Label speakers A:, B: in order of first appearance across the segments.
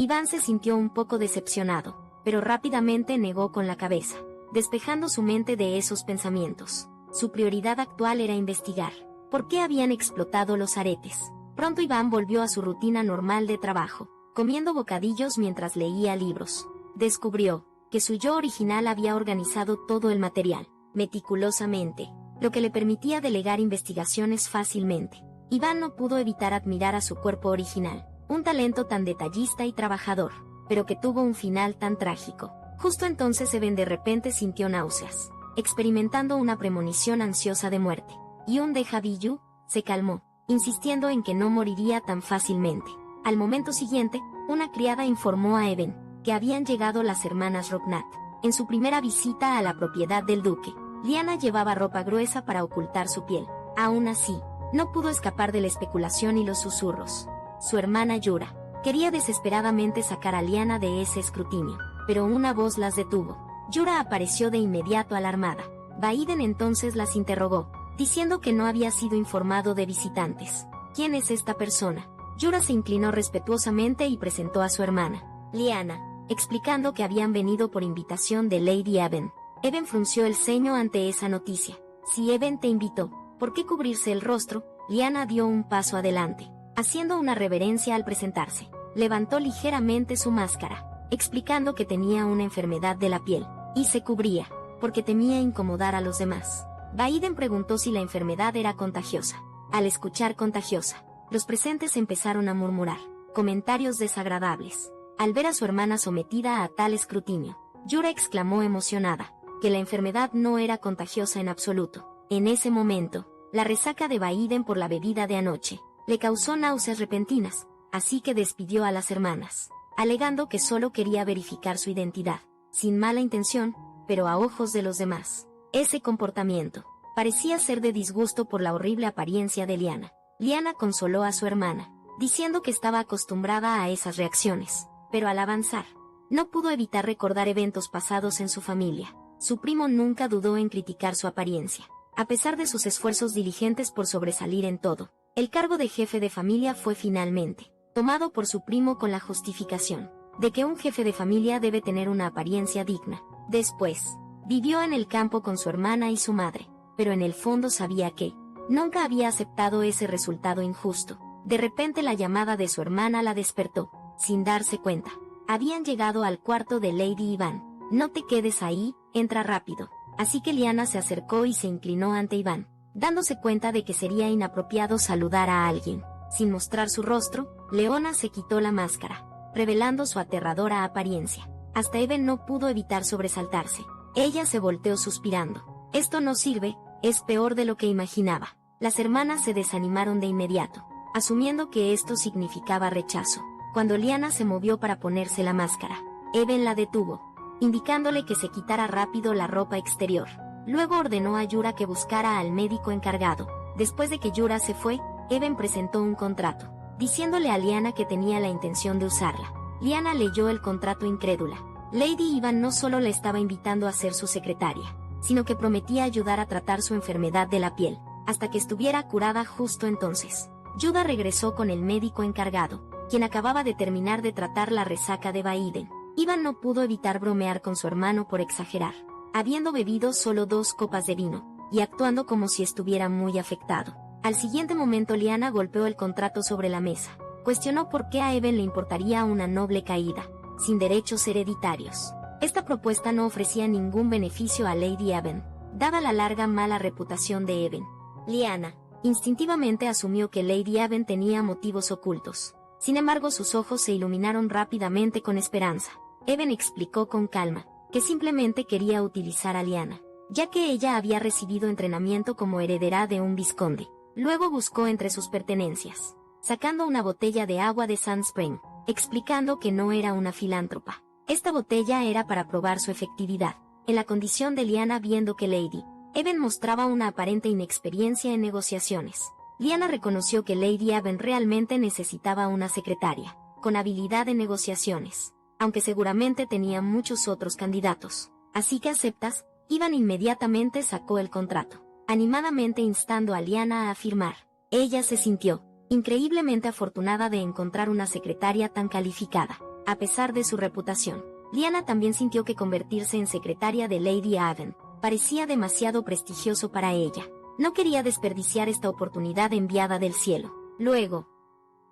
A: Iván se sintió un poco decepcionado, pero rápidamente negó con la cabeza, despejando su mente de esos pensamientos. Su prioridad actual era investigar por qué habían explotado los aretes. Pronto Iván volvió a su rutina normal de trabajo, comiendo bocadillos mientras leía libros. Descubrió que su yo original había organizado todo el material, meticulosamente, lo que le permitía delegar investigaciones fácilmente. Iván no pudo evitar admirar a su cuerpo original, un talento tan detallista y trabajador, pero que tuvo un final tan trágico. Justo entonces Eben de repente sintió náuseas, experimentando una premonición ansiosa de muerte, y un déjà vu. Se calmó, insistiendo en que no moriría tan fácilmente. Al momento siguiente, una criada informó a Eben que habían llegado las hermanas Rocknat. En su primera visita a la propiedad del duque, Lyanna llevaba ropa gruesa para ocultar su piel. Aún así, no pudo escapar de la especulación y los susurros. Su hermana Yura quería desesperadamente sacar a Lyanna de ese escrutinio, pero una voz las detuvo. Yura apareció de inmediato alarmada. Vaiden entonces las interrogó, diciendo que no había sido informado de visitantes. ¿Quién es esta persona? Yura se inclinó respetuosamente y presentó a su hermana, Lyanna, explicando que habían venido por invitación de Lady Eben. Eben frunció el ceño ante esa noticia. Si Eben te invitó, ¿por qué cubrirse el rostro? Lyanna dio un paso adelante, haciendo una reverencia al presentarse. Levantó ligeramente su máscara, explicando que tenía una enfermedad de la piel, y se cubría, porque temía incomodar a los demás. Vaiden preguntó si la enfermedad era contagiosa. Al escuchar contagiosa, los presentes empezaron a murmurar comentarios desagradables. Al ver a su hermana sometida a tal escrutinio, Yura exclamó emocionada que la enfermedad no era contagiosa en absoluto. En ese momento, la resaca de Vaiden por la bebida de anoche le causó náuseas repentinas, así que despidió a las hermanas, alegando que solo quería verificar su identidad, sin mala intención, pero a ojos de los demás. Ese comportamiento parecía ser de disgusto por la horrible apariencia de Lyanna. Lyanna consoló a su hermana, diciendo que estaba acostumbrada a esas reacciones, pero al avanzar, no pudo evitar recordar eventos pasados en su familia. Su primo nunca dudó en criticar su apariencia, a pesar de sus esfuerzos diligentes por sobresalir en todo. El cargo de jefe de familia fue finalmente tomado por su primo con la justificación de que un jefe de familia debe tener una apariencia digna. Después, vivió en el campo con su hermana y su madre, pero en el fondo sabía que nunca había aceptado ese resultado injusto. De repente la llamada de su hermana la despertó, sin darse cuenta. Habían llegado al cuarto de Lady Iván. No te quedes ahí, entra rápido. Así que Lyanna se acercó y se inclinó ante Iván, dándose cuenta de que sería inapropiado saludar a alguien. Sin mostrar su rostro, Leona se quitó la máscara, revelando su aterradora apariencia. Hasta Eben no pudo evitar sobresaltarse. Ella se volteó suspirando. Esto no sirve, es peor de lo que imaginaba. Las hermanas se desanimaron de inmediato, asumiendo que esto significaba rechazo. Cuando Lyanna se movió para ponerse la máscara, Eben la detuvo, indicándole que se quitara rápido la ropa exterior. Luego ordenó a Yura que buscara al médico encargado. Después de que Yura se fue, Eben presentó un contrato, diciéndole a Lyanna que tenía la intención de usarla. Lyanna leyó el contrato incrédula. Lady Iván no solo la estaba invitando a ser su secretaria, sino que prometía ayudar a tratar su enfermedad de la piel, hasta que estuviera curada. Justo entonces, Yura regresó con el médico encargado, quien acababa de terminar de tratar la resaca de Vaiden. Iván no pudo evitar bromear con su hermano por exagerar, habiendo bebido solo 2 copas de vino, y actuando como si estuviera muy afectado. Al siguiente momento Lyanna golpeó el contrato sobre la mesa. Cuestionó por qué a Eben le importaría una noble caída, sin derechos hereditarios. Esta propuesta no ofrecía ningún beneficio a Lady Eben, dada la larga mala reputación de Eben. Lyanna instintivamente asumió que Lady Eben tenía motivos ocultos. Sin embargo, sus ojos se iluminaron rápidamente con esperanza. Eben explicó con calma que simplemente quería utilizar a Lyanna, ya que ella había recibido entrenamiento como heredera de un vizconde. Luego buscó entre sus pertenencias, sacando una botella de agua de Sand Spring, explicando que no era una filántropa. Esta botella era para probar su efectividad, en la condición de Lyanna. Viendo que Lady Eben mostraba una aparente inexperiencia en negociaciones, Lyanna reconoció que Lady Eben realmente necesitaba una secretaria con habilidad en negociaciones, aunque seguramente tenía muchos otros candidatos. Así que aceptas. Iván inmediatamente sacó el contrato, animadamente instando a Lyanna a firmar. Ella se sintió increíblemente afortunada de encontrar una secretaria tan calificada. a pesar de su reputación. Lyanna también sintió que convertirse en secretaria de Lady Aven parecía demasiado prestigioso para ella. No quería desperdiciar esta oportunidad enviada del cielo. Luego,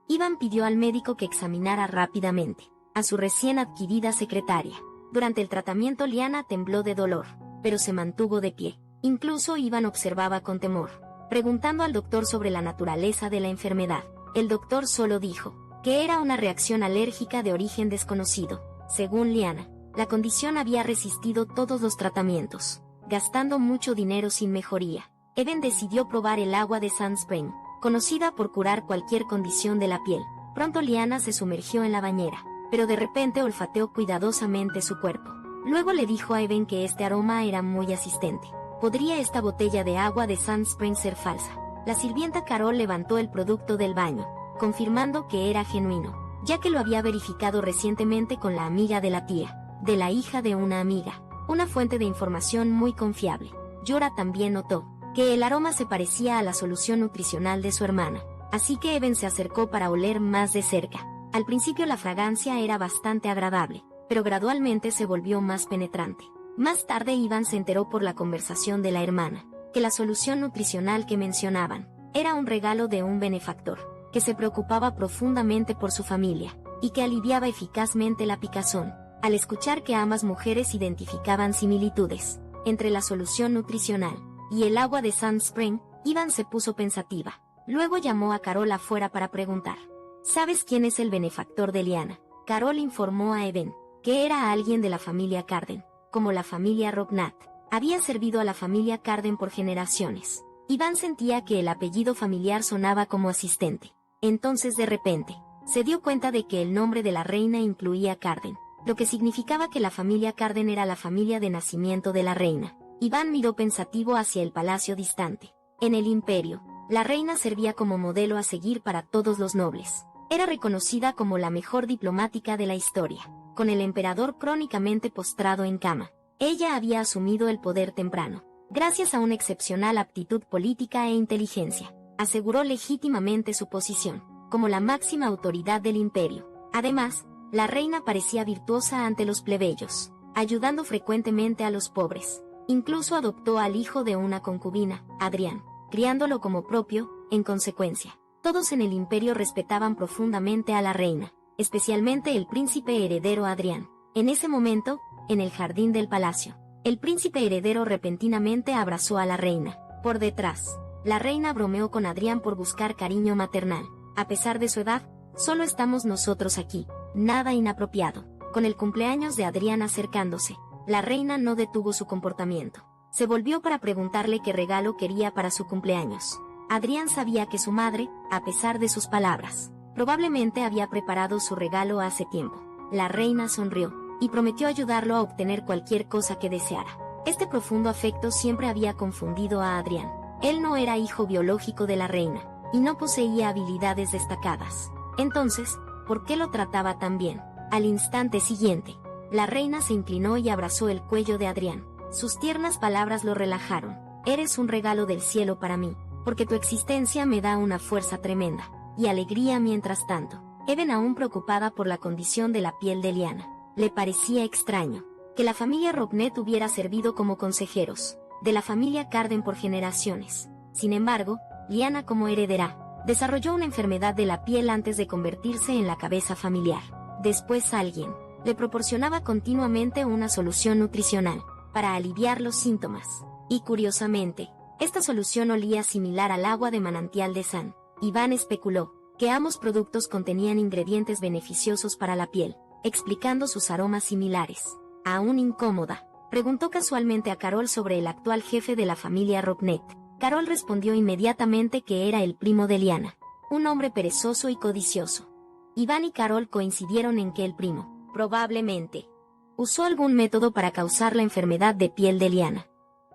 A: Ivan pidió al médico que examinara rápidamente a su recién adquirida secretaria. Durante el tratamiento Lyanna tembló de dolor, pero se mantuvo de pie. Incluso Ivan observaba con temor, preguntando al doctor sobre la naturaleza de la enfermedad. El doctor solo dijo que era una reacción alérgica de origen desconocido. Según Lyanna, la condición había resistido todos los tratamientos, gastando mucho dinero sin mejoría. Evan decidió probar el agua de Sand Spring, conocida por curar cualquier condición de la piel. Pronto Lyanna se sumergió en la bañera, pero de repente olfateó cuidadosamente su cuerpo. Luego le dijo a Evan que este aroma era muy asistente. ¿Podría esta botella de agua de Sand Spring ser falsa? La sirvienta Carol levantó el producto del baño, confirmando que era genuino, ya que lo había verificado recientemente con la amiga de la tía, de la hija de una amiga, una fuente de información muy confiable. Jorah también notó que el aroma se parecía a la solución nutricional de su hermana, así que Evan se acercó para oler más de cerca. Al principio la fragancia era bastante agradable, pero gradualmente se volvió más penetrante. Más tarde Ivan se enteró por la conversación de la hermana, que la solución nutricional que mencionaban era un regalo de un benefactor, que se preocupaba profundamente por su familia, y que aliviaba eficazmente la picazón. Al escuchar que ambas mujeres identificaban similitudes entre la solución nutricional y el agua de Sand Spring, Ivan se puso pensativa. Luego llamó a Carol afuera para preguntar: ¿sabes quién es el benefactor de Lyanna? Carol informó a Evan que era alguien de la familia Carden, como la familia Robnat. Había servido a la familia Carden por generaciones. Ivan sentía que el apellido familiar sonaba como asistente. Entonces de repente, se dio cuenta de que el nombre de la reina incluía Carden, lo que significaba que la familia Carden era la familia de nacimiento de la reina. Ivan miró pensativo hacia el palacio distante. En el imperio, la reina servía como modelo a seguir para todos los nobles. Era reconocida como la mejor diplomática de la historia, con el emperador crónicamente postrado en cama. Ella había asumido el poder temprano, gracias a una excepcional aptitud política e inteligencia. Aseguró legítimamente su posición como la máxima autoridad del imperio. Además, la reina parecía virtuosa ante los plebeyos, ayudando frecuentemente a los pobres. Incluso adoptó al hijo de una concubina, Adrián, criándolo como propio. En consecuencia, todos en el imperio respetaban profundamente a la reina, especialmente el príncipe heredero Adrián. En ese momento, en el jardín del palacio, el príncipe heredero repentinamente abrazó a la reina. Por detrás, la reina bromeó con Adrián por buscar cariño maternal. A pesar de su edad, solo estamos nosotros aquí, nada inapropiado. Con el cumpleaños de Adrián acercándose, la reina no detuvo su comportamiento. Se volvió para preguntarle qué regalo quería para su cumpleaños. Adrián sabía que su madre, a pesar de sus palabras, probablemente había preparado su regalo hace tiempo. La reina sonrió y prometió ayudarlo a obtener cualquier cosa que deseara. Este profundo afecto siempre había confundido a Adrián. Él no era hijo biológico de la reina, y no poseía habilidades destacadas. Entonces, ¿por qué lo trataba tan bien? Al instante siguiente, la reina se inclinó y abrazó el cuello de Adrián. Sus tiernas palabras lo relajaron. Eres un regalo del cielo para mí, porque tu existencia me da una fuerza tremenda y alegría. Mientras tanto, Evan, aún preocupada por la condición de la piel de Lyanna, le parecía extraño que la familia Robnett hubiera servido como consejeros de la familia Carden por generaciones. Sin embargo, Lyanna, como heredera, desarrolló una enfermedad de la piel antes de convertirse en la cabeza familiar. Después alguien le proporcionaba continuamente una solución nutricional para aliviar los síntomas. Y curiosamente, esta solución olía similar al agua de manantial de San. Ivan especuló que ambos productos contenían ingredientes beneficiosos para la piel, explicando sus aromas similares. Aún incómoda, preguntó casualmente a Carol sobre el actual jefe de la familia Robnett. Carol respondió inmediatamente que era el primo de Lyanna, un hombre perezoso y codicioso. Ivan y Carol coincidieron en que el primo, probablemente, usó algún método para causar la enfermedad de piel de Lyanna,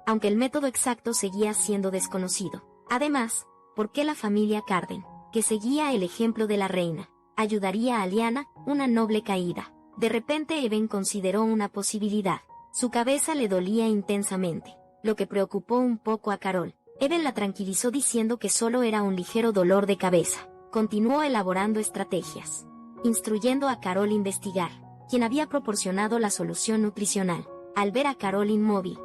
A: aunque el método exacto seguía siendo desconocido. Además, ¿por qué la familia Carden, que seguía el ejemplo de la reina, ayudaría a Lyanna, una noble caída? De repente Evan consideró una posibilidad. Su cabeza le dolía intensamente, lo que preocupó un poco a Carol. Evan la tranquilizó diciendo que solo era un ligero dolor de cabeza. Continuó elaborando estrategias. instruyendo a Carol a investigar, quien había proporcionado la solución nutricional. Al ver a Carol inmóvil,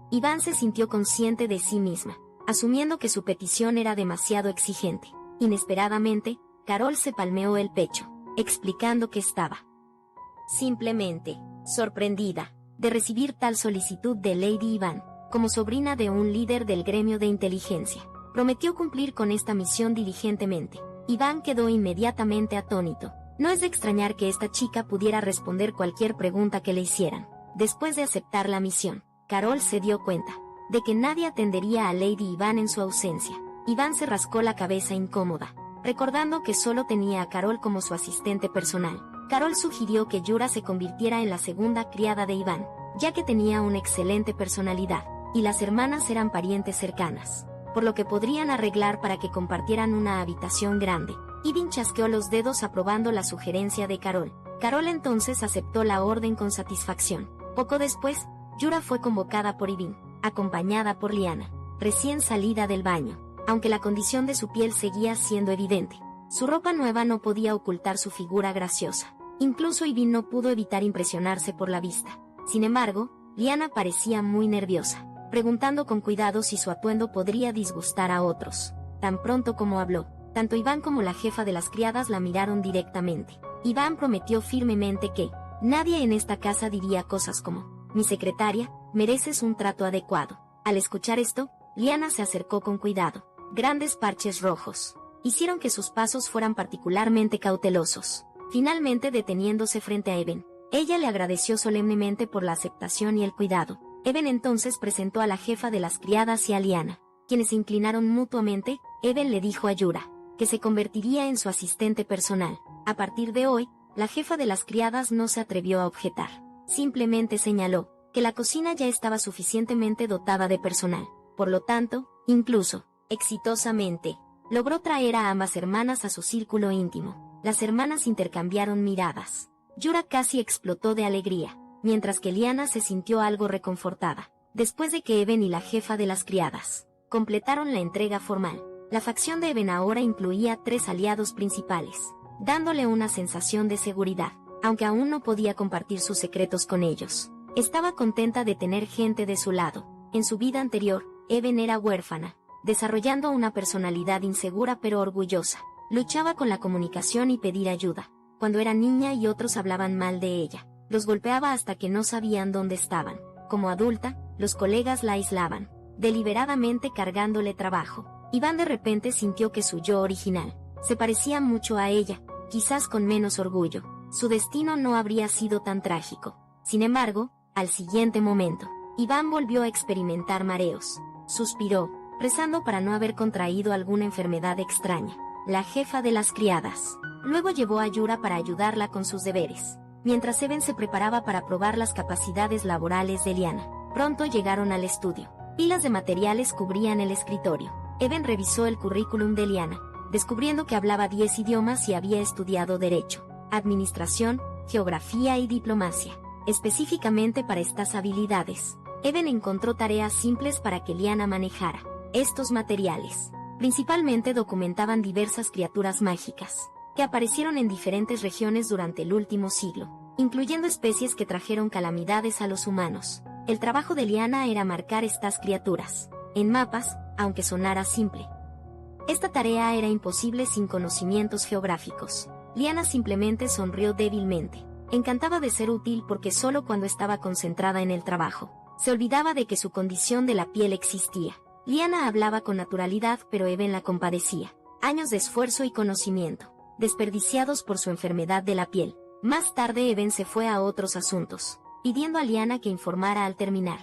A: Iván se sintió consciente de sí misma, asumiendo que su petición era demasiado exigente. Inesperadamente, Carol se palmeó el pecho, explicando que estaba simplemente sorprendida de recibir tal solicitud de Lady Iván, como sobrina de un líder del gremio de inteligencia. Prometió cumplir con esta misión diligentemente. Iván quedó inmediatamente atónito. No es de extrañar que esta chica pudiera responder cualquier pregunta que le hicieran. Después de aceptar la misión, Carol se dio cuenta de que nadie atendería a Lady Iván en su ausencia. Iván se rascó la cabeza incómoda, recordando que solo tenía a Carol como su asistente personal. Carol sugirió que Yura se convirtiera en la segunda criada de Iván, ya que tenía una excelente personalidad, y las hermanas eran parientes cercanas, por lo que podrían arreglar para que compartieran una habitación grande. Iván chasqueó los dedos aprobando la sugerencia de Carol. Carol entonces aceptó la orden con satisfacción. Poco después, Yura fue convocada por Iván, acompañada por Liana, recién salida del baño. Aunque la condición de su piel seguía siendo evidente, su ropa nueva no podía ocultar su figura graciosa. Incluso Iván no pudo evitar impresionarse por la vista. Sin embargo, Liana parecía muy nerviosa, preguntando con cuidado si su atuendo podría disgustar a otros. Tan pronto como habló, tanto Iván como la jefa de las criadas la miraron directamente. Iván prometió firmemente que nadie en esta casa diría cosas como: mi secretaria, mereces un trato adecuado. Al escuchar esto, Liana se acercó con cuidado. Grandes parches rojos hicieron que sus pasos fueran particularmente cautelosos. Finalmente deteniéndose frente a Eben, ella le agradeció solemnemente por la aceptación y el cuidado. Eben entonces presentó a la jefa de las criadas y a Liana, quienes se inclinaron mutuamente. Eben le dijo a Yura que se convertiría en su asistente personal. A partir de hoy, la jefa de las criadas no se atrevió a objetar. Simplemente señaló que la cocina ya estaba suficientemente dotada de personal. Por lo tanto, incluso exitosamente, logró traer a ambas hermanas a su círculo íntimo. Las hermanas intercambiaron miradas. Yura casi explotó de alegría, mientras que Liana se sintió algo reconfortada. Después de que Eben y la jefa de las criadas completaron la entrega formal, la facción de Eben ahora incluía 3 aliados principales, dándole una sensación de seguridad, aunque aún no podía compartir sus secretos con ellos. Estaba contenta de tener gente de su lado. En su vida anterior, Eben era huérfana, desarrollando una personalidad insegura pero orgullosa. Luchaba con la comunicación y pedir ayuda. Cuando era niña y otros hablaban mal de ella, los golpeaba hasta que no sabían dónde estaban. Como adulta, los colegas la aislaban, deliberadamente cargándole trabajo. Iván de repente sintió que su yo original se parecía mucho a ella, quizás con menos orgullo. Su destino no habría sido tan trágico. Sin embargo, al siguiente momento, Iván volvió a experimentar mareos. Suspiró, rezando para no haber contraído alguna enfermedad extraña. La jefa de las criadas luego llevó a Yura para ayudarla con sus deberes, mientras Eben se preparaba para probar las capacidades laborales de Liana. Pronto llegaron al estudio. Pilas de materiales cubrían el escritorio. Eben revisó el currículum de Liana, descubriendo que hablaba 10 idiomas y había estudiado Derecho, Administración, Geografía y Diplomacia. Específicamente para estas habilidades, Eben encontró tareas simples para que Liana manejara. Estos materiales principalmente documentaban diversas criaturas mágicas que aparecieron en diferentes regiones durante el último siglo, incluyendo especies que trajeron calamidades a los humanos. El trabajo de Liana era marcar estas criaturas en mapas, aunque sonara simple. Esta tarea era imposible sin conocimientos geográficos. Liana simplemente sonrió débilmente. Encantaba de ser útil porque solo cuando estaba concentrada en el trabajo, se olvidaba de que su condición de la piel existía. Liana hablaba con naturalidad, pero Eben la compadecía. Años de esfuerzo y conocimiento, desperdiciados por su enfermedad de la piel. Más tarde Eben se fue a otros asuntos, pidiendo a Liana que informara al terminar.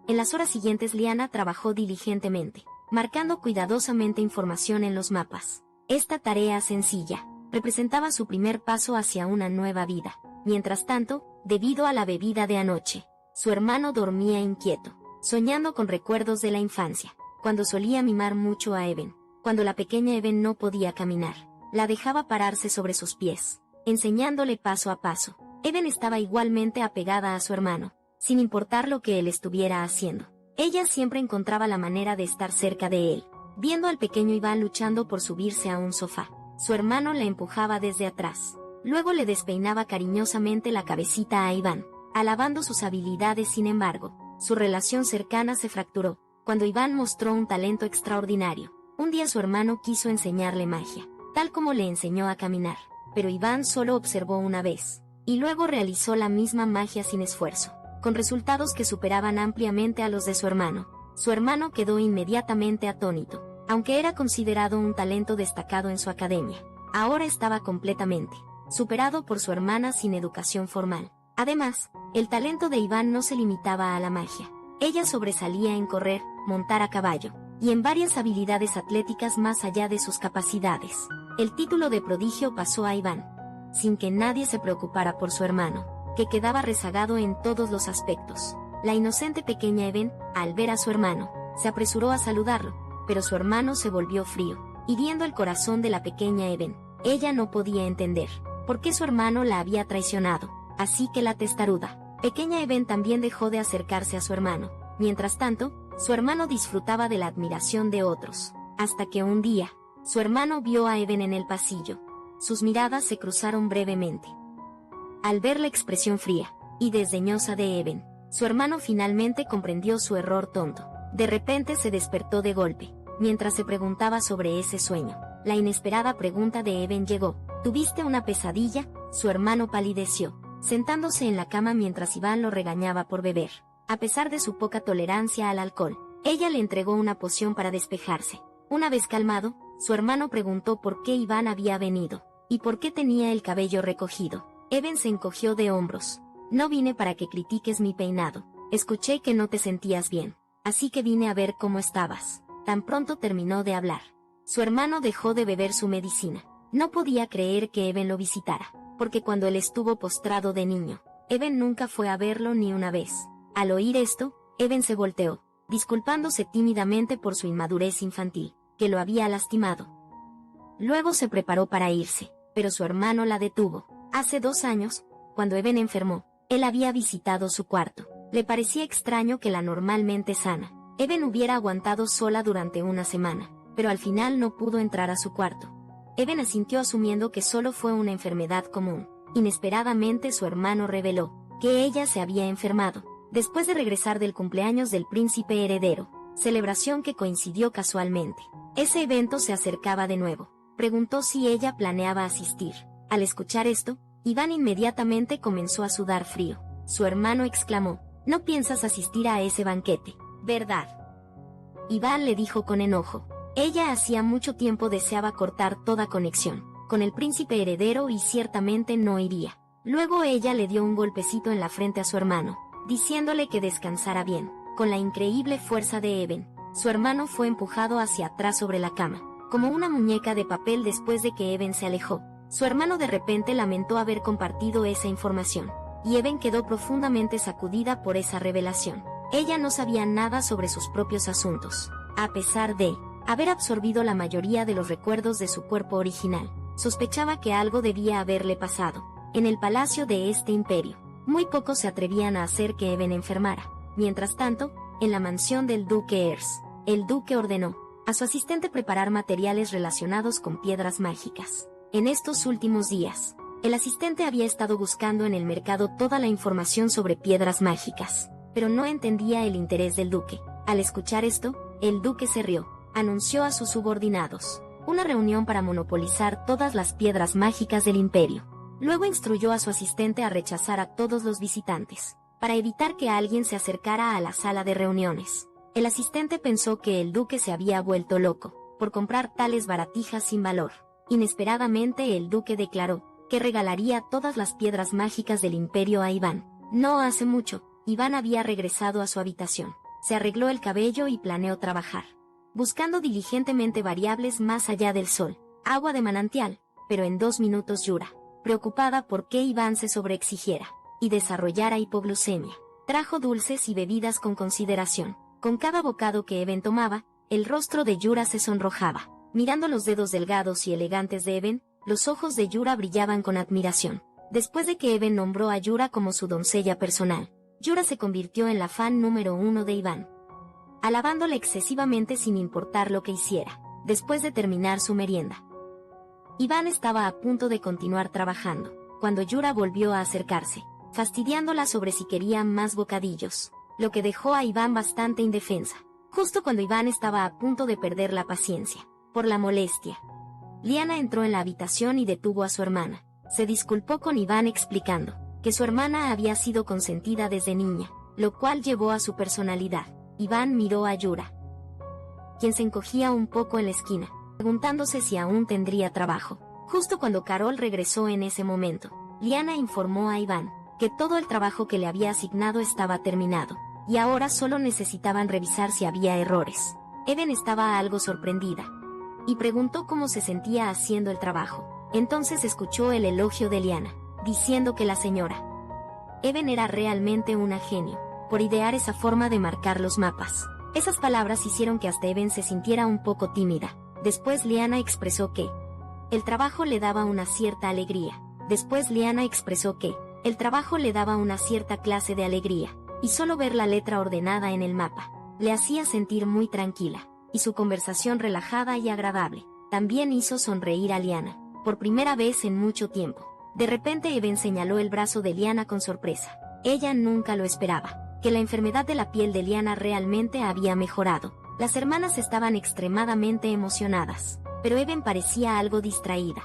A: En las horas siguientes Liana trabajó diligentemente, marcando cuidadosamente información en los mapas. Esta tarea sencilla representaba su primer paso hacia una nueva vida. Mientras tanto, debido a la bebida de anoche, su hermano dormía inquieto, soñando con recuerdos de la infancia, cuando solía mimar mucho a Eben. Cuando la pequeña Eben no podía caminar, la dejaba pararse sobre sus pies, enseñándole paso a paso. Eben estaba igualmente apegada a su hermano, sin importar lo que él estuviera haciendo. Ella siempre encontraba la manera de estar cerca de él. Viendo al pequeño Iván luchando por subirse a un sofá, su hermano la empujaba desde atrás. Luego le despeinaba cariñosamente la cabecita a Iván, alabando sus habilidades. Sin embargo, su relación cercana se fracturó cuando Iván mostró un talento extraordinario. Un día su hermano quiso enseñarle magia, tal como le enseñó a caminar, pero Iván solo observó una vez, y luego realizó la misma magia sin esfuerzo, con resultados que superaban ampliamente a los de su hermano. Su hermano quedó inmediatamente atónito. Aunque era considerado un talento destacado en su academia, ahora estaba completamente superado por su hermana sin educación formal. Además, el talento de Iván no se limitaba a la magia. Ella sobresalía en correr, montar a caballo, y en varias habilidades atléticas más allá de sus capacidades. El título de prodigio pasó a Iván, sin que nadie se preocupara por su hermano, que quedaba rezagado en todos los aspectos. La inocente pequeña Even, al ver a su hermano, se apresuró a saludarlo, pero su hermano se volvió frío, hiriendo el corazón de la pequeña Even. Ella no podía entender por qué su hermano la había traicionado, así que la testaruda pequeña Even también dejó de acercarse a su hermano. Mientras tanto, su hermano disfrutaba de la admiración de otros, hasta que un día, su hermano vio a Even en el pasillo. Sus miradas se cruzaron brevemente. Al ver la expresión fría y desdeñosa de Even, su hermano finalmente comprendió su error tonto. De repente se despertó de golpe, mientras se preguntaba sobre ese sueño. La inesperada pregunta de Even llegó. ¿Tuviste una pesadilla? Su hermano palideció, sentándose en la cama mientras Iván lo regañaba por beber. A pesar de su poca tolerancia al alcohol, ella le entregó una poción para despejarse. Una vez calmado, su hermano preguntó por qué Iván había venido, y por qué tenía el cabello recogido. Even se encogió de hombros. No vine para que critiques mi peinado. Escuché que no te sentías bien, así que vine a ver cómo estabas. Tan pronto terminó de hablar, su hermano dejó de beber su medicina. No podía creer que Even lo visitara, porque cuando él estuvo postrado de niño, Even nunca fue a verlo ni una vez. Al oír esto, Even se volteó, disculpándose tímidamente por su inmadurez infantil, que lo había lastimado. Luego se preparó para irse, pero su hermano la detuvo. Hace 2 años, cuando Even enfermó, él había visitado su cuarto. Le parecía extraño que la normalmente sana Even hubiera aguantado sola durante una semana, pero al final no pudo entrar a su cuarto. Even asintió asumiendo que solo fue una enfermedad común. Inesperadamente su hermano reveló que ella se había enfermado, después de regresar del cumpleaños del príncipe heredero, celebración que coincidió casualmente. Ese evento se acercaba de nuevo. Preguntó si ella planeaba asistir. Al escuchar esto, Iván inmediatamente comenzó a sudar frío. Su hermano exclamó: «No piensas asistir a ese banquete, ¿verdad?». Iván le dijo con enojo. Ella hacía mucho tiempo deseaba cortar toda conexión con el príncipe heredero y ciertamente no iría. Luego ella le dio un golpecito en la frente a su hermano, diciéndole que descansara bien. Con la increíble fuerza de Even, su hermano fue empujado hacia atrás sobre la cama, como una muñeca de papel. Después de que Even se alejó, su hermano de repente lamentó haber compartido esa información, y Even quedó profundamente sacudida por esa revelación. Ella no sabía nada sobre sus propios asuntos, a pesar de haber absorbido la mayoría de los recuerdos de su cuerpo original. Sospechaba que algo debía haberle pasado en el palacio de este imperio. Muy pocos se atrevían a hacer que Even enfermara. Mientras tanto, en la mansión del duque Ers, el duque ordenó a su asistente preparar materiales relacionados con piedras mágicas. En estos últimos días, el asistente había estado buscando en el mercado toda la información sobre piedras mágicas, pero no entendía el interés del duque. Al escuchar esto, el duque se rió. Anunció a sus subordinados una reunión para monopolizar todas las piedras mágicas del imperio. Luego instruyó a su asistente a rechazar a todos los visitantes, para evitar que alguien se acercara a la sala de reuniones. El asistente pensó que el duque se había vuelto loco por comprar tales baratijas sin valor. Inesperadamente el duque declaró que regalaría todas las piedras mágicas del imperio a Iván. No hace mucho, Iván había regresado a su habitación, se arregló el cabello y planeó trabajar, buscando diligentemente variables más allá del sol, agua de manantial, pero en 2 minutos Yura, preocupada por que Iván se sobreexigiera y desarrollara hipoglucemia, trajo dulces y bebidas con consideración. Con cada bocado que Even tomaba, el rostro de Yura se sonrojaba. Mirando los dedos delgados y elegantes de Even, los ojos de Yura brillaban con admiración. Después de que Even nombró a Yura como su doncella personal, Yura se convirtió en la fan número 1 de Iván, alabándole excesivamente sin importar lo que hiciera. Después de terminar su merienda, Iván estaba a punto de continuar trabajando, cuando Yura volvió a acercarse, fastidiándola sobre si quería más bocadillos, lo que dejó a Iván bastante indefensa, justo cuando Iván estaba a punto de perder la paciencia, por la molestia. Liana entró en la habitación y detuvo a su hermana. Se disculpó con Iván explicando que su hermana había sido consentida desde niña, lo cual llevó a su personalidad. Iván miró a Yura, quien se encogía un poco en la esquina, preguntándose si aún tendría trabajo. Justo cuando Carol regresó en ese momento, Liana informó a Iván que todo el trabajo que le había asignado estaba terminado, y ahora solo necesitaban revisar si había errores. Eben estaba algo sorprendida, y preguntó cómo se sentía haciendo el trabajo. Entonces escuchó el elogio de Liana, diciendo que la señora Eben era realmente una genio, por idear esa forma de marcar los mapas. Esas palabras hicieron que hasta Eben se sintiera un poco tímida. Después Liana expresó que el trabajo le daba una cierta alegría. Después Liana expresó que el trabajo le daba una cierta clase de alegría, y solo ver la letra ordenada en el mapa le hacía sentir muy tranquila, y su conversación relajada y agradable también hizo sonreír a Liana, por primera vez en mucho tiempo. De repente Eben señaló el brazo de Liana con sorpresa. Ella nunca lo esperaba, que la enfermedad de la piel de Liana realmente había mejorado. Las hermanas estaban extremadamente emocionadas, pero Eben parecía algo distraída.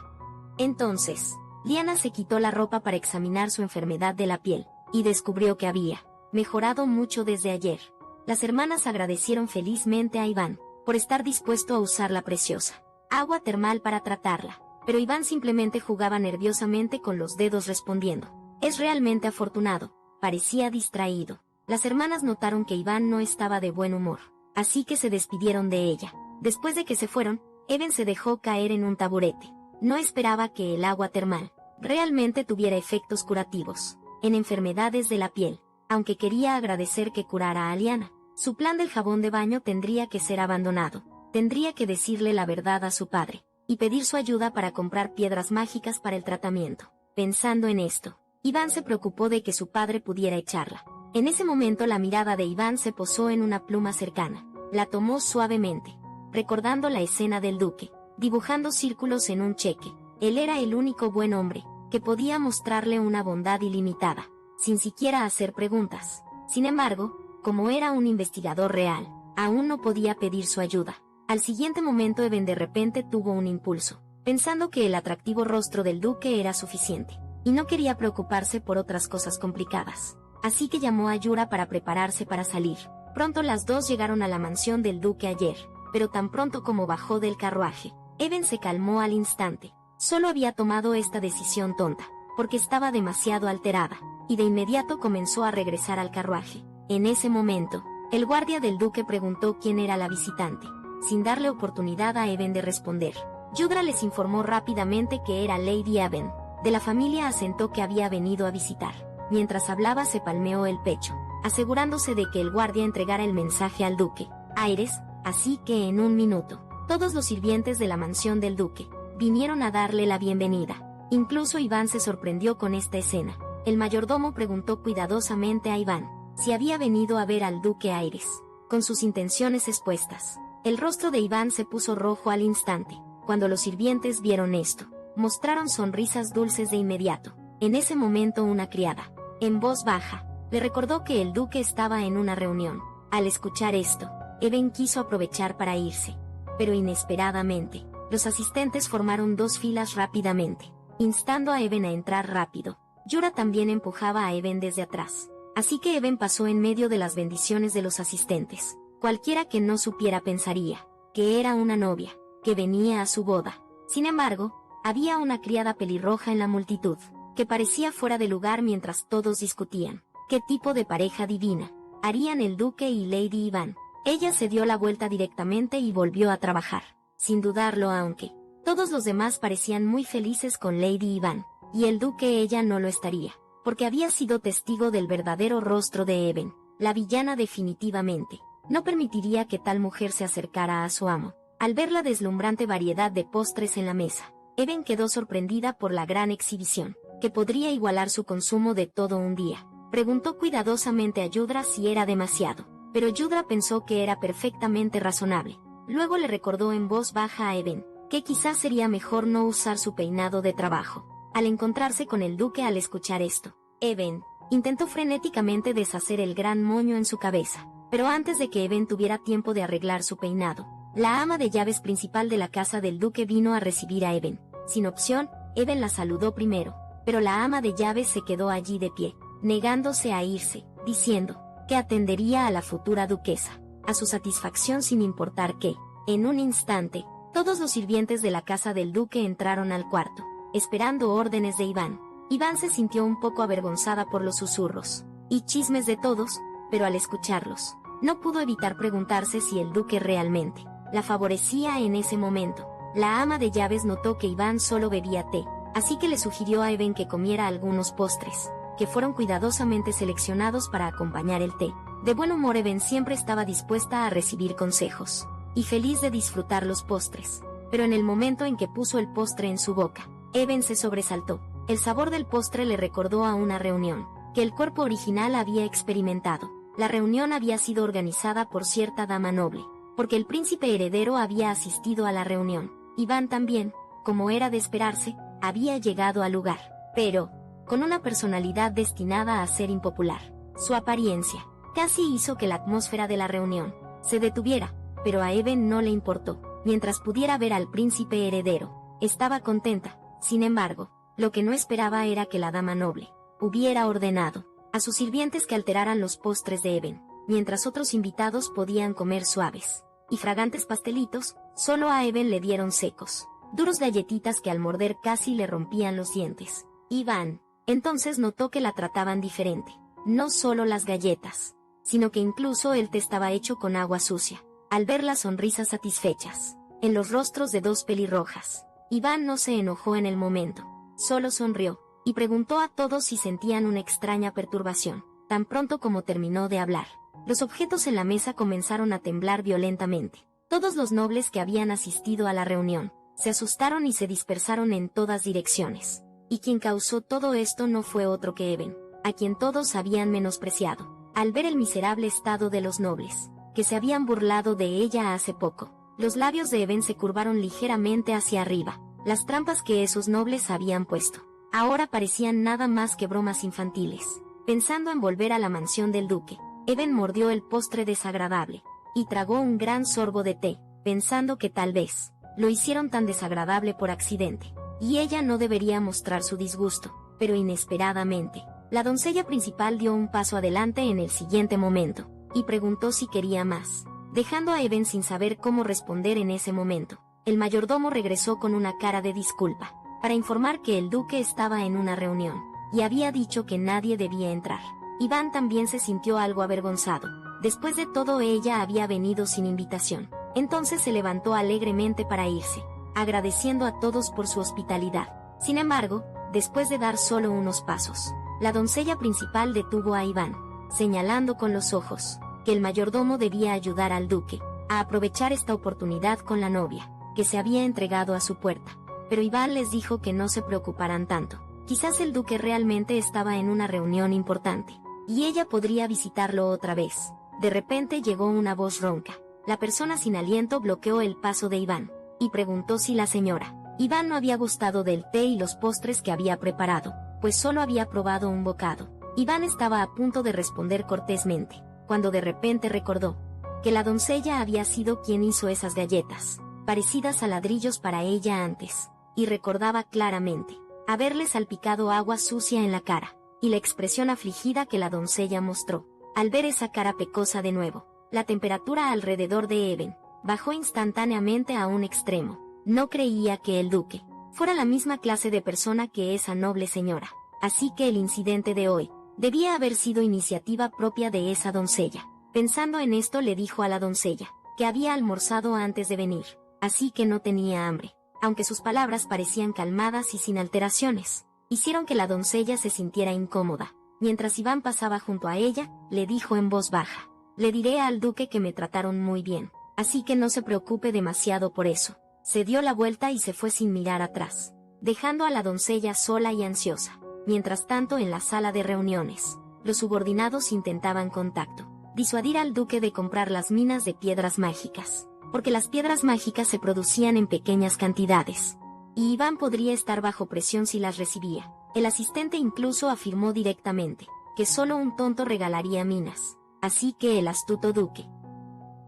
A: Entonces, Liana se quitó la ropa para examinar su enfermedad de la piel, y descubrió que había mejorado mucho desde ayer. Las hermanas agradecieron felizmente a Iván por estar dispuesto a usar la preciosa agua termal para tratarla, pero Iván simplemente jugaba nerviosamente con los dedos respondiendo: «Es realmente afortunado», parecía distraído. Las hermanas notaron que Iván no estaba de buen humor, así que se despidieron de ella. Después de que se fueron, Eben se dejó caer en un taburete. No esperaba que el agua termal realmente tuviera efectos curativos en enfermedades de la piel, aunque quería agradecer que curara a Liana. Su plan del jabón de baño tendría que ser abandonado. Tendría que decirle la verdad a su padre y pedir su ayuda para comprar piedras mágicas para el tratamiento. Pensando en esto, Iván se preocupó de que su padre pudiera echarla. En ese momento la mirada de Iván se posó en una pluma cercana. La tomó suavemente, recordando la escena del duque, dibujando círculos en un cheque. Él era el único buen hombre que podía mostrarle una bondad ilimitada, sin siquiera hacer preguntas. Sin embargo, como era un investigador real, aún no podía pedir su ayuda. Al siguiente momento Eben de repente tuvo un impulso, pensando que el atractivo rostro del duque era suficiente, y no quería preocuparse por otras cosas complicadas. Así que llamó a Yura para prepararse para salir. Pronto las dos llegaron a la mansión del duque ayer, pero tan pronto como bajó del carruaje, Eben se calmó al instante. Solo había tomado esta decisión tonta, porque estaba demasiado alterada, y de inmediato comenzó a regresar al carruaje. En ese momento, el guardia del duque preguntó quién era la visitante, sin darle oportunidad a Eben de responder. Yudra les informó rápidamente que era Lady Eben. De la familia asentó que había venido a visitar. Mientras hablaba se palmeó el pecho, asegurándose de que el guardia entregara el mensaje al duque Aires, así que en un minuto, todos los sirvientes de la mansión del duque vinieron a darle la bienvenida. Incluso Iván se sorprendió con esta escena. El mayordomo preguntó cuidadosamente a Iván si había venido a ver al duque Aires, con sus intenciones expuestas. El rostro de Iván se puso rojo al instante. Cuando los sirvientes vieron esto, mostraron sonrisas dulces de inmediato. En ese momento una criada, en voz baja, le recordó que el duque estaba en una reunión. Al escuchar esto, Eben quiso aprovechar para irse, pero inesperadamente, los asistentes formaron dos filas rápidamente, instando a Eben a entrar rápido. Yura también empujaba a Eben desde atrás, así que Eben pasó en medio de las bendiciones de los asistentes. Cualquiera que no supiera pensaría que era una novia, que venía a su boda. Sin embargo, había una criada pelirroja en la multitud, que parecía fuera de lugar mientras todos discutían qué tipo de pareja divina harían el duque y Lady Iván. Ella se dio la vuelta directamente y volvió a trabajar, sin dudarlo, aunque todos los demás parecían muy felices con Lady Iván, y el duque ella no lo estaría, porque había sido testigo del verdadero rostro de Eben. La villana definitivamente no permitiría que tal mujer se acercara a su amo. Al ver la deslumbrante variedad de postres en la mesa, Eben quedó sorprendida por la gran exhibición, que podría igualar su consumo de todo un día. Preguntó cuidadosamente a Yudra si era demasiado, pero Yudra pensó que era perfectamente razonable. Luego le recordó en voz baja a Eben que quizás sería mejor no usar su peinado de trabajo. Al encontrarse con el duque al escuchar esto, Eben intentó frenéticamente deshacer el gran moño en su cabeza, pero antes de que Eben tuviera tiempo de arreglar su peinado, la ama de llaves principal de la casa del duque vino a recibir a Eben. Sin opción, Eben la saludó primero, pero la ama de llaves se quedó allí de pie, negándose a irse, diciendo que atendería a la futura duquesa, a su satisfacción sin importar qué. En un instante, todos los sirvientes de la casa del duque entraron al cuarto, esperando órdenes de Iván. Iván se sintió un poco avergonzada por los susurros y chismes de todos, pero al escucharlos, no pudo evitar preguntarse si el duque realmente la favorecía en ese momento. La ama de llaves notó que Iván solo bebía té, así que le sugirió a Eben que comiera algunos postres, que fueron cuidadosamente seleccionados para acompañar el té. De buen humor, Eben siempre estaba dispuesta a recibir consejos y feliz de disfrutar los postres, pero en el momento en que puso el postre en su boca, Eben se sobresaltó. El sabor del postre le recordó a una reunión que el cuerpo original había experimentado. La reunión había sido organizada por cierta dama noble, porque el príncipe heredero había asistido a la reunión. Iván también, como era de esperarse, había llegado al lugar, pero con una personalidad destinada a ser impopular. Su apariencia casi hizo que la atmósfera de la reunión se detuviera, pero a Eben no le importó. Mientras pudiera ver al príncipe heredero, estaba contenta. Sin embargo, lo que no esperaba era que la dama noble hubiera ordenado a sus sirvientes que alteraran los postres de Eben, mientras otros invitados podían comer suaves y fragantes pastelitos. Solo a Eben le dieron secos, duros galletitas que al morder casi le rompían los dientes. Iván entonces notó que la trataban diferente. No solo las galletas, sino que incluso el té estaba hecho con agua sucia. Al ver las sonrisas satisfechas en los rostros de dos pelirrojas, Iván no se enojó en el momento, solo sonrió y preguntó a todos si sentían una extraña perturbación. Tan pronto como terminó de hablar, los objetos en la mesa comenzaron a temblar violentamente. Todos los nobles que habían asistido a la reunión se asustaron y se dispersaron en todas direcciones. Y quien causó todo esto no fue otro que Eben, a quien todos habían menospreciado. Al ver el miserable estado de los nobles, que se habían burlado de ella hace poco, los labios de Eben se curvaron ligeramente hacia arriba. Las trampas que esos nobles habían puesto ahora parecían nada más que bromas infantiles. Pensando en volver a la mansión del duque, Eben mordió el postre desagradable y tragó un gran sorbo de té, pensando que tal vez lo hicieron tan desagradable por accidente, y ella no debería mostrar su disgusto. Pero inesperadamente, la doncella principal dio un paso adelante en el siguiente momento, y preguntó si quería más, dejando a Eben sin saber cómo responder en ese momento. El mayordomo regresó con una cara de disculpa, para informar que el duque estaba en una reunión, y había dicho que nadie debía entrar. Iván también se sintió algo avergonzado. Después de todo, ella había venido sin invitación. Entonces se levantó alegremente para irse, agradeciendo a todos por su hospitalidad. Sin embargo, después de dar solo unos pasos, la doncella principal detuvo a Iván, señalando con los ojos que el mayordomo debía ayudar al duque a aprovechar esta oportunidad con la novia, que se había entregado a su puerta. Pero Iván les dijo que no se preocuparan tanto. Quizás el duque realmente estaba en una reunión importante, y ella podría visitarlo otra vez. De repente llegó una voz ronca. La persona sin aliento bloqueó el paso de Iván, y preguntó si la señora Iván no había gustado del té y los postres que había preparado, pues solo había probado un bocado. Iván estaba a punto de responder cortésmente, cuando de repente recordó que la doncella había sido quien hizo esas galletas, parecidas a ladrillos para ella antes, y recordaba claramente haberle salpicado agua sucia en la cara, y la expresión afligida que la doncella mostró al ver esa cara pecosa de nuevo. La temperatura alrededor de Eben bajó instantáneamente a un extremo. No creía que el duque fuera la misma clase de persona que esa noble señora, así que el incidente de hoy debía haber sido iniciativa propia de esa doncella. Pensando en esto, le dijo a la doncella que había almorzado antes de venir, así que no tenía hambre. Aunque sus palabras parecían calmadas y sin alteraciones, hicieron que la doncella se sintiera incómoda. Mientras Iván pasaba junto a ella, le dijo en voz baja: «Le diré al duque que me trataron muy bien, así que no se preocupe demasiado por eso». Se dio la vuelta y se fue sin mirar atrás, dejando a la doncella sola y ansiosa. Mientras tanto, en la sala de reuniones, los subordinados intentaban contacto, disuadir al duque de comprar las minas de piedras mágicas, porque las piedras mágicas se producían en pequeñas cantidades, y Iván podría estar bajo presión si las recibía. El asistente incluso afirmó directamente que solo un tonto regalaría minas, así que el astuto duque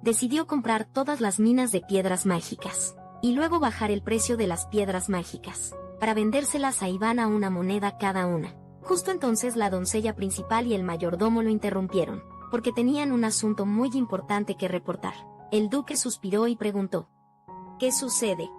A: decidió comprar todas las minas de piedras mágicas, y luego bajar el precio de las piedras mágicas, para vendérselas a Iván a una moneda cada una. Justo entonces la doncella principal y el mayordomo lo interrumpieron, porque tenían un asunto muy importante que reportar. El duque suspiró y preguntó: ¿qué sucede?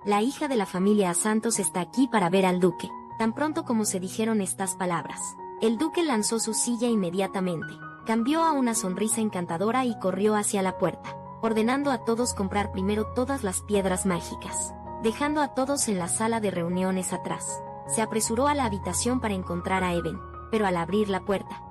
A: La hija de la familia Santos está aquí para ver al duque. Tan pronto como se dijeron estas palabras, el duque lanzó su silla inmediatamente, cambió a una sonrisa encantadora y corrió hacia la puerta, ordenando a todos comprar primero todas las piedras mágicas, dejando a todos en la sala de reuniones atrás. Se apresuró a la habitación para encontrar a Eben, pero al abrir la puerta,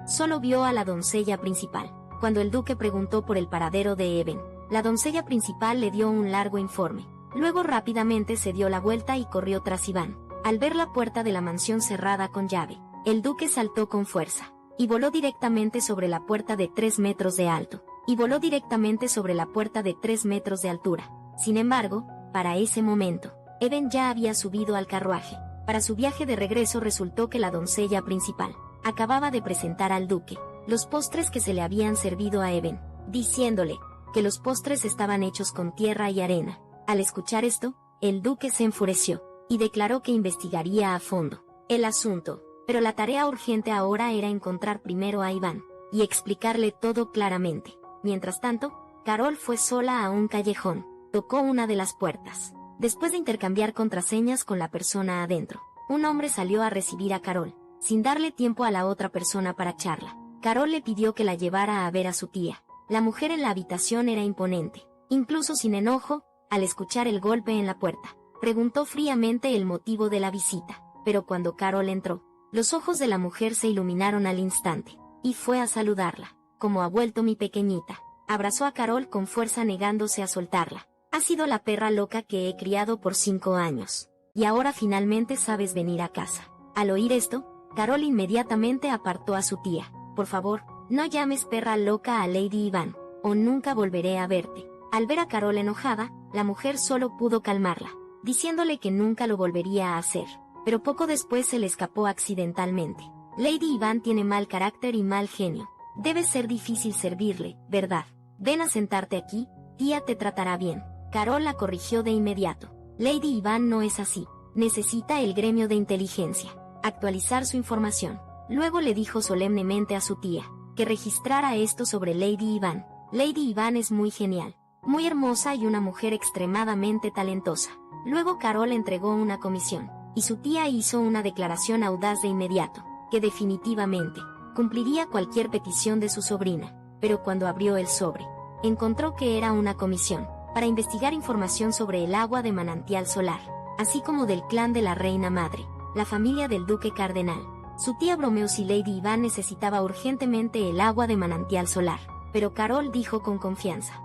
A: solo vio a la doncella principal. Cuando el duque preguntó por el paradero de Eben, la doncella principal le dio un largo informe. Luego rápidamente se dio la vuelta y corrió tras Iván. Al ver la puerta de la mansión cerrada con llave, el duque saltó con fuerza, y voló directamente sobre la puerta de 3 metros de alto, y voló directamente sobre la puerta de 3 metros de altura. Sin embargo, para ese momento, Eben ya había subido al carruaje. Para su viaje de regreso resultó que la doncella principal acababa de presentar al duque los postres que se le habían servido a Eben, diciéndole que los postres estaban hechos con tierra y arena. Al escuchar esto, el duque se enfureció, y declaró que investigaría a fondo el asunto, pero la tarea urgente ahora era encontrar primero a Iván, y explicarle todo claramente. Mientras tanto, Carol fue sola a un callejón, tocó una de las puertas. Después de intercambiar contraseñas con la persona adentro, un hombre salió a recibir a Carol, sin darle tiempo a la otra persona para charla. Carol le pidió que la llevara a ver a su tía. La mujer en la habitación era imponente, incluso sin enojo. Al escuchar el golpe en la puerta, preguntó fríamente el motivo de la visita, pero cuando Carol entró, los ojos de la mujer se iluminaron al instante, y fue a saludarla. «¿Cómo ha vuelto mi pequeñita?». Abrazó a Carol con fuerza negándose a soltarla. «Ha sido la perra loca que he criado por 5 años, y ahora finalmente sabes venir a casa». Al oír esto, Carol inmediatamente apartó a su tía. «Por favor, no llames perra loca a Lady Iván, o nunca volveré a verte». Al ver a Carol enojada, la mujer solo pudo calmarla, diciéndole que nunca lo volvería a hacer, pero poco después se le escapó accidentalmente. «Lady Iván tiene mal carácter y mal genio. Debe ser difícil servirle, ¿verdad? Ven a sentarte aquí, tía te tratará bien». Carol la corrigió de inmediato. «Lady Iván no es así. Necesita el gremio de inteligencia actualizar su información». Luego le dijo solemnemente a su tía que registrara esto sobre Lady Iván. «Lady Iván es muy genial, muy hermosa y una mujer extremadamente talentosa». Luego Carol entregó una comisión, y su tía hizo una declaración audaz de inmediato, que definitivamente cumpliría cualquier petición de su sobrina. Pero cuando abrió el sobre, encontró que era una comisión para investigar información sobre el agua de manantial solar, así como del clan de la reina madre, la familia del duque cardenal. Su tía bromeó si Lady Iván necesitaba urgentemente el agua de manantial solar, pero Carol dijo con confianza: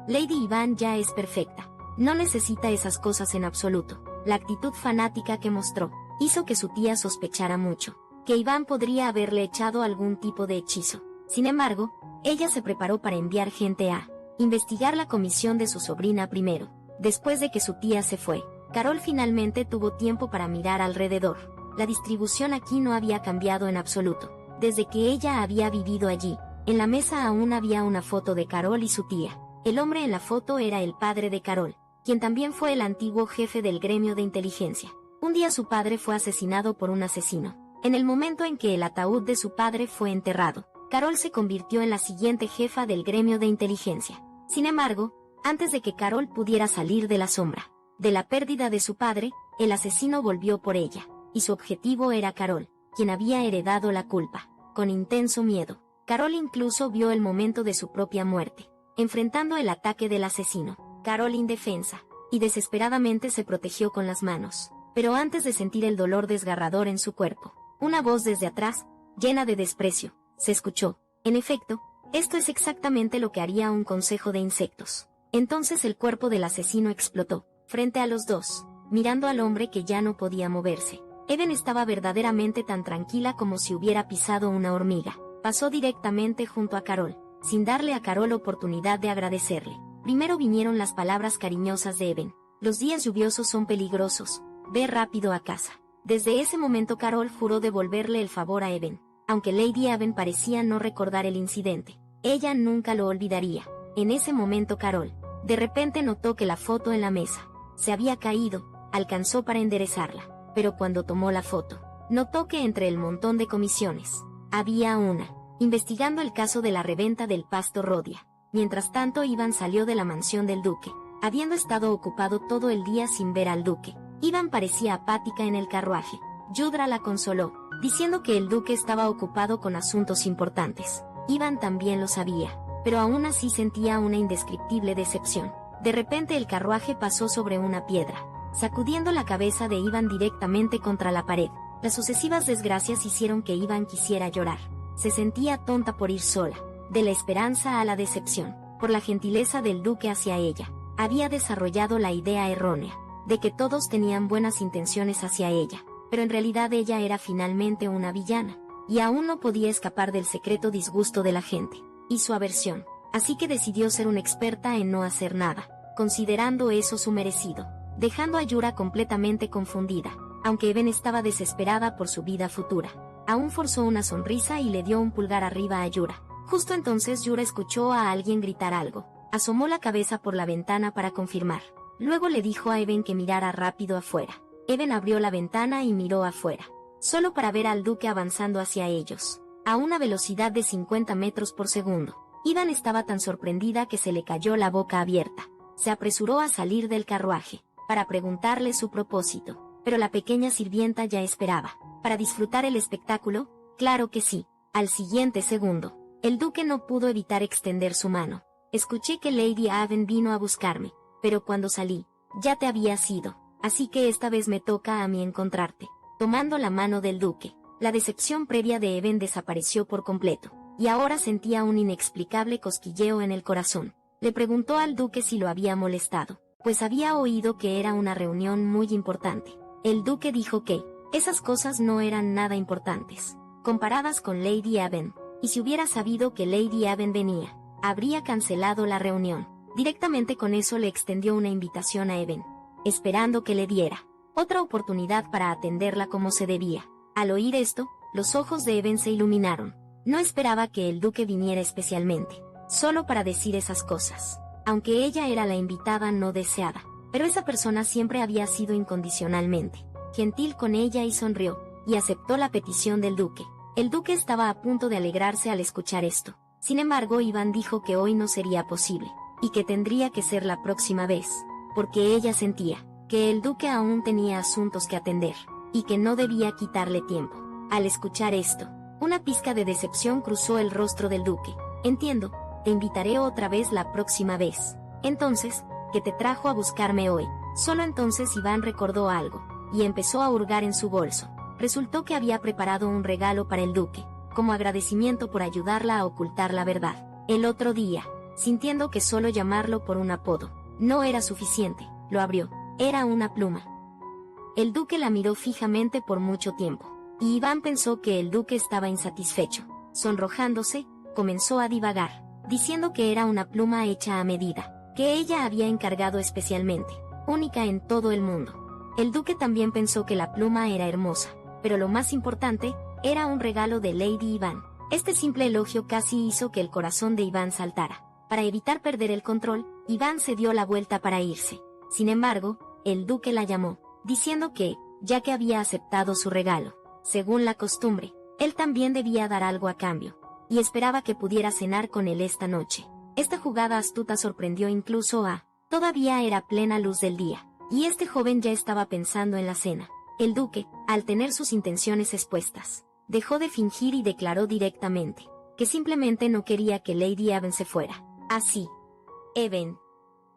A: «Lady Iván ya es perfecta, no necesita esas cosas en absoluto». La actitud fanática que mostró hizo que su tía sospechara mucho que Iván podría haberle echado algún tipo de hechizo. Sin embargo, ella se preparó para enviar gente a investigar la comisión de su sobrina primero. Después de que su tía se fue, Carol finalmente tuvo tiempo para mirar alrededor. La distribución aquí no había cambiado en absoluto. Desde que ella había vivido allí, en la mesa aún había una foto de Carol y su tía. El hombre en la foto era el padre de Carol, quien también fue el antiguo jefe del gremio de inteligencia. Un día su padre fue asesinado por un asesino. En el momento en que el ataúd de su padre fue enterrado, Carol se convirtió en la siguiente jefa del gremio de inteligencia. Sin embargo, antes de que Carol pudiera salir de la sombra de la pérdida de su padre, el asesino volvió por ella, y su objetivo era Carol, quien había heredado la culpa. Con intenso miedo, Carol incluso vio el momento de su propia muerte, enfrentando el ataque del asesino. Carol, indefensa y desesperadamente, se protegió con las manos. Pero antes de sentir el dolor desgarrador en su cuerpo, una voz desde atrás, llena de desprecio, se escuchó. En efecto, esto es exactamente lo que haría un consejo de insectos. Entonces el cuerpo del asesino explotó, frente a los dos, mirando al hombre que ya no podía moverse. Eben estaba verdaderamente tan tranquila como si hubiera pisado una hormiga. Pasó directamente junto a Carol, sin darle a Carol oportunidad de agradecerle. Primero vinieron las palabras cariñosas de Even. Los días lluviosos son peligrosos. Ve rápido a casa. Desde ese momento Carol juró devolverle el favor a Even. Aunque Lady Even parecía no recordar el incidente, ella nunca lo olvidaría. En ese momento Carol, de repente notó que la foto en la mesa se había caído. Alcanzó para enderezarla, pero cuando tomó la foto, notó que entre el montón de comisiones, había una, investigando el caso de la reventa del pasto Rodia. Mientras tanto Ivan salió de la mansión del duque, habiendo estado ocupado todo el día sin ver al duque. Ivan parecía apática en el carruaje. Yudra la consoló, diciendo que el duque estaba ocupado con asuntos importantes. Ivan también lo sabía, pero aún así sentía una indescriptible decepción. De repente el carruaje pasó sobre una piedra, sacudiendo la cabeza de Ivan directamente contra la pared. Las sucesivas desgracias hicieron que Ivan quisiera llorar. Se sentía tonta por ir sola, de la esperanza a la decepción, por la gentileza del duque hacia ella. Había desarrollado la idea errónea, de que todos tenían buenas intenciones hacia ella, pero en realidad ella era finalmente una villana, y aún no podía escapar del secreto disgusto de la gente, y su aversión. Así que decidió ser una experta en no hacer nada, considerando eso su merecido, dejando a Yura completamente confundida. Aunque Even estaba desesperada por su vida futura, aún forzó una sonrisa y le dio un pulgar arriba a Yura. Justo entonces Yura escuchó a alguien gritar algo. Asomó la cabeza por la ventana para confirmar. Luego le dijo a Even que mirara rápido afuera. Even abrió la ventana y miró afuera, solo para ver al duque avanzando hacia ellos, a una velocidad de 50 metros por segundo. Ivan estaba tan sorprendida que se le cayó la boca abierta. Se apresuró a salir del carruaje, para preguntarle su propósito. Pero la pequeña sirvienta ya esperaba. ¿Para disfrutar el espectáculo? Claro que sí. Al siguiente segundo, el duque no pudo evitar extender su mano. Escuché que Lady Aven vino a buscarme, pero cuando salí, ya te habías ido, así que esta vez me toca a mí encontrarte. Tomando la mano del duque, la decepción previa de Even desapareció por completo, y ahora sentía un inexplicable cosquilleo en el corazón. Le preguntó al duque si lo había molestado, pues había oído que era una reunión muy importante. El duque dijo que esas cosas no eran nada importantes, comparadas con Lady Aven, y si hubiera sabido que Lady Aven venía, habría cancelado la reunión. Directamente con eso le extendió una invitación a Even, esperando que le diera otra oportunidad para atenderla como se debía. Al oír esto, los ojos de Even se iluminaron. No esperaba que el duque viniera especialmente, solo para decir esas cosas, aunque ella era la invitada no deseada. Pero esa persona siempre había sido incondicionalmente gentil con ella y sonrió, y aceptó la petición del duque. El duque estaba a punto de alegrarse al escuchar esto. Sin embargo, Iván dijo que hoy no sería posible, y que tendría que ser la próxima vez, porque ella sentía que el duque aún tenía asuntos que atender, y que no debía quitarle tiempo. Al escuchar esto, una pizca de decepción cruzó el rostro del duque. Entiendo, te invitaré otra vez la próxima vez. Entonces, ¿qué te trajo a buscarme hoy? Solo entonces Iván recordó algo, y empezó a hurgar en su bolso. Resultó que había preparado un regalo para el duque, como agradecimiento por ayudarla a ocultar la verdad. El otro día, sintiendo que solo llamarlo por un apodo no era suficiente, lo abrió. Era una pluma. El duque la miró fijamente por mucho tiempo, y Iván pensó que el duque estaba insatisfecho. Sonrojándose, comenzó a divagar, diciendo que era una pluma hecha a medida, que ella había encargado especialmente, única en todo el mundo. El duque también pensó que la pluma era hermosa, pero lo más importante, era un regalo de Lady Iván. Este simple elogio casi hizo que el corazón de Iván saltara. Para evitar perder el control, Iván se dio la vuelta para irse. Sin embargo, el duque la llamó, diciendo que, ya que había aceptado su regalo, según la costumbre, él también debía dar algo a cambio, y esperaba que pudiera cenar con él esta noche. Esta jugada astuta sorprendió incluso a... Todavía era plena luz del día, y este joven ya estaba pensando en la cena. El duque, al tener sus intenciones expuestas, dejó de fingir y declaró directamente que simplemente no quería que Lady Aven se fuera. Así, Even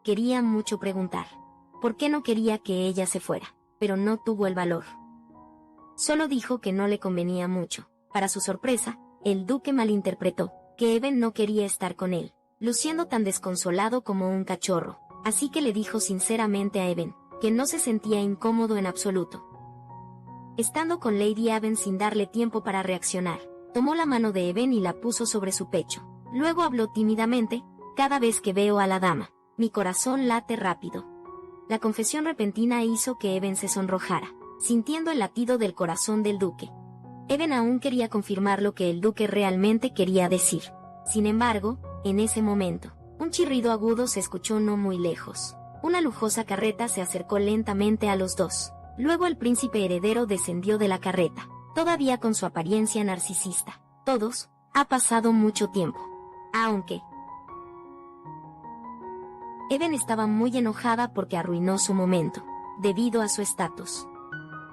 A: quería mucho preguntar por qué no quería que ella se fuera, pero no tuvo el valor. Solo dijo que no le convenía mucho. Para su sorpresa, el duque malinterpretó que Even no quería estar con él, luciendo tan desconsolado como un cachorro. Así que le dijo sinceramente a Even que no se sentía incómodo en absoluto. Estando con Lady Aven sin darle tiempo para reaccionar, tomó la mano de Even y la puso sobre su pecho. Luego habló tímidamente: cada vez que veo a la dama, Mi corazón late rápido. La confesión repentina hizo que Eben se sonrojara, sintiendo el latido del corazón del duque. Eben aún quería confirmar lo que el duque realmente quería decir. Sin embargo, en ese momento, un chirrido agudo se escuchó no muy lejos. Una lujosa carreta se acercó lentamente a los dos. Luego el príncipe heredero descendió de la carreta, todavía con su apariencia narcisista. Todos, ha pasado mucho tiempo. Aunque Eben estaba muy enojada porque arruinó su momento, debido a su estatus.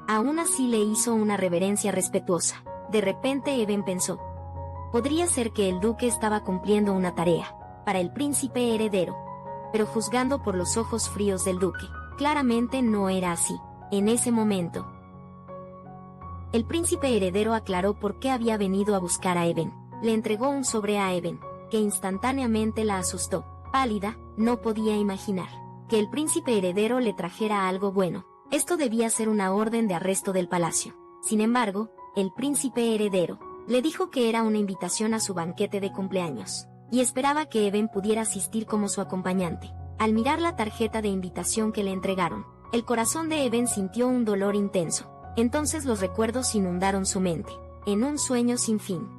A: Aún así le hizo una reverencia respetuosa. De repente Eben pensó, podría ser que el duque estaba cumpliendo una tarea para el príncipe heredero. Pero juzgando por los ojos fríos del duque, claramente no era así. En ese momento, el príncipe heredero aclaró por qué había venido a buscar a Eben. Le entregó un sobre a Eben, que instantáneamente la asustó. Pálida, no podía imaginar que el príncipe heredero le trajera algo bueno. Esto debía ser una orden de arresto del palacio. Sin embargo, el príncipe heredero le dijo que era una invitación a su banquete de cumpleaños, y esperaba que Eben pudiera asistir como su acompañante. Al mirar la tarjeta de invitación que le entregaron, el corazón de Eben sintió un dolor intenso. Entonces los recuerdos inundaron su mente, en un sueño sin fin.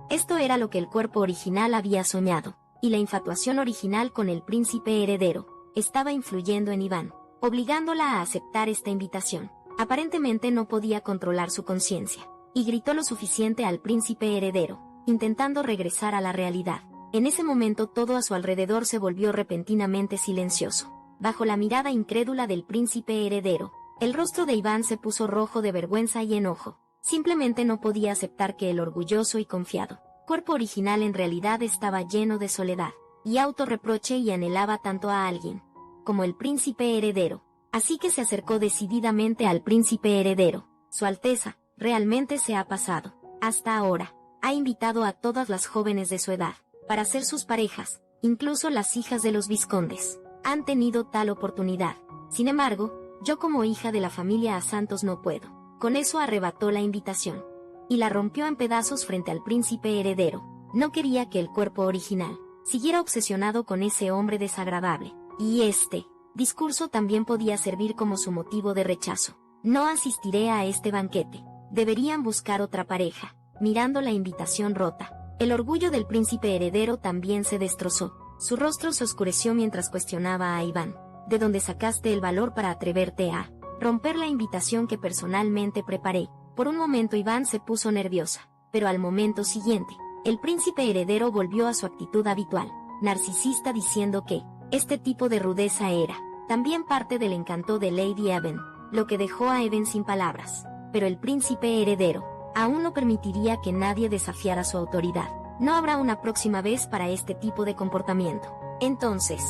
A: Esto era lo que el cuerpo original había soñado, y la infatuación original con el príncipe heredero estaba influyendo en Iván, obligándola a aceptar esta invitación. Aparentemente no podía controlar su conciencia, y gritó lo suficiente al príncipe heredero, intentando regresar a la realidad. En ese momento todo a su alrededor se volvió repentinamente silencioso. Bajo la mirada incrédula del príncipe heredero, el rostro de Iván se puso rojo de vergüenza y enojo. Simplemente no podía aceptar que el orgulloso y confiado cuerpo original en realidad estaba lleno de soledad y autorreproche y anhelaba tanto a alguien como el príncipe heredero. Así que se acercó decididamente al príncipe heredero. Su Alteza, realmente se ha pasado. Hasta ahora, ha invitado a todas las jóvenes de su edad para ser sus parejas, incluso las hijas de los vizcondes. Han tenido tal oportunidad. Sin embargo, yo como hija de la familia a Santos no puedo. Con eso arrebató la invitación y la rompió en pedazos frente al príncipe heredero. No quería que el cuerpo original siguiera obsesionado con ese hombre desagradable, y este discurso también podía servir como su motivo de rechazo. No asistiré a este banquete. Deberían buscar otra pareja. Mirando la invitación rota, el orgullo del príncipe heredero también se destrozó. Su rostro se oscureció mientras cuestionaba a Iván. ¿De dónde sacaste el valor para atreverte a romper la invitación que personalmente preparé? Por un momento Iván se puso nerviosa, pero al momento siguiente, el príncipe heredero volvió a su actitud habitual, narcisista, diciendo que este tipo de rudeza era también parte del encanto de Lady Eben, lo que dejó a Eben sin palabras. Pero el príncipe heredero aún no permitiría que nadie desafiara su autoridad. No habrá una próxima vez para este tipo de comportamiento. Entonces,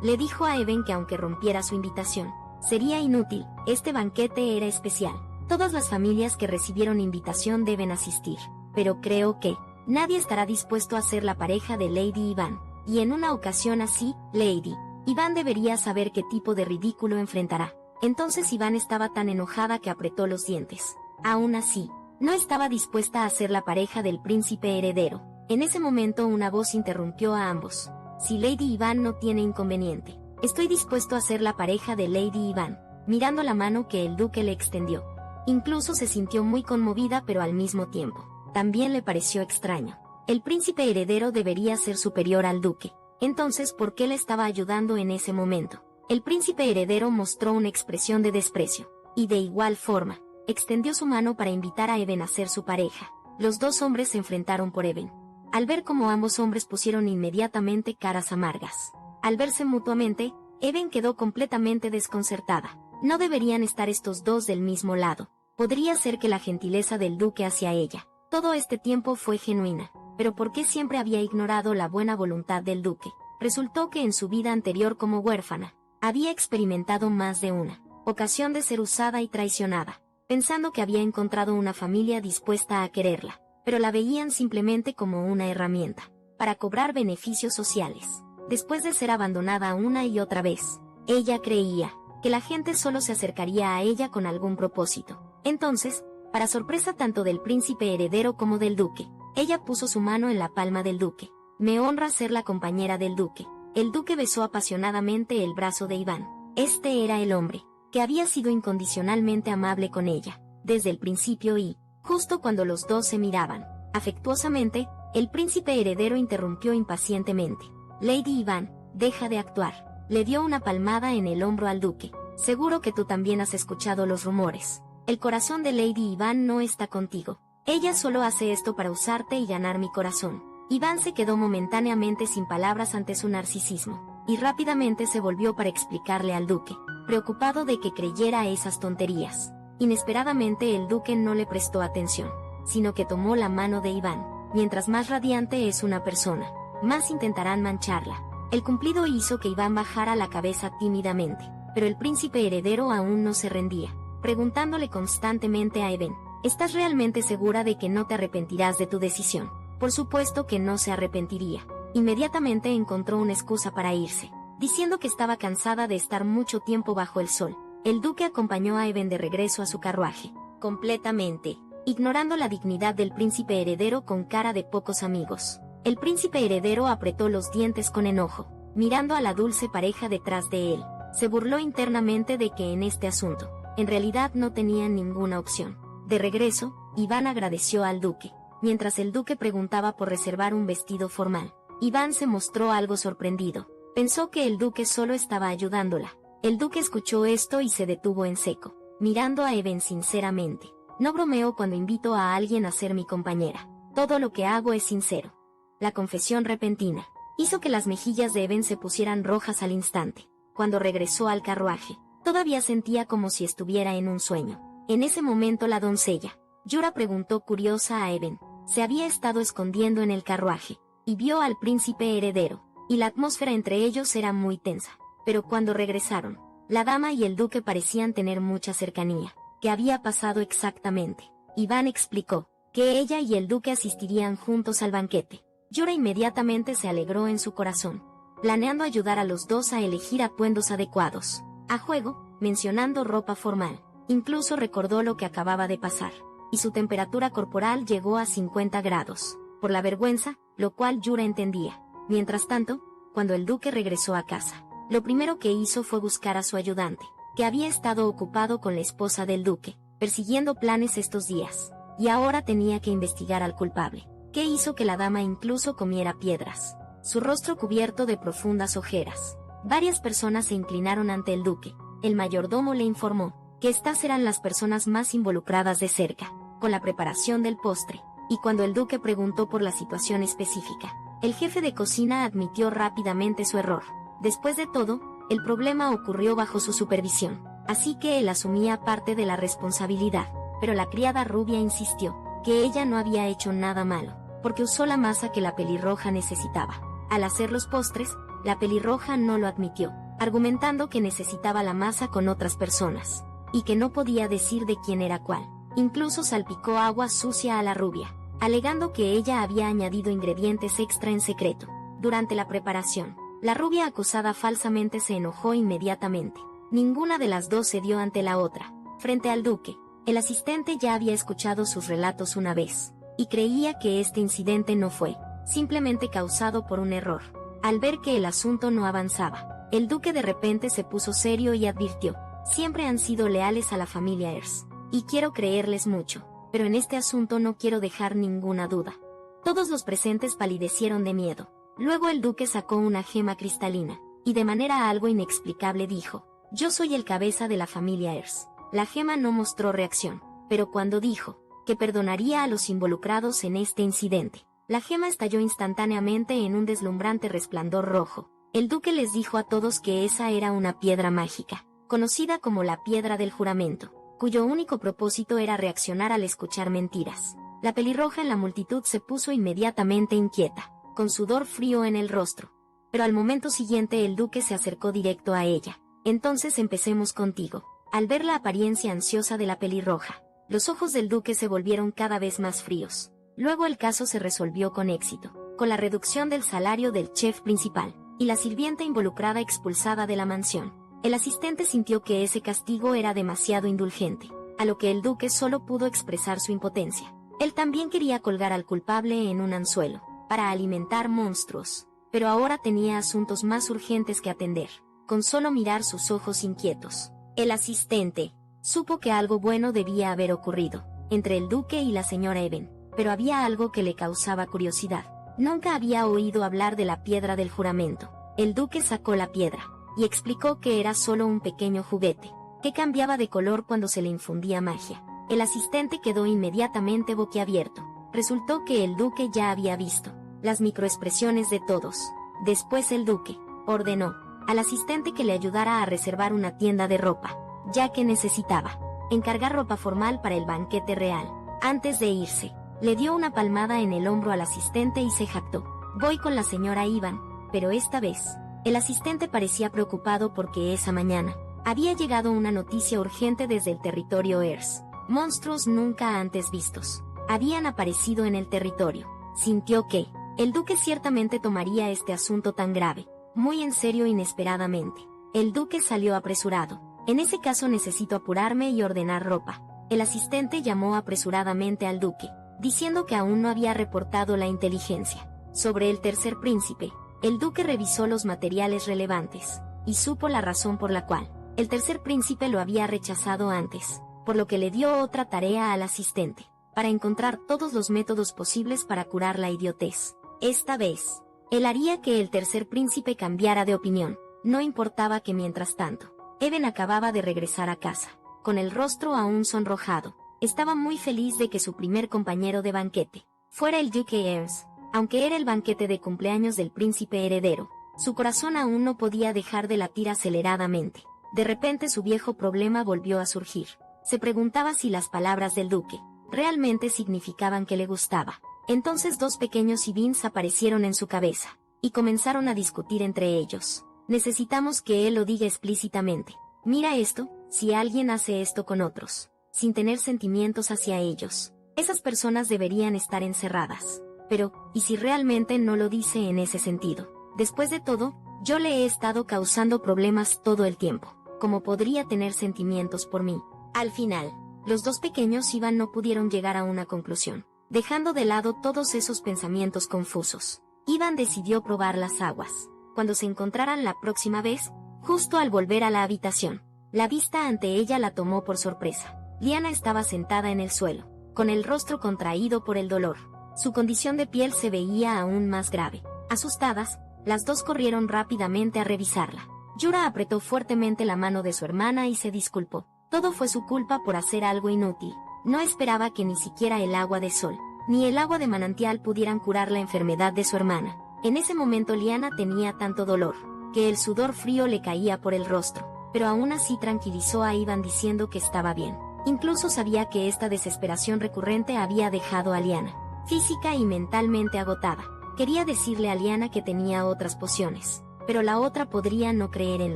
A: le dijo a Eben que aunque rompiera su invitación, sería inútil. Este banquete era especial. Todas las familias que recibieron invitación deben asistir, pero creo que nadie estará dispuesto a ser la pareja de Lady Iván, y en una ocasión así, Lady Iván debería saber qué tipo de ridículo enfrentará. Entonces Iván estaba tan enojada que apretó los dientes. Aún así, no estaba dispuesta a ser la pareja del príncipe heredero. En ese momento una voz interrumpió a ambos. Si Lady Iván no tiene inconveniente, estoy dispuesto a ser la pareja de Lady Iván, mirando la mano que el duque le extendió. Incluso se sintió muy conmovida, pero al mismo tiempo, también le pareció extraño. El príncipe heredero debería ser superior al duque. Entonces, ¿por qué le estaba ayudando en ese momento? El príncipe heredero mostró una expresión de desprecio, y de igual forma, extendió su mano para invitar a Eben a ser su pareja. Los dos hombres se enfrentaron por Eben. Al ver cómo ambos hombres pusieron inmediatamente caras amargas. Al verse mutuamente, Eben quedó completamente desconcertada. No deberían estar estos dos del mismo lado. Podría ser que la gentileza del duque hacia ella todo este tiempo fue genuina, pero ¿por qué siempre había ignorado la buena voluntad del duque? Resultó que en su vida anterior como huérfana, había experimentado más de una ocasión de ser usada y traicionada, pensando que había encontrado una familia dispuesta a quererla, pero la veían simplemente como una herramienta para cobrar beneficios sociales. Después de ser abandonada una y otra vez, ella creía que la gente solo se acercaría a ella con algún propósito. Entonces, para sorpresa tanto del príncipe heredero como del duque, ella puso su mano en la palma del duque. Me honra ser la compañera del duque. el duque besó apasionadamente el brazo de Iván. Este era el hombre, que había sido incondicionalmente amable con ella, desde el principio y, justo cuando los dos se miraban, afectuosamente, el príncipe heredero interrumpió impacientemente. Lady Iván, deja de actuar. Le dio una palmada en el hombro al duque. Seguro que tú también has escuchado los rumores. El corazón de Lady Iván no está contigo. Ella solo hace esto para usarte y ganar mi corazón. Iván se quedó momentáneamente sin palabras ante su narcisismo, y rápidamente se volvió para explicarle al duque, preocupado de que creyera esas tonterías. Inesperadamente el duque no le prestó atención, sino que tomó la mano de Iván. Mientras más radiante es una persona, más intentarán mancharla. El cumplido hizo que Iván bajara la cabeza tímidamente, pero el príncipe heredero aún no se rendía, preguntándole constantemente a Even, ¿estás realmente segura de que no te arrepentirás de tu decisión? Por supuesto que no se arrepentiría. Inmediatamente encontró una excusa para irse, diciendo que estaba cansada de estar mucho tiempo bajo el sol. El duque acompañó a Even de regreso a su carruaje, completamente ignorando la dignidad del príncipe heredero con cara de pocos amigos. El príncipe heredero apretó los dientes con enojo, mirando a la dulce pareja detrás de él. Se burló internamente de que en este asunto, en realidad no tenían ninguna opción. De regreso, Iván agradeció al duque. Mientras el duque preguntaba por reservar un vestido formal, Iván se mostró algo sorprendido. Pensó que el duque solo estaba ayudándola. El duque escuchó esto y se detuvo en seco, mirando a Even sinceramente. No bromeo cuando invito a alguien a ser mi compañera. Todo lo que hago es sincero. La confesión repentina hizo que las mejillas de Even se pusieran rojas al instante. Cuando regresó al carruaje, todavía sentía como si estuviera en un sueño. En ese momento la doncella, Yura, preguntó curiosa a Even. Se había estado escondiendo en el carruaje, y vio al príncipe heredero, y la atmósfera entre ellos era muy tensa. Pero cuando regresaron, la dama y el duque parecían tener mucha cercanía. ¿Qué había pasado exactamente? Iván explicó que ella y el duque asistirían juntos al banquete. Yura inmediatamente se alegró en su corazón, planeando ayudar a los dos a elegir atuendos adecuados. A juego, mencionando ropa formal. Incluso recordó lo que acababa de pasar, y su temperatura corporal llegó a 50 grados, por la vergüenza, lo cual Yura entendía. Mientras tanto, cuando el duque regresó a casa, lo primero que hizo fue buscar a su ayudante, que había estado ocupado con la esposa del duque, persiguiendo planes estos días, y ahora tenía que investigar al culpable, que hizo que la dama incluso comiera piedras, su rostro cubierto de profundas ojeras. Varias personas se inclinaron ante el duque. El mayordomo le informó que estas eran las personas más involucradas de cerca, con la preparación del postre, y cuando el duque preguntó por la situación específica, el jefe de cocina admitió rápidamente su error. Después de todo, el problema ocurrió bajo su supervisión, así que él asumía parte de la responsabilidad, pero la criada rubia insistió que ella no había hecho nada malo, porque usó la masa que la pelirroja necesitaba. Al hacer los postres, la pelirroja no lo admitió, argumentando que necesitaba la masa con otras personas, y que no podía decir de quién era cuál. Incluso salpicó agua sucia a la rubia, alegando que ella había añadido ingredientes extra en secreto. Durante la preparación, la rubia acusada falsamente se enojó inmediatamente. Ninguna de las dos cedió ante la otra. Frente al duque, el asistente ya había escuchado sus relatos una vez, y creía que este incidente no fue simplemente causado por un error. Al ver que el asunto no avanzaba, el duque de repente se puso serio y advirtió: siempre han sido leales a la familia Ers, y quiero creerles mucho, pero en este asunto no quiero dejar ninguna duda. Todos los presentes palidecieron de miedo. Luego el duque sacó una gema cristalina, y de manera algo inexplicable dijo: yo soy el cabeza de la familia Ers. La gema no mostró reacción, pero cuando dijo que perdonaría a los involucrados en este incidente, la gema estalló instantáneamente en un deslumbrante resplandor rojo. El duque les dijo a todos que esa era una piedra mágica, conocida como la piedra del juramento, cuyo único propósito era reaccionar al escuchar mentiras. La pelirroja en la multitud se puso inmediatamente inquieta, con sudor frío en el rostro. Pero al momento siguiente el duque se acercó directo a ella. Entonces empecemos contigo. Al ver la apariencia ansiosa de la pelirroja, los ojos del duque se volvieron cada vez más fríos. Luego el caso se resolvió con éxito, con la reducción del salario del chef principal, y la sirvienta involucrada expulsada de la mansión. El asistente sintió que ese castigo era demasiado indulgente, a lo que el duque solo pudo expresar su impotencia. Él también quería colgar al culpable en un anzuelo, para alimentar monstruos, pero ahora tenía asuntos más urgentes que atender, con solo mirar sus ojos inquietos. El asistente supo que algo bueno debía haber ocurrido entre el duque y la señora Even, pero había algo que le causaba curiosidad. Nunca había oído hablar de la piedra del juramento. El duque sacó la piedra y explicó que era solo un pequeño juguete, que cambiaba de color cuando se le infundía magia. El asistente quedó inmediatamente boquiabierto. Resultó que el duque ya había visto las microexpresiones de todos. Después el duque ordenó al asistente que le ayudara a reservar una tienda de ropa, ya que necesitaba encargar ropa formal para el banquete real. Antes de irse, le dio una palmada en el hombro al asistente y se jactó: voy con la señora Ivan. Pero esta vez, el asistente parecía preocupado porque esa mañana había llegado una noticia urgente desde el territorio Ers. Monstruos nunca antes vistos habían aparecido en el territorio. Sintió que el duque ciertamente tomaría este asunto tan grave muy en serio inesperadamente. El duque salió apresurado. En ese caso necesito apurarme y ordenar ropa. El asistente llamó apresuradamente al duque, diciendo que aún no había reportado la inteligencia sobre el tercer príncipe. El duque revisó los materiales relevantes y supo la razón por la cual el tercer príncipe lo había rechazado antes, por lo que le dio otra tarea al asistente, para encontrar todos los métodos posibles para curar la idiotez. Esta vez, él haría que el tercer príncipe cambiara de opinión. No importaba que mientras tanto, Even acababa de regresar a casa, con el rostro aún sonrojado. Estaba muy feliz de que su primer compañero de banquete fuera el duque Ers. Aunque era el banquete de cumpleaños del príncipe heredero, su corazón aún no podía dejar de latir aceleradamente. De repente su viejo problema volvió a surgir. Se preguntaba si las palabras del duque realmente significaban que le gustaba. Entonces dos pequeños Ivins aparecieron en su cabeza y comenzaron a discutir entre ellos. Necesitamos que él lo diga explícitamente. Mira esto: si alguien hace esto con otros, sin tener sentimientos hacia ellos, esas personas deberían estar encerradas. Pero, ¿y si realmente no lo dice en ese sentido? Después de todo, yo le he estado causando problemas todo el tiempo. ¿Cómo podría tener sentimientos por mí? Al final, los dos pequeños Ivan no pudieron llegar a una conclusión. Dejando de lado todos esos pensamientos confusos, Ivan decidió probar las aguas. Cuando se encontraran la próxima vez, justo al volver a la habitación, la vista ante ella la tomó por sorpresa. Liana estaba sentada en el suelo, con el rostro contraído por el dolor. Su condición de piel se veía aún más grave. Asustadas, las dos corrieron rápidamente a revisarla. Yura apretó fuertemente la mano de su hermana y se disculpó. Todo fue su culpa por hacer algo inútil. No esperaba que ni siquiera el agua de sol, ni el agua de manantial pudieran curar la enfermedad de su hermana. En ese momento Liana tenía tanto dolor, que el sudor frío le caía por el rostro, pero aún así tranquilizó a Ivan diciendo que estaba bien. Incluso sabía que esta desesperación recurrente había dejado a Liana física y mentalmente agotada. Quería decirle a Liana que tenía otras pociones, pero la otra podría no creer en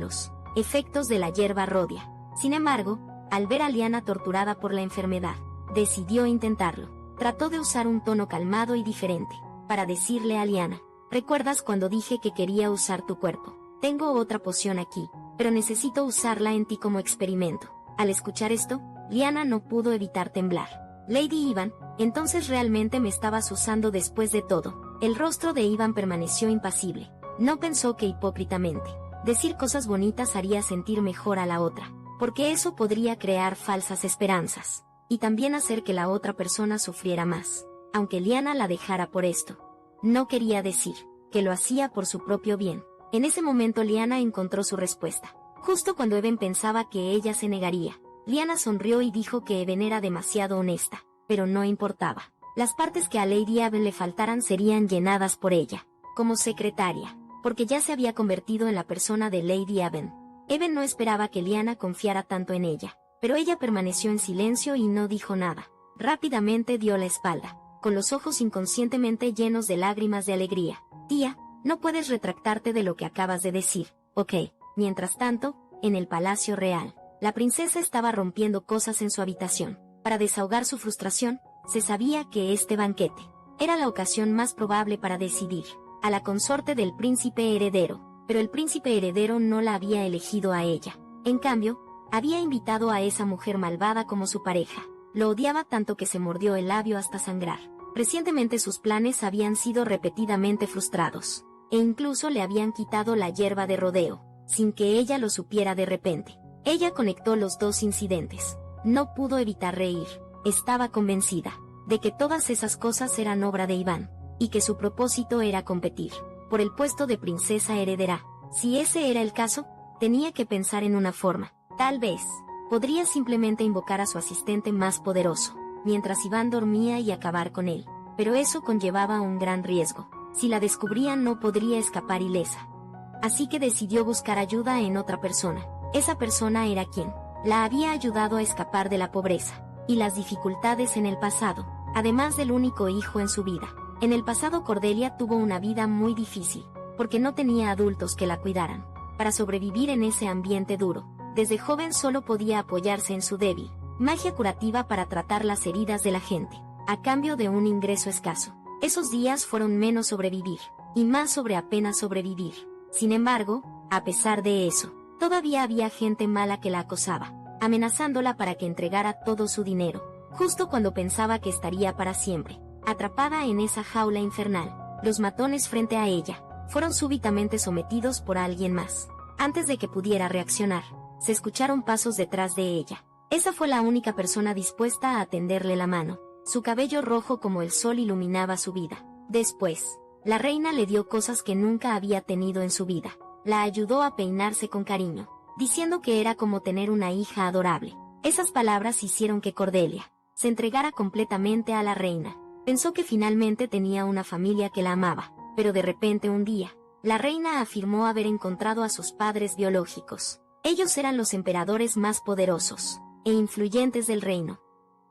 A: los efectos de la hierba rodia. Sin embargo, al ver a Liana torturada por la enfermedad, decidió intentarlo. Trató de usar un tono calmado y diferente, para decirle a Liana: ¿recuerdas cuando dije que quería usar tu cuerpo? Tengo otra poción aquí, pero necesito usarla en ti como experimento. Al escuchar esto, Liana no pudo evitar temblar. Lady Ivan, entonces realmente me estabas usando después de todo. El rostro de Ivan permaneció impasible. No pensó que hipócritamente decir cosas bonitas haría sentir mejor a la otra, porque eso podría crear falsas esperanzas, y también hacer que la otra persona sufriera más, aunque Liana la dejara por esto. No quería decir que lo hacía por su propio bien. En ese momento Liana encontró su respuesta. Justo cuando Even pensaba que ella se negaría, Liana sonrió y dijo que Even era demasiado honesta, pero no importaba. Las partes que a Lady Even le faltaran serían llenadas por ella, como secretaria, porque ya se había convertido en la persona de Lady Even. Even no esperaba que Liana confiara tanto en ella, pero ella permaneció en silencio y no dijo nada. Rápidamente dio la espalda, con los ojos inconscientemente llenos de lágrimas de alegría. Tía, no puedes retractarte de lo que acabas de decir, ¿ok? Mientras tanto, en el Palacio Real, la princesa estaba rompiendo cosas en su habitación. Para desahogar su frustración, se sabía que este banquete era la ocasión más probable para decidir a la consorte del príncipe heredero, pero el príncipe heredero no la había elegido a ella. En cambio, había invitado a esa mujer malvada como su pareja. Lo odiaba tanto que se mordió el labio hasta sangrar. Recientemente sus planes habían sido repetidamente frustrados. e incluso le habían quitado la hierba de rodeo, sin que ella lo supiera de repente. Ella conectó los dos incidentes. No pudo evitar reír. Estaba convencida de que todas esas cosas eran obra de Iván, y que su propósito era competir por el puesto de princesa heredera. Si ese era el caso, tenía que pensar en una forma. Tal vez podría simplemente invocar a su asistente más poderoso, mientras Iván dormía y acabar con él. Pero eso conllevaba un gran riesgo. Si la descubrían no podría escapar ilesa. Así que decidió buscar ayuda en otra persona. Esa persona era quien la había ayudado a escapar de la pobreza y las dificultades en el pasado, además del único hijo en su vida. En el pasado Cordelia tuvo una vida muy difícil, porque no tenía adultos que la cuidaran. Para sobrevivir en ese ambiente duro, desde joven solo podía apoyarse en su débil magia curativa para tratar las heridas de la gente, a cambio de un ingreso escaso. Esos días fueron menos sobrevivir, y más sobre apenas sobrevivir. Sin embargo, a pesar de eso, todavía había gente mala que la acosaba, amenazándola para que entregara todo su dinero, justo cuando pensaba que estaría para siempre atrapada en esa jaula infernal. Los matones frente a ella fueron súbitamente sometidos por alguien más. Antes de que pudiera reaccionar, se escucharon pasos detrás de ella. Esa fue la única persona dispuesta a tenderle la mano. Su cabello rojo como el sol iluminaba su vida. Después, la reina le dio cosas que nunca había tenido en su vida. La ayudó a peinarse con cariño, diciendo que era como tener una hija adorable. Esas palabras hicieron que Cordelia se entregara completamente a la reina. Pensó que finalmente tenía una familia que la amaba, pero de repente un día, la reina afirmó haber encontrado a sus padres biológicos. Ellos eran los emperadores más poderosos e influyentes del reino.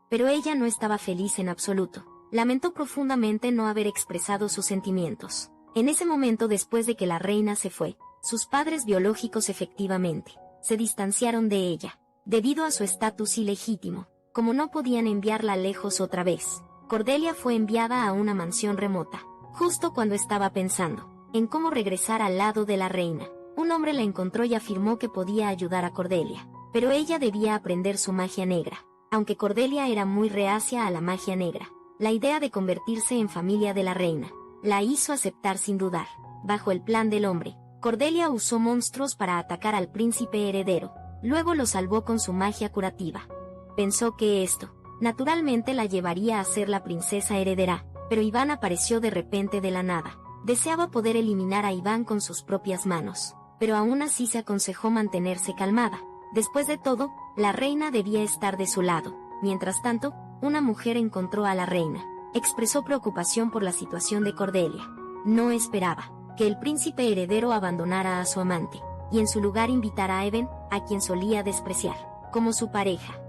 A: Pero ella no estaba feliz en absoluto. Lamentó profundamente no haber expresado sus sentimientos. En ese momento, después de que la reina se fue, sus padres biológicos efectivamente se distanciaron de ella, debido a su estatus ilegítimo. Como no podían enviarla lejos otra vez, Cordelia fue enviada a una mansión remota. Justo cuando estaba pensando en cómo regresar al lado de la reina, un hombre la encontró y afirmó que podía ayudar a Cordelia, pero ella debía aprender su magia negra. Aunque Cordelia era muy reacia a la magia negra, la idea de convertirse en familia de la reina la hizo aceptar sin dudar. Bajo el plan del hombre, Cordelia usó monstruos para atacar al príncipe heredero. Luego lo salvó con su magia curativa. Pensó que esto naturalmente la llevaría a ser la princesa heredera, pero Iván apareció de repente de la nada. Deseaba poder eliminar a Iván con sus propias manos, pero aún así se aconsejó mantenerse calmada. Después de todo, la reina debía estar de su lado. Mientras tanto, una mujer encontró a la reina. Expresó preocupación por la situación de Cordelia. No esperaba que el príncipe heredero abandonara a su amante, y en su lugar invitara a Eben, a quien solía despreciar, como su pareja.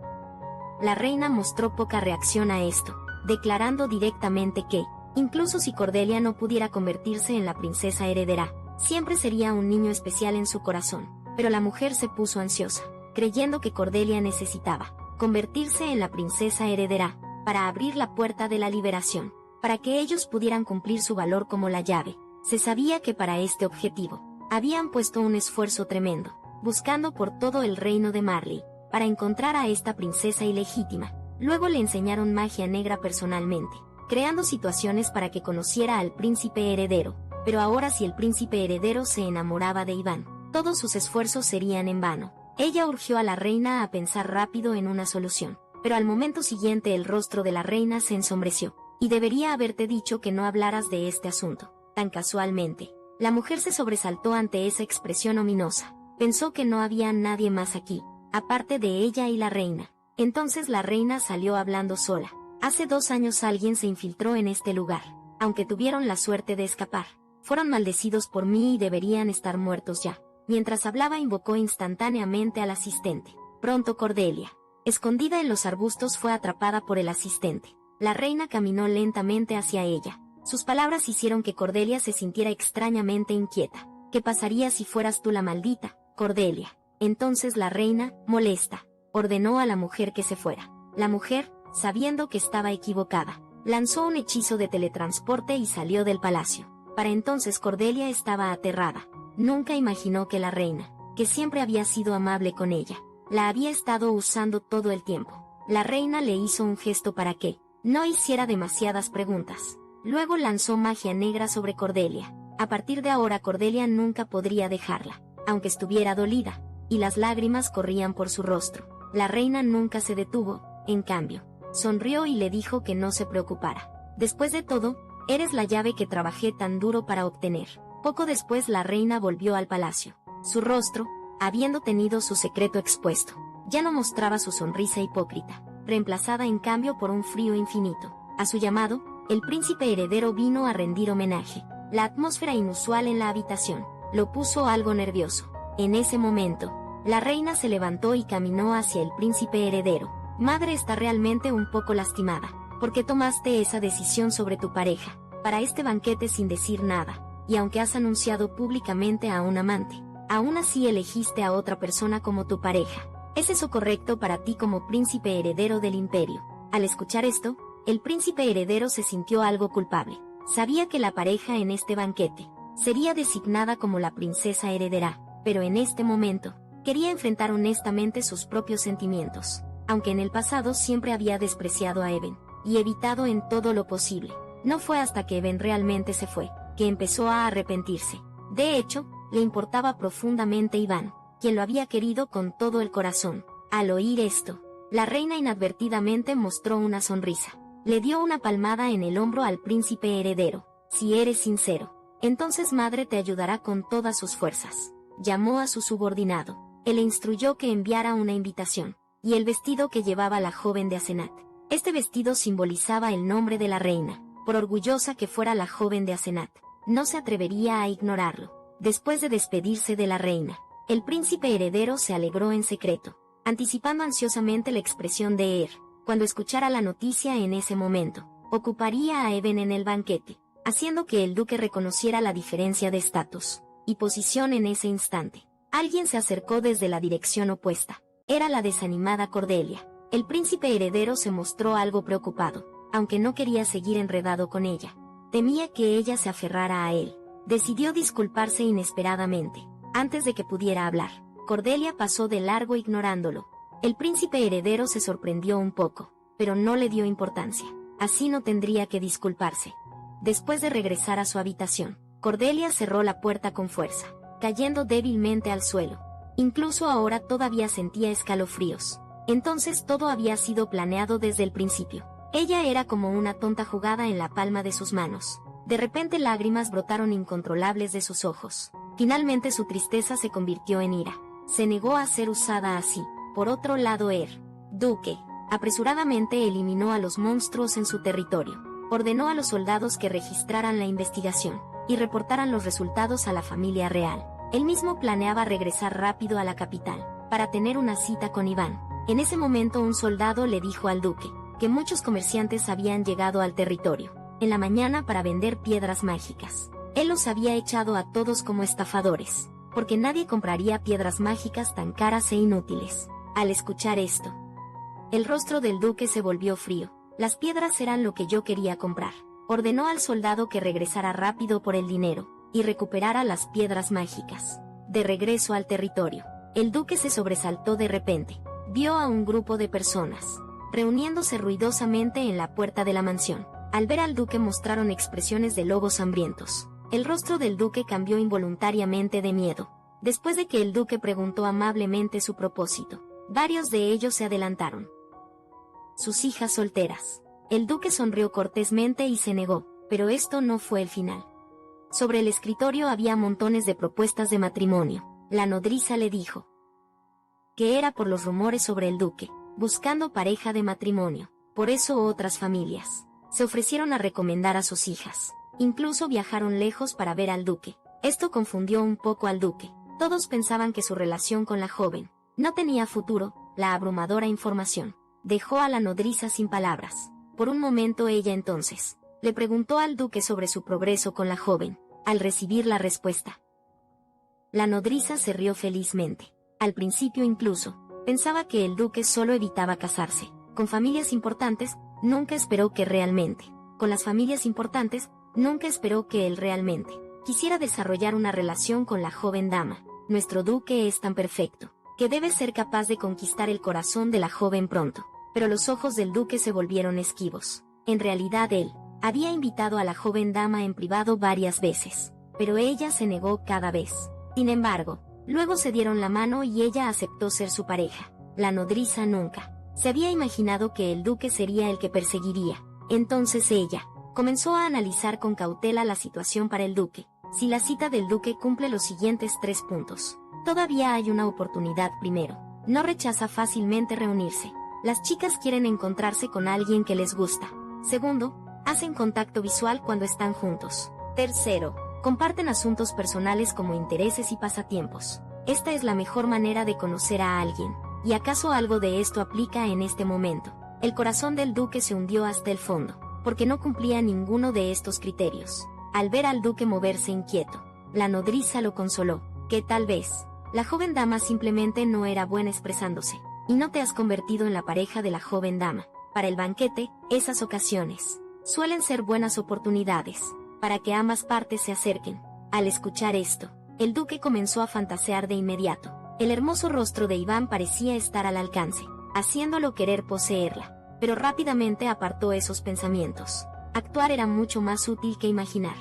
A: La reina mostró poca reacción a esto, declarando directamente que, incluso si Cordelia no pudiera convertirse en la princesa heredera, siempre sería un niño especial en su corazón. Pero la mujer se puso ansiosa, creyendo que Cordelia necesitaba convertirse en la princesa heredera para abrir la puerta de la liberación, para que ellos pudieran cumplir su valor como la llave. Se sabía que para este objetivo habían puesto un esfuerzo tremendo, buscando por todo el reino de Marley para encontrar a esta princesa ilegítima. Luego le enseñaron magia negra personalmente, creando situaciones para que conociera al príncipe heredero. Pero ahora, si el príncipe heredero se enamoraba de Iván, todos sus esfuerzos serían en vano. Ella urgió a la reina a pensar rápido en una solución, pero al momento siguiente el rostro de la reina se ensombreció. Y debería haberte dicho que no hablaras de este asunto tan casualmente. La mujer se sobresaltó ante esa expresión ominosa. Pensó que no había nadie más aquí, aparte de ella y la reina. Entonces la reina salió hablando sola. Hace 2 años alguien se infiltró en este lugar. Aunque tuvieron la suerte de escapar, fueron maldecidos por mí y deberían estar muertos ya. Mientras hablaba invocó instantáneamente al asistente. Pronto Cordelia, escondida en los arbustos, fue atrapada por el asistente. La reina caminó lentamente hacia ella. Sus palabras hicieron que Cordelia se sintiera extrañamente inquieta. ¿Qué pasaría si fueras tú la maldita, Cordelia? Entonces la reina, molesta, ordenó a la mujer que se fuera. La mujer, sabiendo que estaba equivocada, lanzó un hechizo de teletransporte y salió del palacio. Para entonces Cordelia estaba aterrada. Nunca imaginó que la reina, que siempre había sido amable con ella, la había estado usando todo el tiempo. La reina le hizo un gesto para que no hiciera demasiadas preguntas. Luego lanzó magia negra sobre Cordelia, A partir de ahora Cordelia nunca podría dejarla, aunque estuviera dolida, y las lágrimas corrían por su rostro. La reina nunca se detuvo, en cambio, sonrió y le dijo que no se preocupara. Después de todo, eres la llave que trabajé tan duro para obtener. Poco después la reina volvió al palacio. Su rostro, habiendo tenido su secreto expuesto, ya no mostraba su sonrisa hipócrita, reemplazada en cambio por un frío infinito. A su llamado, el príncipe heredero vino a rendir homenaje. La atmósfera inusual en la habitación lo puso algo nervioso. En ese momento, la reina se levantó y caminó hacia el príncipe heredero. Madre está realmente un poco lastimada, porque tomaste esa decisión sobre tu pareja, para este banquete sin decir nada, y aunque has anunciado públicamente a un amante, aún así elegiste a otra persona como tu pareja. ¿Es eso correcto para ti como príncipe heredero del imperio? Al escuchar esto, el príncipe heredero se sintió algo culpable. Sabía que la pareja en este banquete sería designada como la princesa heredera, pero en este momento, quería enfrentar honestamente sus propios sentimientos, aunque en el pasado siempre había despreciado a Eben, y evitado en todo lo posible. No fue hasta que Eben realmente se fue, que empezó a arrepentirse. De hecho, le importaba profundamente Iván, quien lo había querido con todo el corazón. Al oír esto, la reina inadvertidamente mostró una sonrisa. Le dio una palmada en el hombro al príncipe heredero. Si eres sincero, entonces madre te ayudará con todas sus fuerzas. Llamó a su subordinado. Él le instruyó que enviara una invitación, y el vestido que llevaba la joven de Asenat. Este vestido simbolizaba el nombre de la reina. Por orgullosa que fuera la joven de Asenat, no se atrevería a ignorarlo. Después de despedirse de la reina, el príncipe heredero se alegró en secreto, anticipando ansiosamente la expresión de cuando escuchara la noticia en ese momento. Ocuparía a Eben en el banquete, haciendo que el duque reconociera la diferencia de estatus y posición en ese instante. Alguien se acercó desde la dirección opuesta. Era la desanimada Cordelia. El príncipe heredero se mostró algo preocupado, aunque no quería seguir enredado con ella. Temía que ella se aferrara a él. Decidió disculparse inesperadamente. Antes de que pudiera hablar, Cordelia pasó de largo ignorándolo. El príncipe heredero se sorprendió un poco, pero no le dio importancia. Así no tendría que disculparse. Después de regresar a su habitación, Cordelia cerró la puerta con fuerza, cayendo débilmente al suelo. Incluso ahora todavía sentía escalofríos. Entonces todo había sido planeado desde el principio. Ella era como una tonta jugada en la palma de sus manos. De repente lágrimas brotaron incontrolables de sus ojos. Finalmente su tristeza se convirtió en ira. Se negó a ser usada así. Por otro lado, duque, apresuradamente eliminó a los monstruos en su territorio. Ordenó a los soldados que registraran la investigación y reportaran los resultados a la familia real. Él mismo planeaba regresar rápido a la capital para tener una cita con Iván. En ese momento un soldado le dijo al duque que muchos comerciantes habían llegado al territorio en la mañana para vender piedras mágicas. Él los había echado a todos como estafadores, porque nadie compraría piedras mágicas tan caras e inútiles. Al escuchar esto, el rostro del duque se volvió frío. Las piedras eran lo que yo quería comprar. Ordenó al soldado que regresara rápido por el dinero y recuperara las piedras mágicas. De regreso al territorio, el duque se sobresaltó de repente. Vio a un grupo de personas reuniéndose ruidosamente en la puerta de la mansión. Al ver al duque mostraron expresiones de lobos hambrientos. El rostro del duque cambió involuntariamente de miedo. Después de que el duque preguntó amablemente su propósito, varios de ellos se adelantaron. Sus hijas solteras. El duque sonrió cortésmente y se negó, pero esto no fue el final. Sobre el escritorio había montones de propuestas de matrimonio. La nodriza le dijo que era por los rumores sobre el duque, buscando pareja de matrimonio. Por eso otras familias se ofrecieron a recomendar a sus hijas. Incluso viajaron lejos para ver al duque. Esto confundió un poco al duque. Todos pensaban que su relación con la joven no tenía futuro. La abrumadora información dejó a la nodriza sin palabras. Por un momento ella entonces le preguntó al duque sobre su progreso con la joven. Al recibir la respuesta, la nodriza se rió felizmente. Al principio incluso pensaba que el duque solo evitaba casarse con familias importantes. Nunca esperó que realmente, con las familias importantes, nunca esperó que él realmente quisiera desarrollar una relación con la joven dama. Nuestro duque es tan perfecto que debe ser capaz de conquistar el corazón de la joven pronto. Pero los ojos del duque se volvieron esquivos. En realidad él había invitado a la joven dama en privado varias veces, pero ella se negó cada vez. Sin embargo, luego se dieron la mano y ella aceptó ser su pareja. La nodriza nunca se había imaginado que el duque sería el que perseguiría. Entonces ella comenzó a analizar con cautela la situación para el duque. Si la cita del duque cumple los siguientes 3 puntos, todavía hay una oportunidad. Primero, no rechaza fácilmente reunirse. Las chicas quieren encontrarse con alguien que les gusta. Segundo, hacen contacto visual cuando están juntos. Tercero, comparten asuntos personales como intereses y pasatiempos. Esta es la mejor manera de conocer a alguien. ¿Y acaso algo de esto aplica en este momento? El corazón del duque se hundió hasta el fondo, porque no cumplía ninguno de estos criterios. Al ver al duque moverse inquieto, la nodriza lo consoló, que tal vez la joven dama simplemente no era buena expresándose, y no te has convertido en la pareja de la joven dama. Para el banquete, esas ocasiones suelen ser buenas oportunidades para que ambas partes se acerquen. Al escuchar esto, el duque comenzó a fantasear de inmediato. El hermoso rostro de Iván parecía estar al alcance, haciéndolo querer poseerla, pero rápidamente apartó esos pensamientos. Actuar era mucho más útil que imaginar.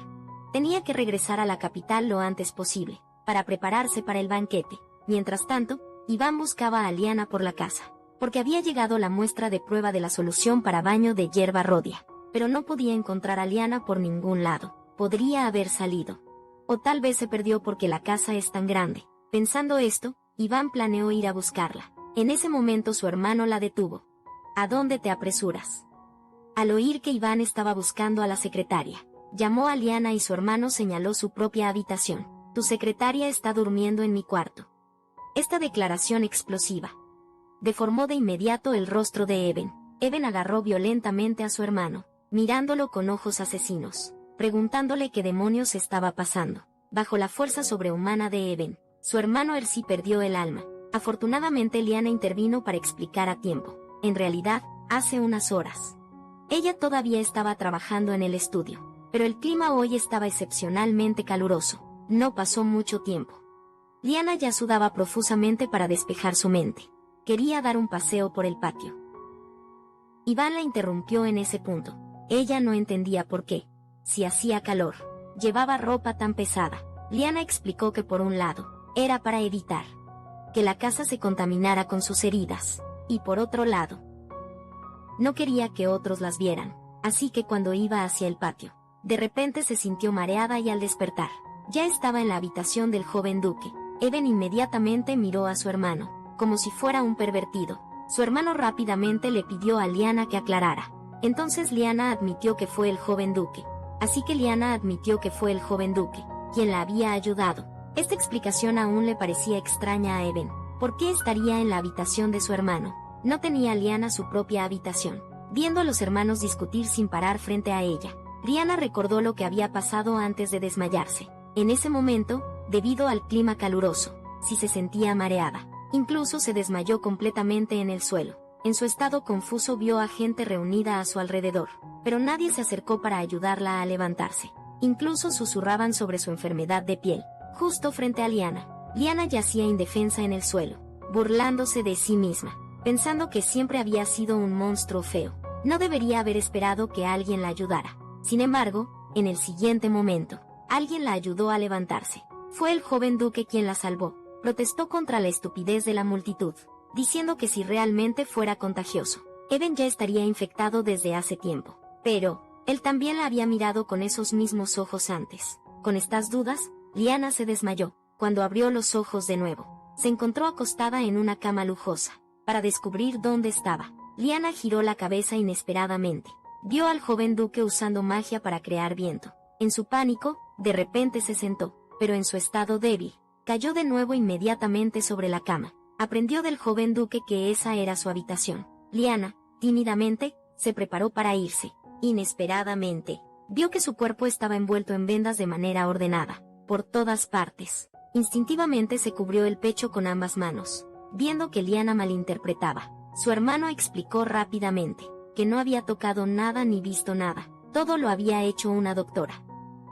A: Tenía que regresar a la capital lo antes posible, para prepararse para el banquete. Mientras tanto, Iván buscaba a Liana por la casa, porque había llegado la muestra de prueba de la solución para baño de hierba rodia, pero no podía encontrar a Liana por ningún lado. Podría haber salido, o tal vez se perdió porque la casa es tan grande. Pensando esto, Iván planeó ir a buscarla. En ese momento su hermano la detuvo. ¿A dónde te apresuras? Al oír que Iván estaba buscando a la secretaria, llamó a Liana y su hermano señaló su propia habitación. Tu secretaria está durmiendo en mi cuarto. Esta declaración explosiva deformó de inmediato el rostro de Eben. Eben agarró violentamente a su hermano, mirándolo con ojos asesinos, preguntándole qué demonios estaba pasando. Bajo la fuerza sobrehumana de Eben, su hermano Ersi perdió el alma. Afortunadamente Liana intervino para explicar a tiempo. En realidad, hace unas horas, ella todavía estaba trabajando en el estudio, pero el clima hoy estaba excepcionalmente caluroso. No pasó mucho tiempo. Liana ya sudaba profusamente para despejar su mente. Quería dar un paseo por el patio. Iván la interrumpió en ese punto. Ella no entendía por qué. Si hacía calor, llevaba ropa tan pesada. Liana explicó que por un lado, era para evitar que la casa se contaminara con sus heridas, y por otro lado, no quería que otros las vieran, así que cuando iba hacia el patio, de repente se sintió mareada y al despertar, ya estaba en la habitación del joven duque. Eben inmediatamente miró a su hermano, como si fuera un pervertido. Su hermano rápidamente le pidió a Liana que aclarara. Entonces Liana admitió que fue el joven duque. Así que Liana admitió que fue el joven duque quien la había ayudado. Esta explicación aún le parecía extraña a Eben. ¿Por qué estaría en la habitación de su hermano? No tenía Liana su propia habitación. Viendo a los hermanos discutir sin parar frente a ella, Liana recordó lo que había pasado antes de desmayarse. En ese momento, debido al clima caluroso, sí se sentía mareada. Incluso se desmayó completamente en el suelo. En su estado confuso vio a gente reunida a su alrededor, pero nadie se acercó para ayudarla a levantarse. Incluso susurraban sobre su enfermedad de piel. Justo frente a Liana, Liana yacía indefensa en el suelo, burlándose de sí misma, pensando que siempre había sido un monstruo feo. No debería haber esperado que alguien la ayudara. Sin embargo, en el siguiente momento, alguien la ayudó a levantarse. Fue el joven duque quien la salvó. Protestó contra la estupidez de la multitud, diciendo que si realmente fuera contagioso, Eben ya estaría infectado desde hace tiempo. Pero él también la había mirado con esos mismos ojos antes. Con estas dudas, Liana se desmayó. Cuando abrió los ojos de nuevo, se encontró acostada en una cama lujosa. Para descubrir dónde estaba, Liana giró la cabeza inesperadamente. Vio al joven duque usando magia para crear viento. En su pánico, de repente se sentó, pero en su estado débil, cayó de nuevo inmediatamente sobre la cama. Aprendió del joven duque que esa era su habitación. Liana, tímidamente, se preparó para irse. Inesperadamente, vio que su cuerpo estaba envuelto en vendas de manera ordenada, por todas partes. Instintivamente se cubrió el pecho con ambas manos. Viendo que Liana malinterpretaba, su hermano explicó rápidamente que no había tocado nada ni visto nada. Todo lo había hecho una doctora.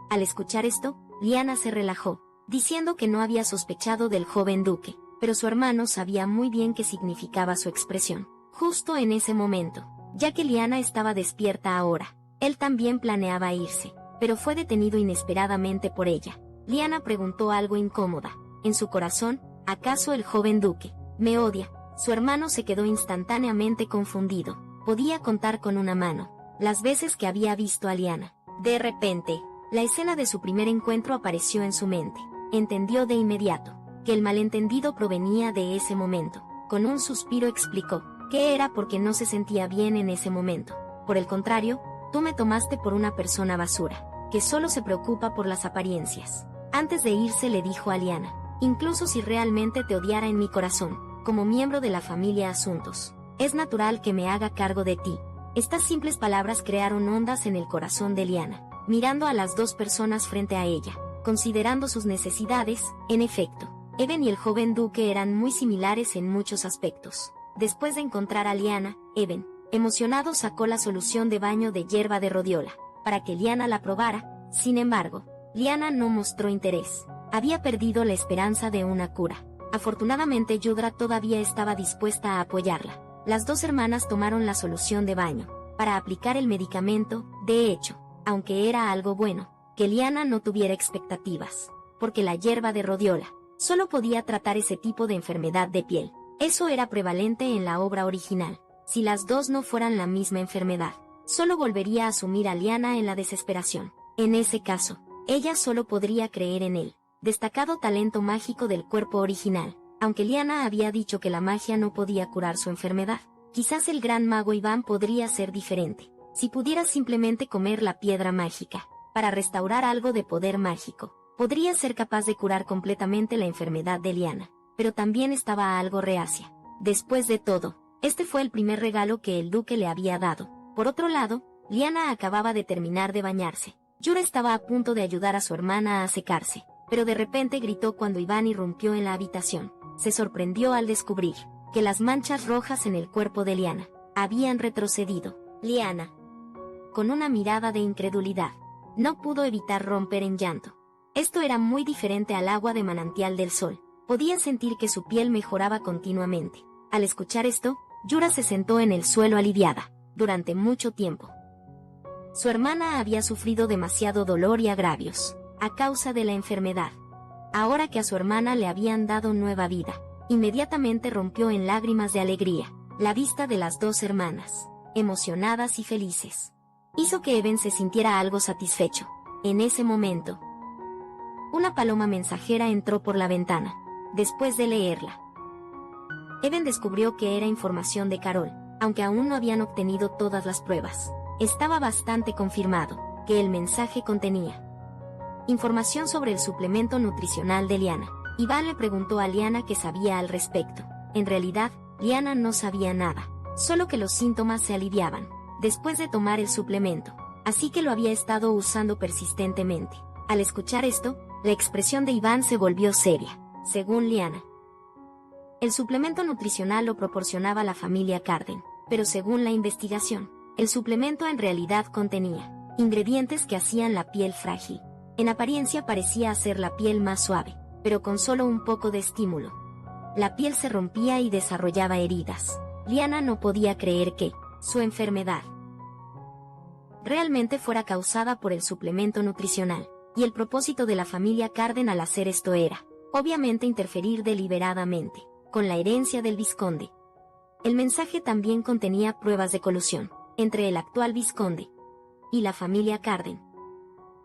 A: Al escuchar esto, Liana se relajó, diciendo que no había sospechado del joven duque, pero su hermano sabía muy bien qué significaba su expresión. Justo en ese momento, ya que Liana estaba despierta ahora, él también planeaba irse, pero fue detenido inesperadamente por ella. Liana preguntó algo incómoda. En su corazón, ¿acaso el joven duque me odia? Su hermano se quedó instantáneamente confundido. Podía contar con una mano las veces que había visto a Liana. De repente, la escena de su primer encuentro apareció en su mente. Entendió de inmediato que el malentendido provenía de ese momento. Con un suspiro explicó que era porque no se sentía bien en ese momento. Por el contrario, tú me tomaste por una persona basura, que solo se preocupa por las apariencias. Antes de irse le dijo a Liana, incluso si realmente te odiara en mi corazón, como miembro de la familia Asuntos, es natural que me haga cargo de ti. Estas simples palabras crearon ondas en el corazón de Liana, mirando a las dos personas frente a ella, considerando sus necesidades. En efecto, Eben y el joven duque eran muy similares en muchos aspectos. Después de encontrar a Liana, Eben, emocionado, sacó la solución de baño de hierba de rodiola, para que Liana la probara. Sin embargo, Liana no mostró interés. Había perdido la esperanza de una cura. Afortunadamente Yudra todavía estaba dispuesta a apoyarla. Las dos hermanas tomaron la solución de baño para aplicar el medicamento. De hecho, aunque era algo bueno, que Liana no tuviera expectativas, porque la hierba de rodiola solo podía tratar ese tipo de enfermedad de piel. Eso era prevalente en la obra original. Si las dos no fueran la misma enfermedad, solo volvería a sumir a Liana en la desesperación. En ese caso, ella solo podría creer en él destacado talento mágico del cuerpo original. Aunque Liana había dicho que la magia no podía curar su enfermedad, quizás el gran mago Iván podría ser diferente. Si pudiera simplemente comer la piedra mágica para restaurar algo de poder mágico, podría ser capaz de curar completamente la enfermedad de Liana. Pero también estaba algo reacia. Después de todo, este fue el primer regalo que el duque le había dado. Por otro lado, Liana acababa de terminar de bañarse. Yura estaba a punto de ayudar a su hermana a secarse, pero de repente gritó cuando Iván irrumpió en la habitación. Se sorprendió al descubrir que las manchas rojas en el cuerpo de Liana habían retrocedido. Liana, con una mirada de incredulidad, no pudo evitar romper en llanto. Esto era muy diferente al agua de manantial del sol. Podía sentir que su piel mejoraba continuamente. Al escuchar esto, Yura se sentó en el suelo aliviada. Durante mucho tiempo, su hermana había sufrido demasiado dolor y agravios a causa de la enfermedad. Ahora que a su hermana le habían dado nueva vida, inmediatamente rompió en lágrimas de alegría. La vista de las dos hermanas, emocionadas y felices, hizo que Eben se sintiera algo satisfecho. En ese momento, una paloma mensajera entró por la ventana. Después de leerla, Eben descubrió que era información de Carol, aunque aún no habían obtenido todas las pruebas. Estaba bastante confirmado que el mensaje contenía información sobre el suplemento nutricional de Liana. Iván le preguntó a Liana qué sabía al respecto. En realidad, Liana no sabía nada, solo que los síntomas se aliviaban después de tomar el suplemento, así que lo había estado usando persistentemente. Al escuchar esto, la expresión de Iván se volvió seria. Según Liana, el suplemento nutricional lo proporcionaba la familia Carden, pero según la investigación, el suplemento en realidad contenía ingredientes que hacían la piel frágil. En apariencia parecía hacer la piel más suave, pero con solo un poco de estímulo, la piel se rompía y desarrollaba heridas. Liana no podía creer que su enfermedad realmente fuera causada por el suplemento nutricional, y el propósito de la familia Carden al hacer esto era, obviamente, interferir deliberadamente con la herencia del vizconde. El mensaje también contenía pruebas de colusión entre el actual vizconde y la familia Carden.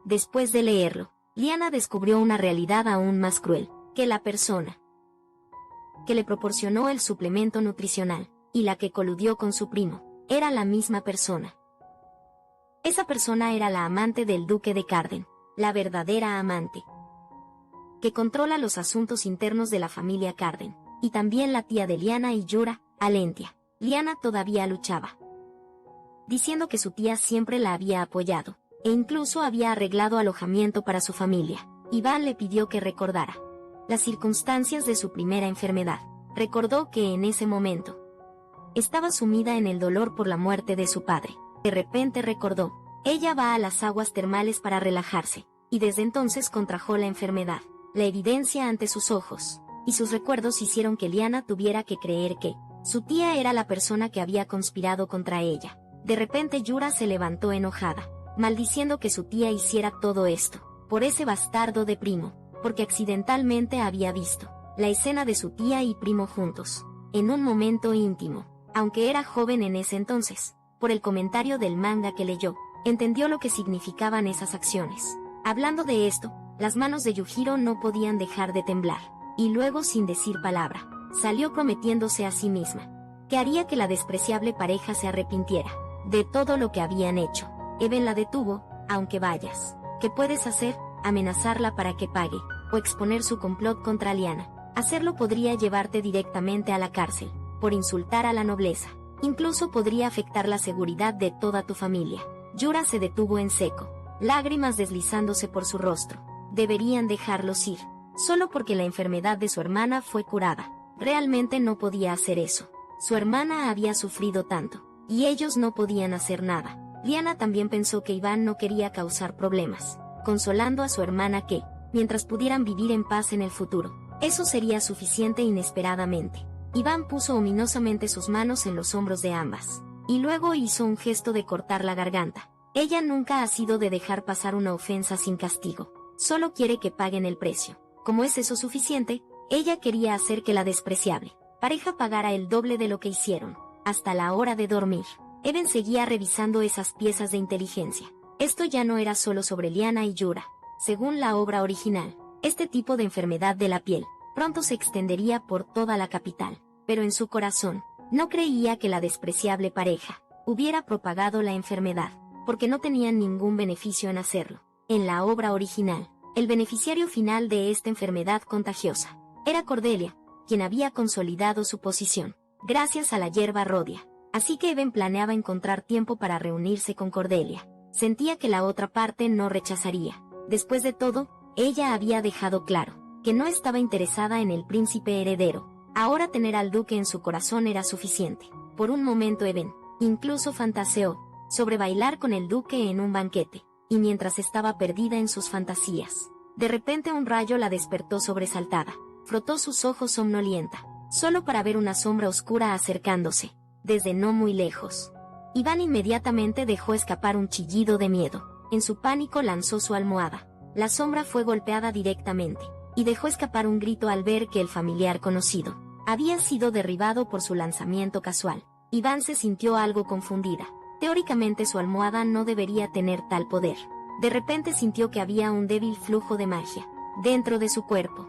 A: Después de leerlo, Liana descubrió una realidad aún más cruel, que la persona que le proporcionó el suplemento nutricional y la que coludió con su primo era la misma persona. Esa persona era la amante del duque de Carden, la verdadera amante, que controla los asuntos internos de la familia Carden, y también la tía de Liana y Yura, Alentia. Liana todavía luchaba, diciendo que su tía siempre la había apoyado, e incluso había arreglado alojamiento para su familia. Iván le pidió que recordara las circunstancias de su primera enfermedad. Recordó que en ese momento estaba sumida en el dolor por la muerte de su padre. De repente recordó, ella va a las aguas termales para relajarse, y desde entonces contrajo la enfermedad. La evidencia ante sus ojos y sus recuerdos hicieron que Liana tuviera que creer que su tía era la persona que había conspirado contra ella. De repente Yura se levantó enojada, maldiciendo que su tía hiciera todo esto por ese bastardo de primo, porque accidentalmente había visto la escena de su tía y primo juntos, en un momento íntimo, aunque era joven en ese entonces. Por el comentario del manga que leyó, entendió lo que significaban esas acciones. Hablando de esto, las manos de Yujiro no podían dejar de temblar, y luego, sin decir palabra, salió prometiéndose a sí misma que haría que la despreciable pareja se arrepintiera de todo lo que habían hecho. Even la detuvo. Aunque vayas, ¿qué puedes hacer? Amenazarla para que pague, o exponer su complot contra Liana. Hacerlo podría llevarte directamente a la cárcel, por insultar a la nobleza. Incluso podría afectar la seguridad de toda tu familia. Yura se detuvo en seco, lágrimas deslizándose por su rostro. Deberían dejarlos ir, solo porque la enfermedad de su hermana fue curada. Realmente no podía hacer eso. Su hermana había sufrido tanto, y ellos no podían hacer nada. Liana también pensó que Iván no quería causar problemas, consolando a su hermana que, mientras pudieran vivir en paz en el futuro, eso sería suficiente. Inesperadamente, Iván puso ominosamente sus manos en los hombros de ambas, y luego hizo un gesto de cortar la garganta. Ella nunca ha sido de dejar pasar una ofensa sin castigo, solo quiere que paguen el precio. Como es eso suficiente, ella quería hacer que la despreciable pareja pagara el doble de lo que hicieron. Hasta la hora de dormir, Even seguía revisando esas piezas de inteligencia. Esto ya no era solo sobre Liana y Yura. Según la obra original, este tipo de enfermedad de la piel pronto se extendería por toda la capital, pero en su corazón no creía que la despreciable pareja hubiera propagado la enfermedad, porque no tenían ningún beneficio en hacerlo. En la obra original, el beneficiario final de esta enfermedad contagiosa era Cordelia, quien había consolidado su posición gracias a la hierba rodia. Así que Even planeaba encontrar tiempo para reunirse con Cordelia. Sentía que la otra parte no rechazaría. Después de todo, ella había dejado claro que no estaba interesada en el príncipe heredero. Ahora tener al duque en su corazón era suficiente. Por un momento Even incluso fantaseó sobre bailar con el duque en un banquete, y mientras estaba perdida en sus fantasías, de repente un rayo la despertó sobresaltada. Frotó sus ojos somnolienta, solo para ver una sombra oscura acercándose, desde no muy lejos. Iván inmediatamente dejó escapar un chillido de miedo. En su pánico lanzó su almohada. La sombra fue golpeada directamente, y dejó escapar un grito al ver que el familiar conocido había sido derribado por su lanzamiento casual. Iván se sintió algo confundida. Teóricamente su almohada no debería tener tal poder. De repente sintió que había un débil flujo de magia dentro de su cuerpo.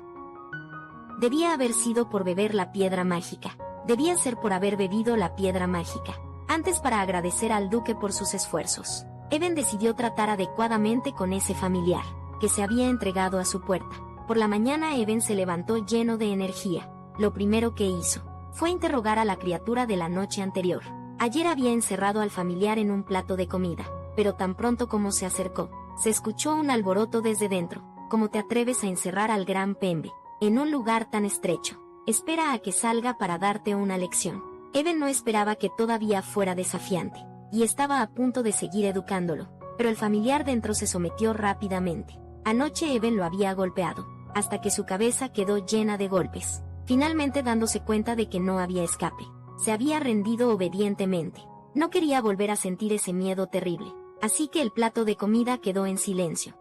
A: Debía haber sido por beber la piedra mágica. Debía ser por haber bebido la piedra mágica antes, para agradecer al duque por sus esfuerzos. Even decidió tratar adecuadamente con ese familiar que se había entregado a su puerta. Por la mañana Even se levantó lleno de energía. Lo primero que hizo fue interrogar a la criatura de la noche anterior. Ayer había encerrado al familiar en un plato de comida, pero tan pronto como se acercó, se escuchó un alboroto desde dentro. ¿Cómo te atreves a encerrar al gran Pembe en un lugar tan estrecho? Espera a que salga para darte una lección. Even no esperaba que todavía fuera desafiante, y estaba a punto de seguir educándolo, pero el familiar dentro se sometió rápidamente. Anoche Even lo había golpeado, hasta que su cabeza quedó llena de golpes. Finalmente, dándose cuenta de que no había escape, se había rendido obedientemente. No quería volver a sentir ese miedo terrible, así que el plato de comida quedó en silencio.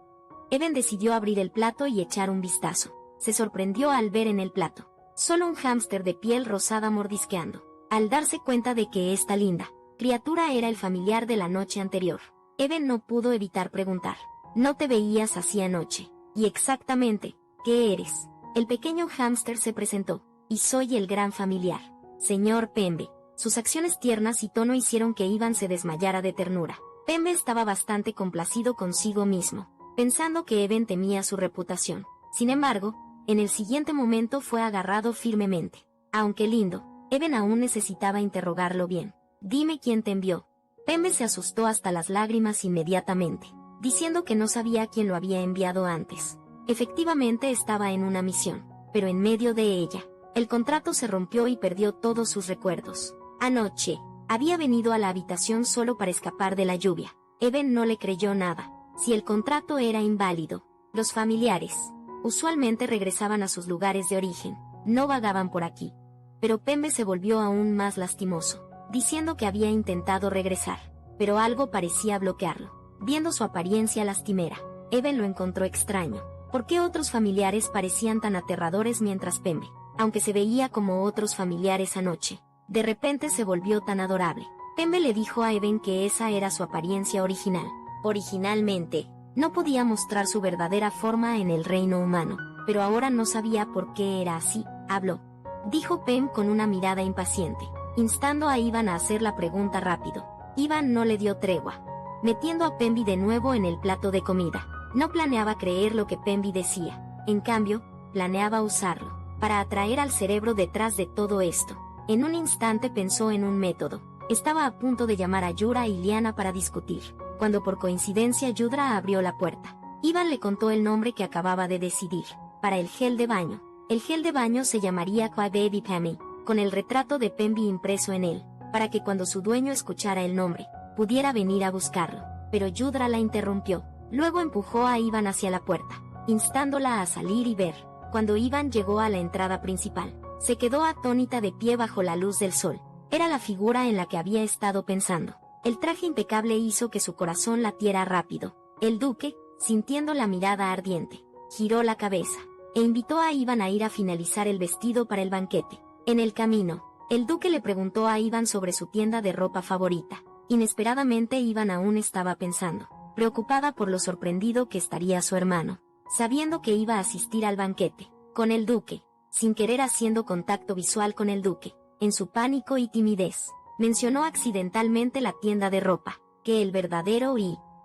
A: Even decidió abrir el plato y echar un vistazo. Se sorprendió al ver en el plato solo un hámster de piel rosada mordisqueando. Al darse cuenta de que esta linda criatura era el familiar de la noche anterior, Even no pudo evitar preguntar: ¿no te veías así anoche? ¿Y exactamente qué eres? El pequeño hámster se presentó: y soy el gran familiar, señor Pembe. Sus acciones tiernas y tono hicieron que Ivan se desmayara de ternura. Pembe estaba bastante complacido consigo mismo, pensando que Even temía su reputación. Sin embargo, en el siguiente momento fue agarrado firmemente. Aunque lindo, Even aún necesitaba interrogarlo bien. Dime quién te envió. Pembe se asustó hasta las lágrimas inmediatamente, diciendo que no sabía quién lo había enviado antes. Efectivamente estaba en una misión, pero en medio de ella, el contrato se rompió y perdió todos sus recuerdos. Anoche, había venido a la habitación solo para escapar de la lluvia. Even no le creyó nada. Si el contrato era inválido, los familiares usualmente regresaban a sus lugares de origen, no vagaban por aquí. Pero Pembe se volvió aún más lastimoso, diciendo que había intentado regresar, pero algo parecía bloquearlo. Viendo su apariencia lastimera, Even lo encontró extraño. ¿Por qué otros familiares parecían tan aterradores mientras Pembe, aunque se veía como otros familiares anoche, de repente se volvió tan adorable? Pembe le dijo a Even que esa era su apariencia original. Originalmente, no podía mostrar su verdadera forma en el reino humano, pero ahora no sabía por qué era así. Habló, dijo Pem con una mirada impaciente, instando a Ivan a hacer la pregunta rápido. Ivan no le dio tregua, metiendo a Pembe de nuevo en el plato de comida. No planeaba creer lo que Pembe decía, en cambio, planeaba usarlo, para atraer al cerebro detrás de todo esto. En un instante pensó en un método. Estaba a punto de llamar a Yura y Liana para discutir, cuando por coincidencia Yudra abrió la puerta. Ivan le contó el nombre que acababa de decidir, para el gel de baño. El gel de baño se llamaría Cry Baby Pembe, con el retrato de Pembe impreso en él, para que cuando su dueño escuchara el nombre, pudiera venir a buscarlo. Pero Yudra la interrumpió. Luego empujó a Ivan hacia la puerta, instándola a salir y ver. Cuando Ivan llegó a la entrada principal, se quedó atónita de pie bajo la luz del sol. Era la figura en la que había estado pensando. El traje impecable hizo que su corazón latiera rápido. El duque, sintiendo la mirada ardiente, giró la cabeza, e invitó a Ivan a ir a finalizar el vestido para el banquete. En el camino, el duque le preguntó a Ivan sobre su tienda de ropa favorita. Inesperadamente Ivan aún estaba pensando, preocupada por lo sorprendido que estaría su hermano, sabiendo que iba a asistir al banquete, con el duque, sin querer haciendo contacto visual con el duque. En su pánico y timidez, mencionó accidentalmente la tienda de ropa, que el verdadero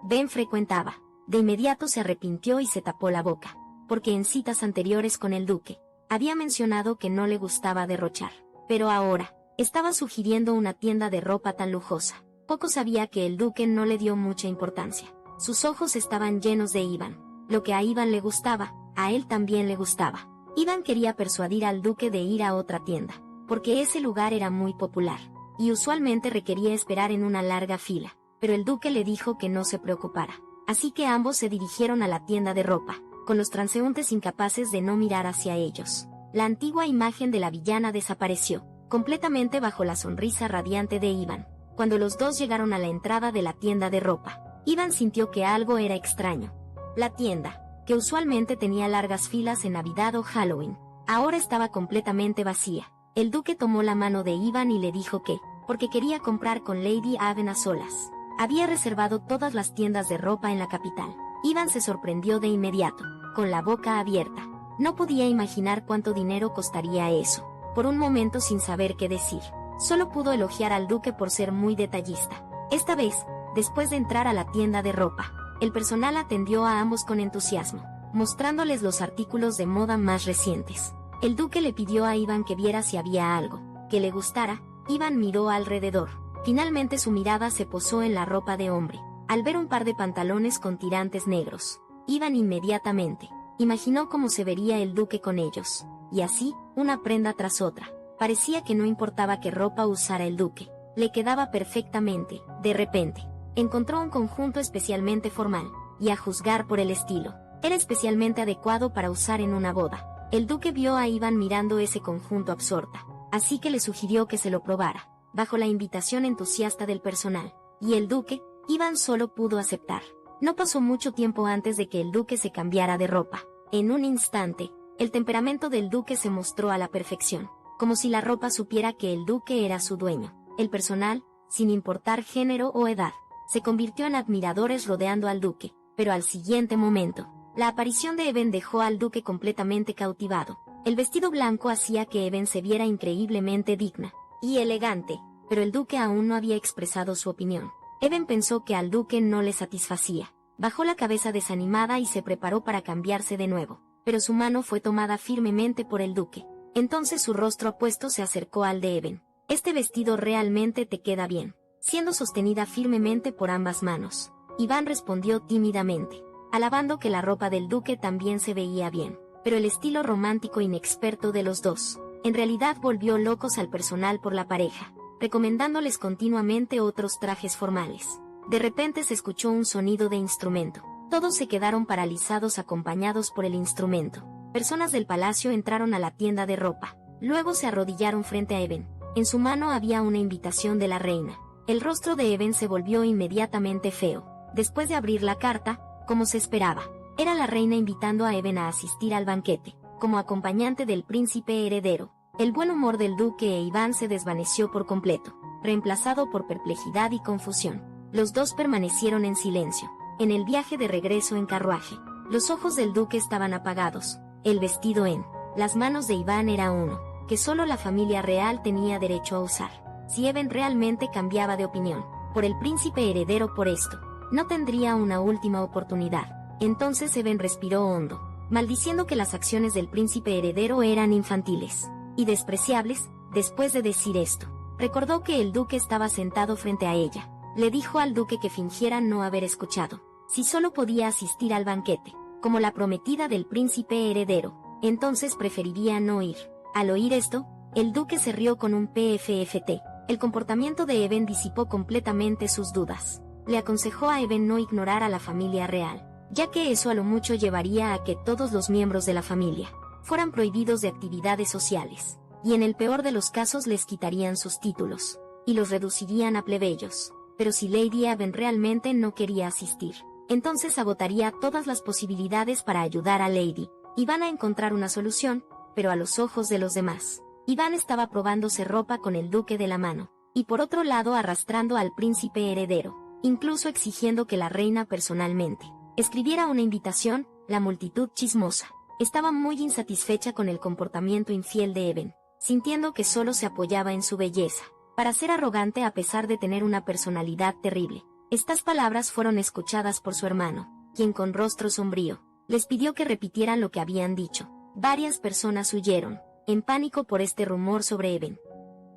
A: Ben frecuentaba. De inmediato se arrepintió y se tapó la boca, porque en citas anteriores con el duque, había mencionado que no le gustaba derrochar. Pero ahora, estaba sugiriendo una tienda de ropa tan lujosa. Poco sabía que el duque no le dio mucha importancia. Sus ojos estaban llenos de Ivan. Lo que a Ivan le gustaba, a él también le gustaba. Ivan quería persuadir al duque de ir a otra tienda, porque ese lugar era muy popular, y usualmente requería esperar en una larga fila, pero el duque le dijo que no se preocupara. Así que ambos se dirigieron a la tienda de ropa, con los transeúntes incapaces de no mirar hacia ellos. La antigua imagen de la villana desapareció, completamente bajo la sonrisa radiante de Ivan. Cuando los dos llegaron a la entrada de la tienda de ropa, Ivan sintió que algo era extraño. La tienda, que usualmente tenía largas filas en Navidad o Halloween, ahora estaba completamente vacía. El duque tomó la mano de Ivan y le dijo que, porque quería comprar con Lady Aven a solas, había reservado todas las tiendas de ropa en la capital. Ivan se sorprendió de inmediato, con la boca abierta. No podía imaginar cuánto dinero costaría eso. Por un momento, sin saber qué decir, solo pudo elogiar al duque por ser muy detallista. Esta vez, después de entrar a la tienda de ropa, el personal atendió a ambos con entusiasmo, mostrándoles los artículos de moda más recientes. El duque le pidió a Ivan que viera si había algo que le gustara. Ivan miró alrededor. Finalmente su mirada se posó en la ropa de hombre. Al ver un par de pantalones con tirantes negros, Ivan inmediatamente imaginó cómo se vería el duque con ellos. Y así, una prenda tras otra. Parecía que no importaba qué ropa usara el duque, le quedaba perfectamente. De repente, encontró un conjunto especialmente formal, y a juzgar por el estilo, era especialmente adecuado para usar en una boda. El duque vio a Ivan mirando ese conjunto absorta, así que le sugirió que se lo probara, bajo la invitación entusiasta del personal. Y el duque, Ivan solo pudo aceptar. No pasó mucho tiempo antes de que el duque se cambiara de ropa. En un instante, el temperamento del duque se mostró a la perfección, como si la ropa supiera que el duque era su dueño. El personal, sin importar género o edad, se convirtió en admiradores rodeando al duque, pero al siguiente momento, la aparición de Even dejó al duque completamente cautivado. El vestido blanco hacía que Even se viera increíblemente digna y elegante, pero el duque aún no había expresado su opinión. Even pensó que al duque no le satisfacía. Bajó la cabeza desanimada y se preparó para cambiarse de nuevo, pero su mano fue tomada firmemente por el duque. Entonces su rostro apuesto se acercó al de Even. Este vestido realmente te queda bien, siendo sostenida firmemente por ambas manos. Iván respondió tímidamente, alabando que la ropa del duque también se veía bien, pero el estilo romántico inexperto de los dos, en realidad volvió locos al personal por la pareja, recomendándoles continuamente otros trajes formales. De repente se escuchó un sonido de instrumento. Todos se quedaron paralizados acompañados por el instrumento. Personas del palacio entraron a la tienda de ropa. Luego se arrodillaron frente a Even. En su mano había una invitación de la reina. El rostro de Even se volvió inmediatamente feo. Después de abrir la carta, como se esperaba. Era la reina invitando a Eben a asistir al banquete, como acompañante del príncipe heredero. El buen humor del duque e Iván se desvaneció por completo, reemplazado por perplejidad y confusión. Los dos permanecieron en silencio. En el viaje de regreso en carruaje, los ojos del duque estaban apagados, el vestido en las manos de Iván era uno, que solo la familia real tenía derecho a usar. Si Eben realmente cambiaba de opinión, por el príncipe heredero por esto, no tendría una última oportunidad. Entonces Eben respiró hondo, maldiciendo que las acciones del príncipe heredero eran infantiles y despreciables. Después de decir esto, recordó que el duque estaba sentado frente a ella. Le dijo al duque que fingiera no haber escuchado. Si solo podía asistir al banquete, como la prometida del príncipe heredero, entonces preferiría no ir. Al oír esto, el duque se rió con un pfft. El comportamiento de Eben disipó completamente sus dudas. Le aconsejó a Eben no ignorar a la familia real, ya que eso a lo mucho llevaría a que todos los miembros de la familia fueran prohibidos de actividades sociales, y en el peor de los casos les quitarían sus títulos, y los reducirían a plebeyos. Pero si Lady Eben realmente no quería asistir, entonces agotaría todas las posibilidades para ayudar a Lady Iván a encontrar una solución, pero a los ojos de los demás, Iván estaba probándose ropa con el duque de la mano, y por otro lado arrastrando al príncipe heredero, incluso exigiendo que la reina personalmente escribiera una invitación. La multitud chismosa estaba muy insatisfecha con el comportamiento infiel de Eben, sintiendo que solo se apoyaba en su belleza para ser arrogante a pesar de tener una personalidad terrible. Estas palabras fueron escuchadas por su hermano, quien con rostro sombrío les pidió que repitieran lo que habían dicho. Varias personas huyeron, en pánico por este rumor sobre Eben.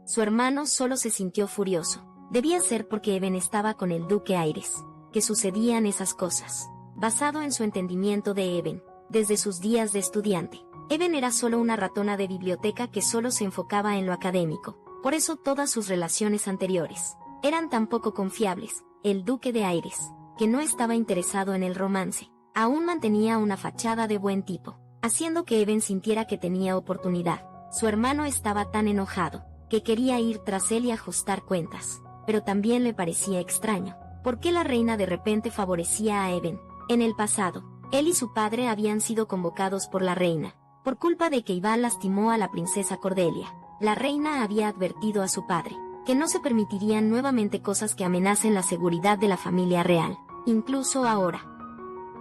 A: Su hermano solo se sintió furioso. Debía ser porque Eben estaba con el duque Aires que sucedían esas cosas. Basado en su entendimiento de Eben, desde sus días de estudiante, Eben era solo una ratona de biblioteca que solo se enfocaba en lo académico. Por eso todas sus relaciones anteriores eran tan poco confiables. El duque de Aires, que no estaba interesado en el romance, aún mantenía una fachada de buen tipo, haciendo que Eben sintiera que tenía oportunidad. Su hermano estaba tan enojado, que quería ir tras él y ajustar cuentas, pero también le parecía extraño, ¿por qué la reina de repente favorecía a Eben? En el pasado, él y su padre habían sido convocados por la reina, por culpa de que Iván lastimó a la princesa Cordelia. La reina había advertido a su padre, que no se permitirían nuevamente cosas que amenacen la seguridad de la familia real, incluso ahora.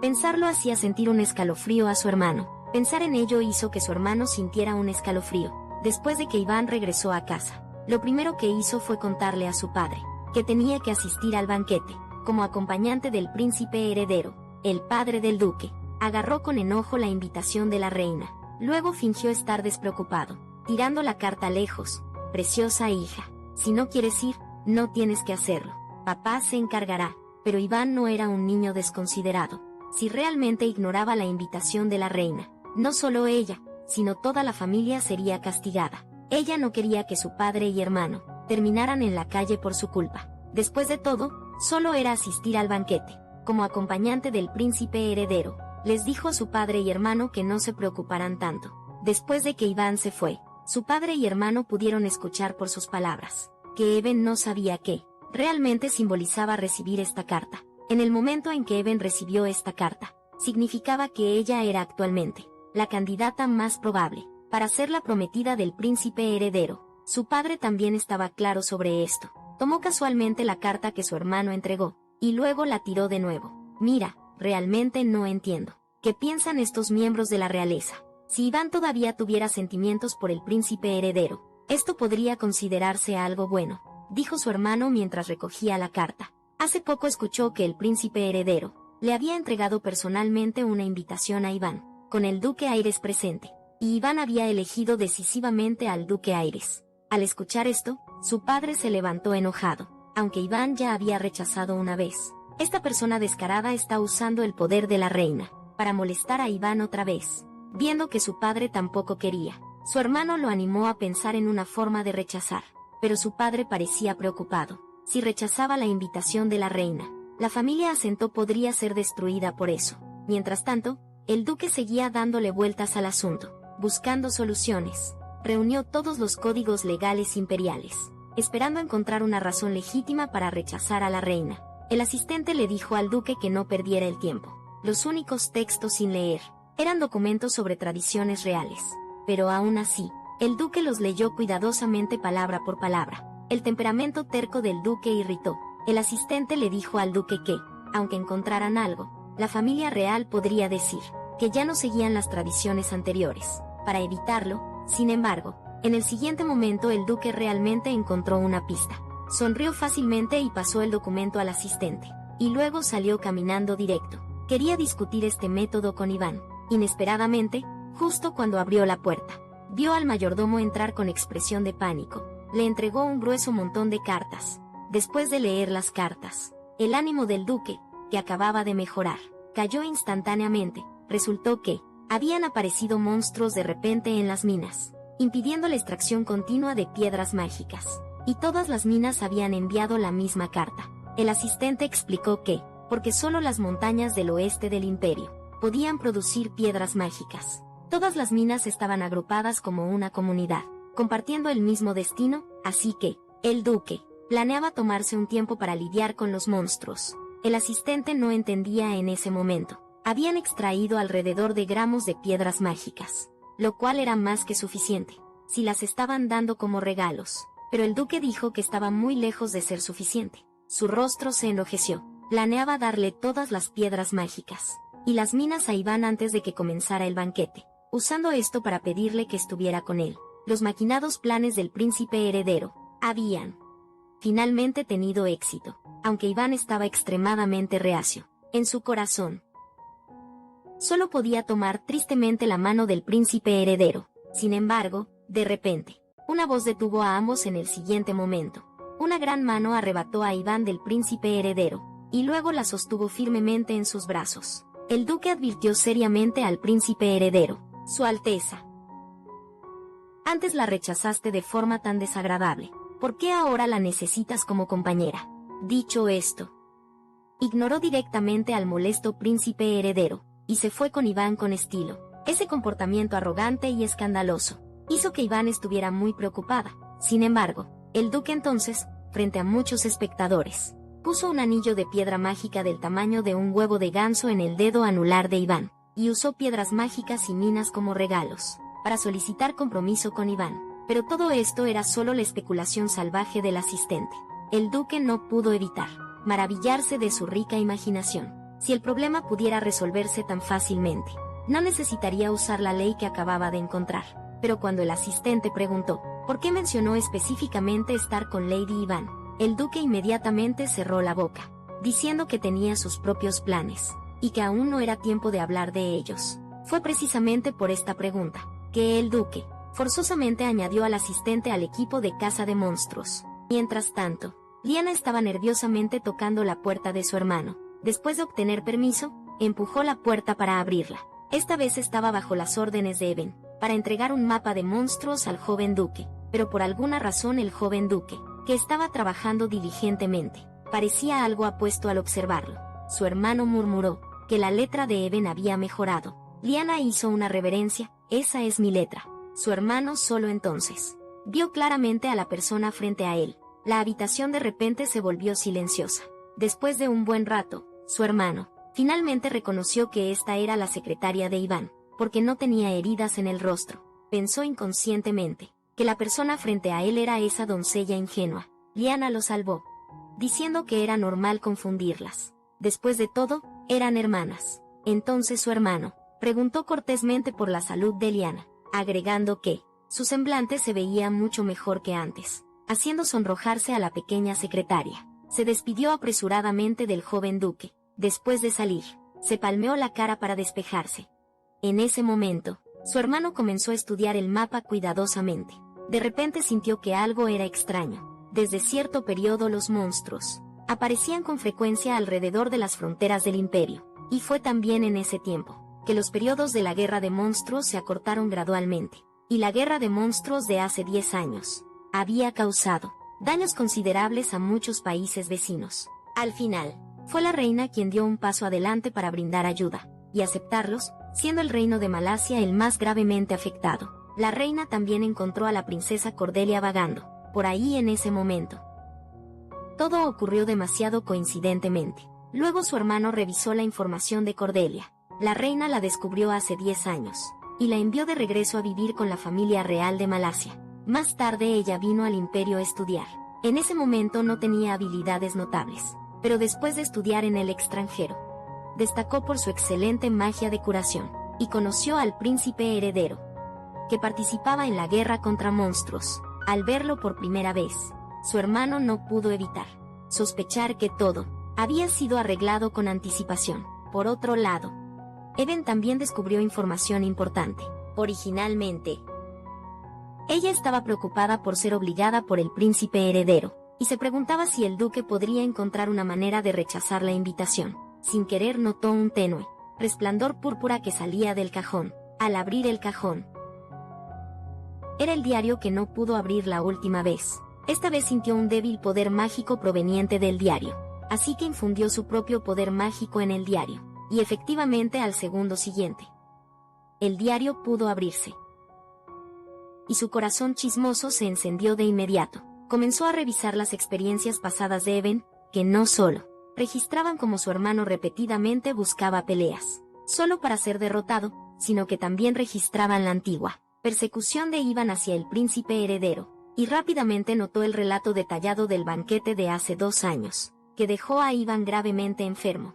A: Pensarlo hacía sentir un escalofrío a su hermano. Pensar en ello hizo que su hermano sintiera un escalofrío. Después de que Iván regresó a casa, lo primero que hizo fue contarle a su padre que tenía que asistir al banquete, como acompañante del príncipe heredero. El padre del duque agarró con enojo la invitación de la reina. Luego fingió estar despreocupado, tirando la carta lejos. Preciosa hija, si no quieres ir, no tienes que hacerlo. Papá se encargará. Pero Iván no era un niño desconsiderado. Si realmente ignoraba la invitación de la reina, no solo ella, sino toda la familia sería castigada. Ella no quería que su padre y hermano terminaran en la calle por su culpa. Después de todo, solo era asistir al banquete, como acompañante del príncipe heredero. Les dijo a su padre y hermano que no se preocuparan tanto. Después de que Iván se fue, su padre y hermano pudieron escuchar por sus palabras que Eben no sabía qué realmente simbolizaba recibir esta carta. En el momento en que Eben recibió esta carta, significaba que ella era actualmente la candidata más probable para ser la prometida del príncipe heredero. Su padre también estaba claro sobre esto. Tomó casualmente la carta que su hermano entregó, y luego la tiró de nuevo. Mira, realmente no entiendo ¿qué piensan estos miembros de la realeza? Si Iván todavía tuviera sentimientos por el príncipe heredero, esto podría considerarse algo bueno, dijo su hermano mientras recogía la carta. Hace poco escuchó que el príncipe heredero le había entregado personalmente una invitación a Iván, con el duque Aires presente, y Iván había elegido decisivamente al duque Aires. Al escuchar esto, su padre se levantó enojado, aunque Iván ya había rechazado una vez. Esta persona descarada está usando el poder de la reina para molestar a Iván otra vez. Viendo que su padre tampoco quería, su hermano lo animó a pensar en una forma de rechazar, pero su padre parecía preocupado. Si rechazaba la invitación de la reina, la familia Asento podría ser destruida por eso. Mientras tanto, el duque seguía dándole vueltas al asunto, buscando soluciones. Reunió todos los códigos legales imperiales, esperando encontrar una razón legítima para rechazar a la reina. El asistente le dijo al duque que no perdiera el tiempo, Los únicos textos sin leer eran documentos sobre tradiciones reales. Pero aún así, el duque los leyó cuidadosamente palabra por palabra. El temperamento terco del duque irritó. El asistente le dijo al duque que, aunque encontraran algo, la familia real podría decir que ya no seguían las tradiciones anteriores. Para evitarlo, sin embargo, en el siguiente momento el duque realmente encontró una pista. Sonrió fácilmente y pasó el documento al asistente. Y luego salió caminando directo. Quería discutir este método con Iván. Inesperadamente, justo cuando abrió la puerta, vio al mayordomo entrar con expresión de pánico. Le entregó un grueso montón de cartas. Después de leer las cartas, el ánimo del duque, que acababa de mejorar, cayó instantáneamente. Resultó que habían aparecido monstruos de repente en las minas, impidiendo la extracción continua de piedras mágicas. Y todas las minas habían enviado la misma carta. El asistente explicó que, porque solo las montañas del oeste del imperio podían producir piedras mágicas, todas las minas estaban agrupadas como una comunidad, compartiendo el mismo destino, así que, el duque planeaba tomarse un tiempo para lidiar con los monstruos. El asistente no entendía en ese momento. Habían extraído alrededor de gramos de piedras mágicas, lo cual era más que suficiente, si las estaban dando como regalos. Pero el duque dijo que estaba muy lejos de ser suficiente. Su rostro se enrojeció. Planeaba darle todas las piedras mágicas y las minas a Iván antes de que comenzara el banquete, usando esto para pedirle que estuviera con él. Los maquinados planes del príncipe heredero habían finalmente tenido éxito, aunque Iván estaba extremadamente reacio. En su corazón, solo podía tomar tristemente la mano del príncipe heredero. Sin embargo, de repente, una voz detuvo a ambos en el siguiente momento. Una gran mano arrebató a Iván del príncipe heredero, y luego la sostuvo firmemente en sus brazos. El duque advirtió seriamente al príncipe heredero: Su Alteza, antes la rechazaste de forma tan desagradable. ¿Por qué ahora la necesitas como compañera? Dicho esto, ignoró directamente al molesto príncipe heredero, y se fue con Iván con estilo. Ese comportamiento arrogante y escandaloso hizo que Iván estuviera muy preocupada. Sin embargo, el duque entonces, frente a muchos espectadores, puso un anillo de piedra mágica del tamaño de un huevo de ganso en el dedo anular de Iván, y usó piedras mágicas y minas como regalos, para solicitar compromiso con Iván. Pero todo esto era solo la especulación salvaje del asistente. El duque no pudo evitar maravillarse de su rica imaginación. Si el problema pudiera resolverse tan fácilmente, no necesitaría usar la ley que acababa de encontrar. Pero cuando el asistente preguntó por qué mencionó específicamente estar con Lady Iván, el duque inmediatamente cerró la boca, diciendo que tenía sus propios planes, y que aún no era tiempo de hablar de ellos. Fue precisamente por esta pregunta que el duque forzosamente añadió al asistente al equipo de caza de monstruos. Mientras tanto, Lyanna estaba nerviosamente tocando la puerta de su hermano. Después de obtener permiso, empujó la puerta para abrirla. Esta vez estaba bajo las órdenes de Eben, para entregar un mapa de monstruos al joven duque. Pero por alguna razón el joven duque, que estaba trabajando diligentemente, parecía algo apuesto al observarlo. Su hermano murmuró que la letra de Eben había mejorado. Lyanna hizo una reverencia: esa es mi letra. Su hermano solo entonces vio claramente a la persona frente a él. La habitación de repente se volvió silenciosa. Después de un buen rato, su hermano finalmente reconoció que esta era la secretaria de Iván, porque no tenía heridas en el rostro. Pensó inconscientemente que la persona frente a él era esa doncella ingenua. Lyanna lo salvó, diciendo que era normal confundirlas. Después de todo, eran hermanas. Entonces su hermano preguntó cortésmente por la salud de Lyanna, agregando que su semblante se veía mucho mejor que antes, haciendo sonrojarse a la pequeña secretaria. Se despidió apresuradamente del joven duque. Después de salir, se palmeó la cara para despejarse. En ese momento, su hermano comenzó a estudiar el mapa cuidadosamente. De repente sintió que algo era extraño. Desde cierto periodo los monstruos aparecían con frecuencia alrededor de las fronteras del imperio, y fue también en ese tiempo que los periodos de la guerra de monstruos se acortaron gradualmente, y la guerra de monstruos de hace 10 años había causado daños considerables a muchos países vecinos. Al final, fue la reina quien dio un paso adelante para brindar ayuda y aceptarlos, siendo el reino de Malasia el más gravemente afectado. La reina también encontró a la princesa Cordelia vagando por ahí en ese momento. Todo ocurrió demasiado coincidentemente. Luego su hermano revisó la información de Cordelia. La reina la descubrió hace 10 años, y la envió de regreso a vivir con la familia real de Malasia. Más tarde ella vino al imperio a estudiar. En ese momento no tenía habilidades notables, pero después de estudiar en el extranjero, destacó por su excelente magia de curación, y conoció al príncipe heredero, que participaba en la guerra contra monstruos. Al verlo por primera vez, su hermano no pudo evitar sospechar que todo había sido arreglado con anticipación. Por otro lado, Eben también descubrió información importante. Originalmente, ella estaba preocupada por ser obligada por el príncipe heredero, y se preguntaba si el duque podría encontrar una manera de rechazar la invitación. Sin querer notó un tenue resplandor púrpura que salía del cajón. Al abrir el cajón, era el diario que no pudo abrir la última vez. Esta vez sintió un débil poder mágico proveniente del diario, así que infundió su propio poder mágico en el diario, y efectivamente al segundo siguiente, el diario pudo abrirse. Y su corazón chismoso se encendió de inmediato. Comenzó a revisar las experiencias pasadas de Eben, que no solo registraban como su hermano repetidamente buscaba peleas, solo para ser derrotado, sino que también registraban la antigua persecución de Ivan hacia el príncipe heredero, y rápidamente notó el relato detallado del banquete de hace 2 años, que dejó a Ivan gravemente enfermo.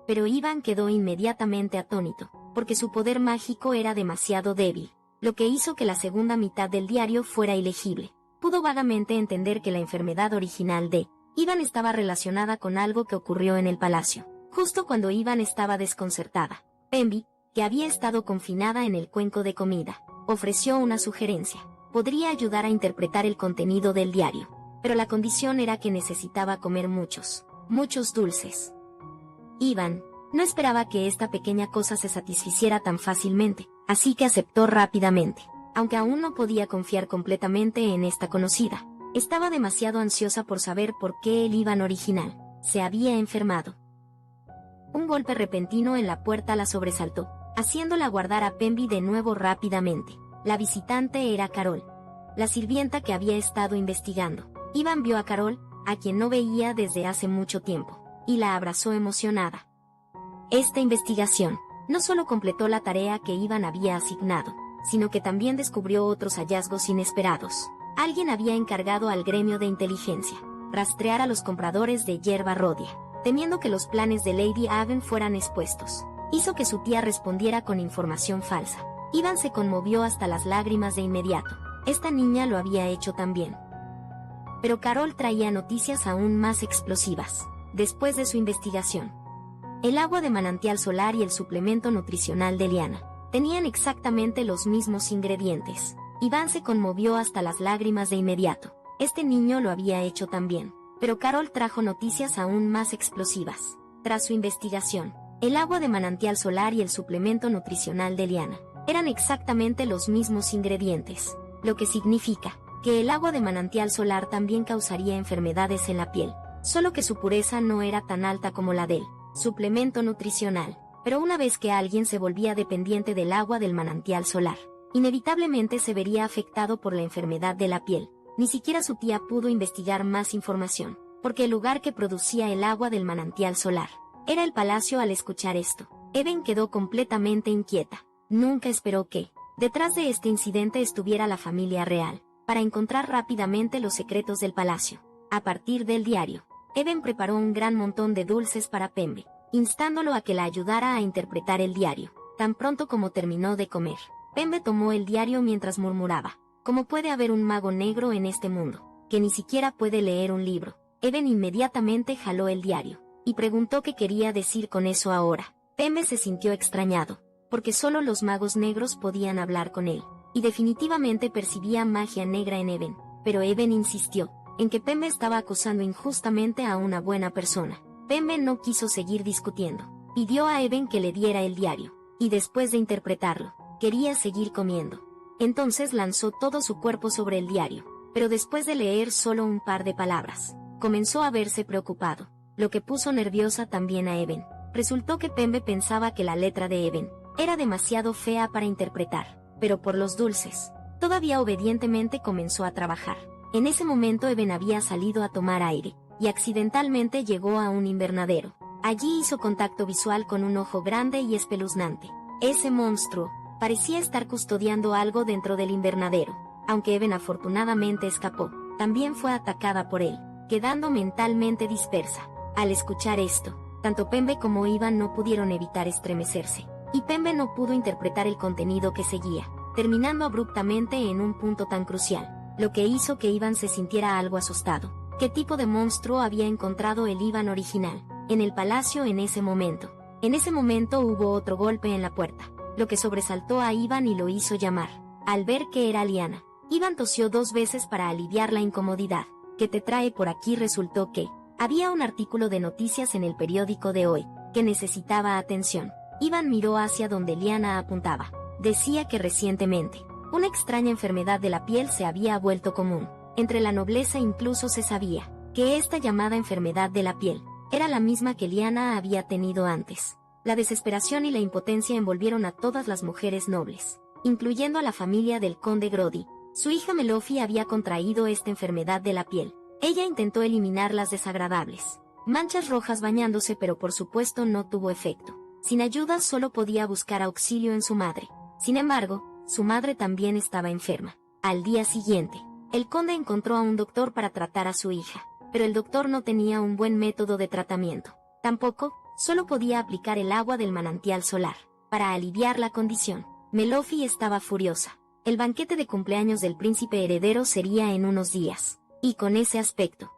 A: Pero Ivan quedó inmediatamente atónito, porque su poder mágico era demasiado débil, lo que hizo que la segunda mitad del diario fuera ilegible. Pudo vagamente entender que la enfermedad original de Ivan estaba relacionada con algo que ocurrió en el palacio, justo cuando Ivan estaba desconcertada. Pembe, que había estado confinada en el cuenco de comida, ofreció una sugerencia. Podría ayudar a interpretar el contenido del diario, pero la condición era que necesitaba comer muchos dulces. Ivan no esperaba que esta pequeña cosa se satisficiera tan fácilmente, así que aceptó rápidamente. Aunque aún no podía confiar completamente en esta conocida, estaba demasiado ansiosa por saber por qué el Ivan original se había enfermado. Un golpe repentino en la puerta la sobresaltó, haciéndola guardar a Pembe de nuevo rápidamente. La visitante era Carol, la sirvienta que había estado investigando. Ivan vio a Carol, a quien no veía desde hace mucho tiempo, y la abrazó emocionada. Esta investigación no solo completó la tarea que Ivan había asignado, sino que también descubrió otros hallazgos inesperados. Alguien había encargado al gremio de inteligencia rastrear a los compradores de hierba rodia, temiendo que los planes de Lady Aven fueran expuestos. Hizo que su tía respondiera con información falsa. Ivan se conmovió hasta las lágrimas de inmediato. Esta niña lo había hecho también. Pero Carol traía noticias aún más explosivas. Después de su investigación, el agua de manantial solar y el suplemento nutricional de Liana tenían exactamente los mismos ingredientes. Ivan se conmovió hasta las lágrimas de inmediato. Este niño lo había hecho también. Pero Carol trajo noticias aún más explosivas. Tras su investigación, el agua de manantial solar y el suplemento nutricional de Liana eran exactamente los mismos ingredientes, lo que significa que el agua de manantial solar también causaría enfermedades en la piel, solo que su pureza no era tan alta como la del suplemento nutricional. Pero una vez que alguien se volvía dependiente del agua del manantial solar, inevitablemente se vería afectado por la enfermedad de la piel. Ni siquiera su tía pudo investigar más información, porque el lugar que producía el agua del manantial solar era el palacio. Al escuchar esto, Eben quedó completamente inquieta. Nunca esperó que, detrás de este incidente estuviera la familia real, para encontrar rápidamente los secretos del palacio. A partir del diario, Eben preparó un gran montón de dulces para Pembe, instándolo a que la ayudara a interpretar el diario. Tan pronto como terminó de comer, Pembe tomó el diario mientras murmuraba: ¿cómo puede haber un mago negro en este mundo, que ni siquiera puede leer un libro? Eben inmediatamente jaló el diario, y preguntó qué quería decir con eso ahora. Pembe se sintió extrañado, porque solo los magos negros podían hablar con él, y definitivamente percibía magia negra en Eben. Pero Eben insistió en que Pembe estaba acusando injustamente a una buena persona. Pembe no quiso seguir discutiendo. Pidió a Eben que le diera el diario, y después de interpretarlo, quería seguir comiendo. Entonces lanzó todo su cuerpo sobre el diario, pero después de leer solo un par de palabras, comenzó a verse preocupado, lo que puso nerviosa también a Eben. Resultó que Pembe pensaba que la letra de Eben era demasiado fea para interpretar, pero por los dulces, todavía obedientemente comenzó a trabajar. En ese momento Eben había salido a tomar aire, y accidentalmente llegó a un invernadero. Allí hizo contacto visual con un ojo grande y espeluznante. Ese monstruo parecía estar custodiando algo dentro del invernadero. Aunque Even afortunadamente escapó, también fue atacada por él, quedando mentalmente dispersa. Al escuchar esto, tanto Pembe como Ivan no pudieron evitar estremecerse, y Pembe no pudo interpretar el contenido que seguía, terminando abruptamente en un punto tan crucial, lo que hizo que Ivan se sintiera algo asustado. ¿Qué tipo de monstruo había encontrado el Ivan original en el palacio en ese momento? En ese momento hubo otro golpe en la puerta, lo que sobresaltó a Ivan y lo hizo llamar. Al ver que era Liana, Ivan tosió 2 veces para aliviar la incomodidad. ¿Qué te trae por aquí? Resultó que había un artículo de noticias en el periódico de hoy, que necesitaba atención. Ivan miró hacia donde Liana apuntaba. Decía que recientemente, una extraña enfermedad de la piel se había vuelto común. Entre la nobleza incluso se sabía que esta llamada enfermedad de la piel era la misma que Liana había tenido antes. La desesperación y la impotencia envolvieron a todas las mujeres nobles, incluyendo a la familia del conde Grody. Su hija Melofy había contraído esta enfermedad de la piel. Ella intentó eliminar las desagradables manchas rojas bañándose, pero por supuesto no tuvo efecto. Sin ayuda solo podía buscar auxilio en su madre. Sin embargo, su madre también estaba enferma. Al día siguiente, el conde encontró a un doctor para tratar a su hija, pero el doctor no tenía un buen método de tratamiento. Tampoco, solo podía aplicar el agua del manantial solar para aliviar la condición. Melofy estaba furiosa. El banquete de cumpleaños del príncipe heredero sería en unos días, y con ese aspecto,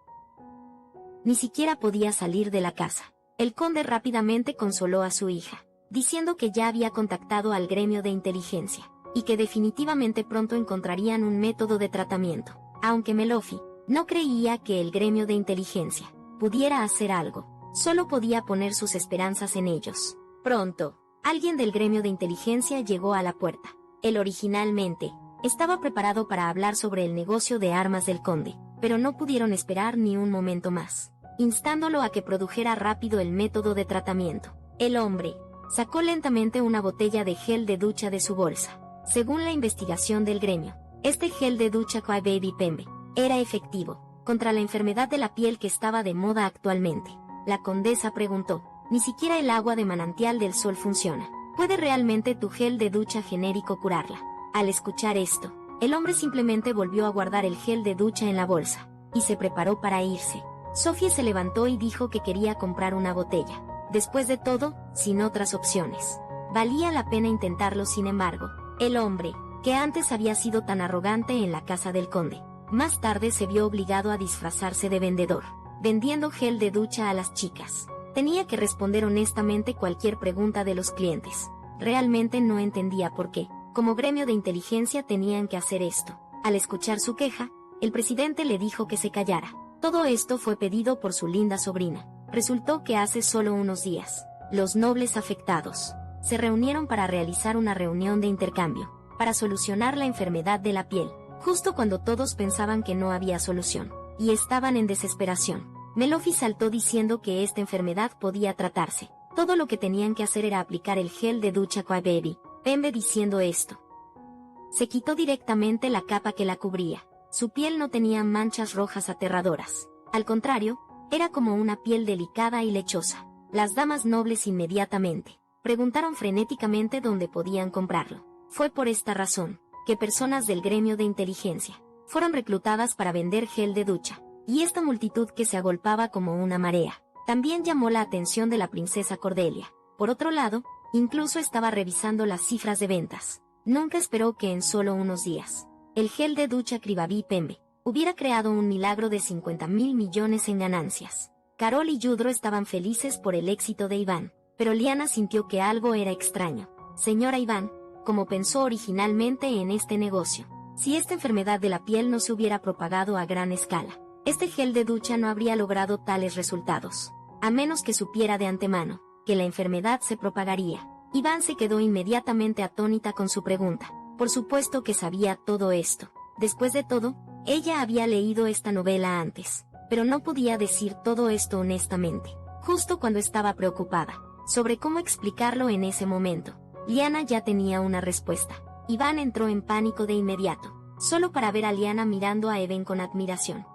A: ni siquiera podía salir de la casa. El conde rápidamente consoló a su hija, diciendo que ya había contactado al gremio de inteligencia, y que definitivamente pronto encontrarían un método de tratamiento. Aunque Melofy no creía que el gremio de inteligencia pudiera hacer algo, solo podía poner sus esperanzas en ellos. Pronto, alguien del gremio de inteligencia llegó a la puerta. Él originalmente estaba preparado para hablar sobre el negocio de armas del conde, pero no pudieron esperar ni un momento más, instándolo a que produjera rápido el método de tratamiento. El hombre sacó lentamente una botella de gel de ducha de su bolsa. Según la investigación del gremio, este gel de ducha Cry Baby Pembe era efectivo contra la enfermedad de la piel que estaba de moda actualmente. La condesa preguntó, ni siquiera el agua de manantial del sol funciona. ¿Puede realmente tu gel de ducha genérico curarla? Al escuchar esto, el hombre simplemente volvió a guardar el gel de ducha en la bolsa, y se preparó para irse. Sophie se levantó y dijo que quería comprar una botella. Después de todo, sin otras opciones, valía la pena intentarlo. Sin embargo, el hombre, que antes había sido tan arrogante en la casa del conde, más tarde se vio obligado a disfrazarse de vendedor, vendiendo gel de ducha a las chicas. Tenía que responder honestamente cualquier pregunta de los clientes. Realmente no entendía por qué, como gremio de inteligencia, tenían que hacer esto. Al escuchar su queja, el presidente le dijo que se callara. Todo esto fue pedido por su linda sobrina. Resultó que hace solo unos días, los nobles afectados se reunieron para realizar una reunión de intercambio, para solucionar la enfermedad de la piel, justo cuando todos pensaban que no había solución, y estaban en desesperación. Melofy saltó diciendo que esta enfermedad podía tratarse. Todo lo que tenían que hacer era aplicar el gel de ducha Cry Baby Pembe. Diciendo esto, se quitó directamente la capa que la cubría. Su piel no tenía manchas rojas aterradoras. Al contrario, era como una piel delicada y lechosa. Las damas nobles inmediatamente preguntaron frenéticamente dónde podían comprarlo. Fue por esta razón que personas del gremio de inteligencia fueron reclutadas para vender gel de ducha. Y esta multitud que se agolpaba como una marea también llamó la atención de la princesa Cordelia. Por otro lado, incluso estaba revisando las cifras de ventas. Nunca esperó que en solo unos días, el gel de ducha Cry Baby Pembe hubiera creado un milagro de 50.000 millones en ganancias. Carol y Yudro estaban felices por el éxito de Iván, pero Liana sintió que algo era extraño. Señora Iván, como pensó originalmente en este negocio, si esta enfermedad de la piel no se hubiera propagado a gran escala, este gel de ducha no habría logrado tales resultados, a menos que supiera de antemano que la enfermedad se propagaría. Iván se quedó inmediatamente atónita con su pregunta. Por supuesto que sabía todo esto. Después de todo, ella había leído esta novela antes, pero no podía decir todo esto honestamente. Justo cuando estaba preocupada sobre cómo explicarlo en ese momento, Liana ya tenía una respuesta. Iván entró en pánico de inmediato, solo para ver a Liana mirando a Even con admiración.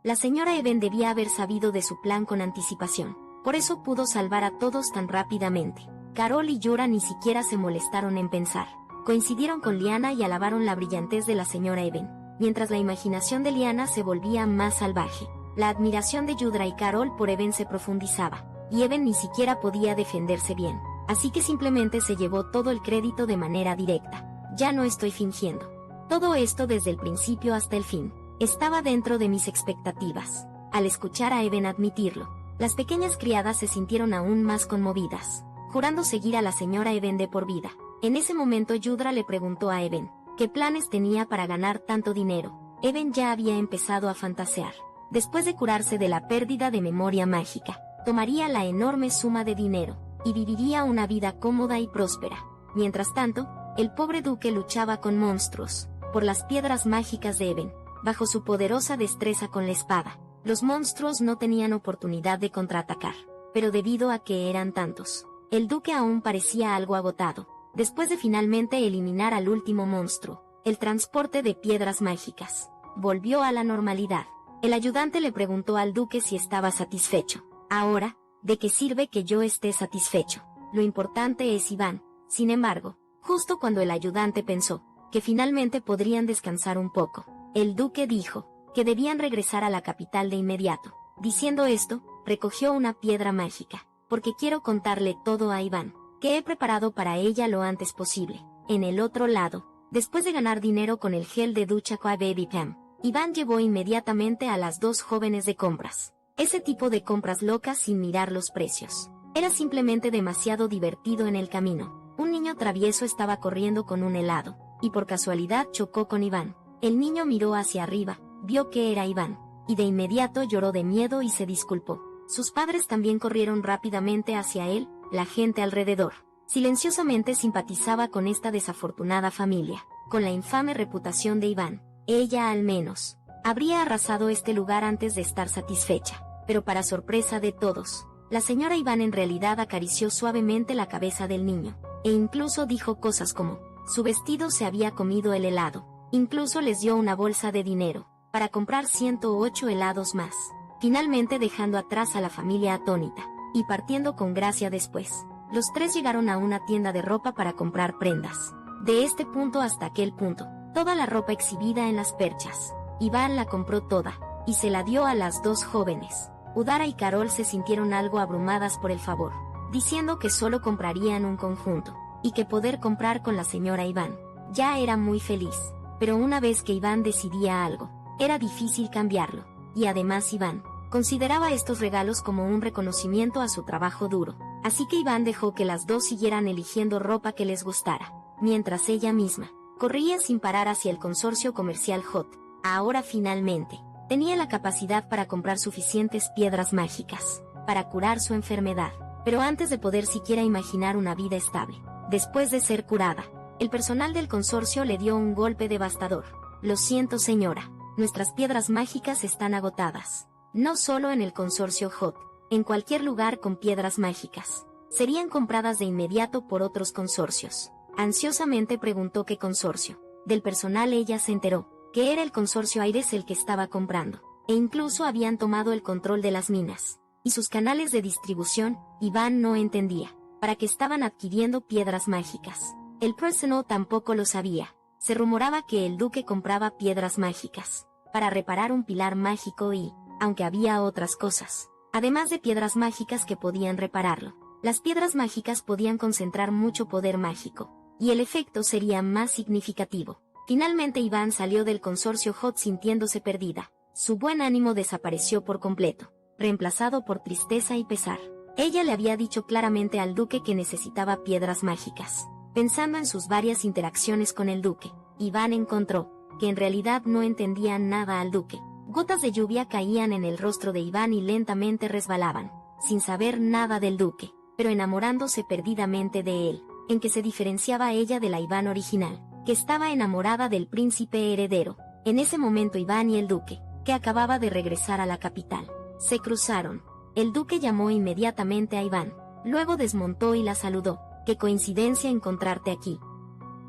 A: La señora Even debía haber sabido de su plan con anticipación. Por eso pudo salvar a todos tan rápidamente. Carol y Yura ni siquiera se molestaron en pensar. Coincidieron con Lyanna y alabaron la brillantez de la señora Even, mientras la imaginación de Lyanna se volvía más salvaje. La admiración de Yura y Carol por Even se profundizaba, y Even ni siquiera podía defenderse bien, así que simplemente se llevó todo el crédito de manera directa. Ya no estoy fingiendo. Todo esto desde el principio hasta el fin. Estaba dentro de mis expectativas. Al escuchar a Even admitirlo, las pequeñas criadas se sintieron aún más conmovidas, jurando seguir a la señora Even de por vida. En ese momento Yura le preguntó a Even qué planes tenía para ganar tanto dinero. Even ya había empezado a fantasear. Después de curarse de la pérdida de memoria mágica, tomaría la enorme suma de dinero y viviría una vida cómoda y próspera. Mientras tanto, el pobre duque luchaba con monstruos por las piedras mágicas de Even. Bajo su poderosa destreza con la espada, los monstruos no tenían oportunidad de contraatacar, pero debido a que eran tantos, el duque aún parecía algo agotado. Después de finalmente eliminar al último monstruo, el transporte de piedras mágicas volvió a la normalidad. El ayudante le preguntó al duque si estaba satisfecho. Ahora, ¿de qué sirve que yo esté satisfecho? Lo importante es Iván. Sin embargo, justo cuando el ayudante pensó que finalmente podrían descansar un poco, el duque dijo que debían regresar a la capital de inmediato. Diciendo esto, recogió una piedra mágica, porque quiero contarle todo a Iván, que he preparado para ella lo antes posible. En el otro lado, después de ganar dinero con el gel de ducha Qua Baby Pam, Iván llevó inmediatamente a las dos jóvenes de compras. Ese tipo de compras locas sin mirar los precios. Era simplemente demasiado divertido en el camino. Un niño travieso estaba corriendo con un helado, y por casualidad chocó con Iván. El niño miró hacia arriba, vio que era Iván, y de inmediato lloró de miedo y se disculpó. Sus padres también corrieron rápidamente hacia él. La gente alrededor silenciosamente simpatizaba con esta desafortunada familia, con la infame reputación de Iván. Ella al menos habría arrasado este lugar antes de estar satisfecha, pero para sorpresa de todos, la señora Iván en realidad acarició suavemente la cabeza del niño, e incluso dijo cosas como, su vestido se había comido el helado. Incluso les dio una bolsa de dinero para comprar 108 helados más, finalmente dejando atrás a la familia atónita, y partiendo con gracia después. Los tres llegaron a una tienda de ropa para comprar prendas. De este punto hasta aquel punto, toda la ropa exhibida en las perchas. Iván la compró toda, y se la dio a las dos jóvenes. Udara y Carol se sintieron algo abrumadas por el favor, diciendo que solo comprarían un conjunto, y que poder comprar con la señora Iván. Ya era muy feliz, pero una vez que Iván decidía algo, era difícil cambiarlo, y además Iván consideraba estos regalos como un reconocimiento a su trabajo duro. Así que Iván dejó que las dos siguieran eligiendo ropa que les gustara, mientras ella misma corría sin parar hacia el consorcio comercial Hot. Ahora finalmente tenía la capacidad para comprar suficientes piedras mágicas para curar su enfermedad, pero antes de poder siquiera imaginar una vida estable, después de ser curada, el personal del consorcio le dio un golpe devastador. Lo siento señora, nuestras piedras mágicas están agotadas. No solo en el consorcio Hot, en cualquier lugar con piedras mágicas. Serían compradas de inmediato por otros consorcios. Ansiosamente preguntó qué consorcio. Del personal ella se enteró que era el consorcio Aires el que estaba comprando, e incluso habían tomado el control de las minas y sus canales de distribución. Iván no entendía para qué estaban adquiriendo piedras mágicas. El personal tampoco lo sabía. Se rumoraba que el duque compraba piedras mágicas para reparar un pilar mágico y, aunque había otras cosas, además de piedras mágicas que podían repararlo, las piedras mágicas podían concentrar mucho poder mágico, y el efecto sería más significativo. Finalmente Iván salió del consorcio Hot sintiéndose perdida. Su buen ánimo desapareció por completo, reemplazado por tristeza y pesar. Ella le había dicho claramente al duque que necesitaba piedras mágicas. Pensando en sus varias interacciones con el duque, Iván encontró que en realidad no entendía nada al duque. Gotas de lluvia caían en el rostro de Iván y lentamente resbalaban, sin saber nada del duque, pero enamorándose perdidamente de él. ¿En qué se diferenciaba ella de la Iván original, que estaba enamorada del príncipe heredero? En ese momento Iván y el duque, que acababa de regresar a la capital, se cruzaron. El duque llamó inmediatamente a Iván, luego desmontó y la saludó. ¡Qué coincidencia encontrarte aquí!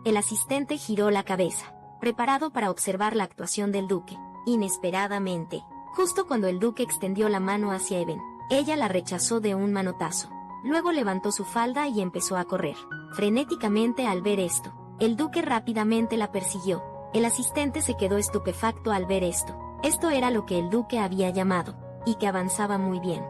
A: El asistente giró la cabeza, preparado para observar la actuación del duque. Inesperadamente, justo cuando el duque extendió la mano hacia Even, Ella la rechazó de un manotazo. Luego levantó su falda y empezó a correr frenéticamente. Al ver esto, el duque rápidamente la persiguió. El asistente se quedó estupefacto al ver esto. Esto era lo que el duque había llamado, y que avanzaba muy bien.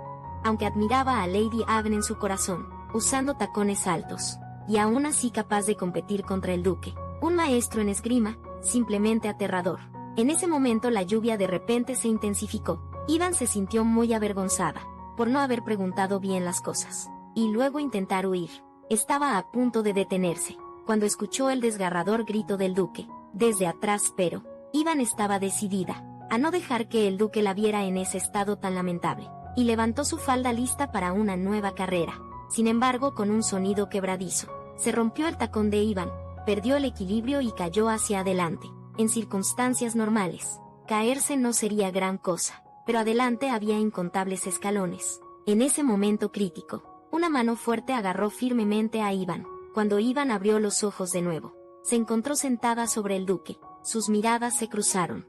A: Aunque admiraba a Lady Aven en su corazón, usando tacones altos, y aún así capaz de competir contra el duque, un maestro en esgrima, simplemente aterrador. En ese momento la lluvia de repente se intensificó. Ivan se sintió muy avergonzada por no haber preguntado bien las cosas, y luego intentar huir. Estaba a punto de detenerse, cuando escuchó el desgarrador grito del duque, desde atrás, pero Ivan estaba decidida a no dejar que el duque la viera en ese estado tan lamentable, y levantó su falda lista para una nueva carrera. Sin embargo, con un sonido quebradizo, se rompió el tacón de Ivan, perdió el equilibrio y cayó hacia adelante. En circunstancias normales, caerse no sería gran cosa, pero adelante había incontables escalones. En ese momento crítico, una mano fuerte agarró firmemente a Ivan. Cuando Ivan abrió los ojos de nuevo, se encontró sentada sobre el duque. Sus miradas se cruzaron.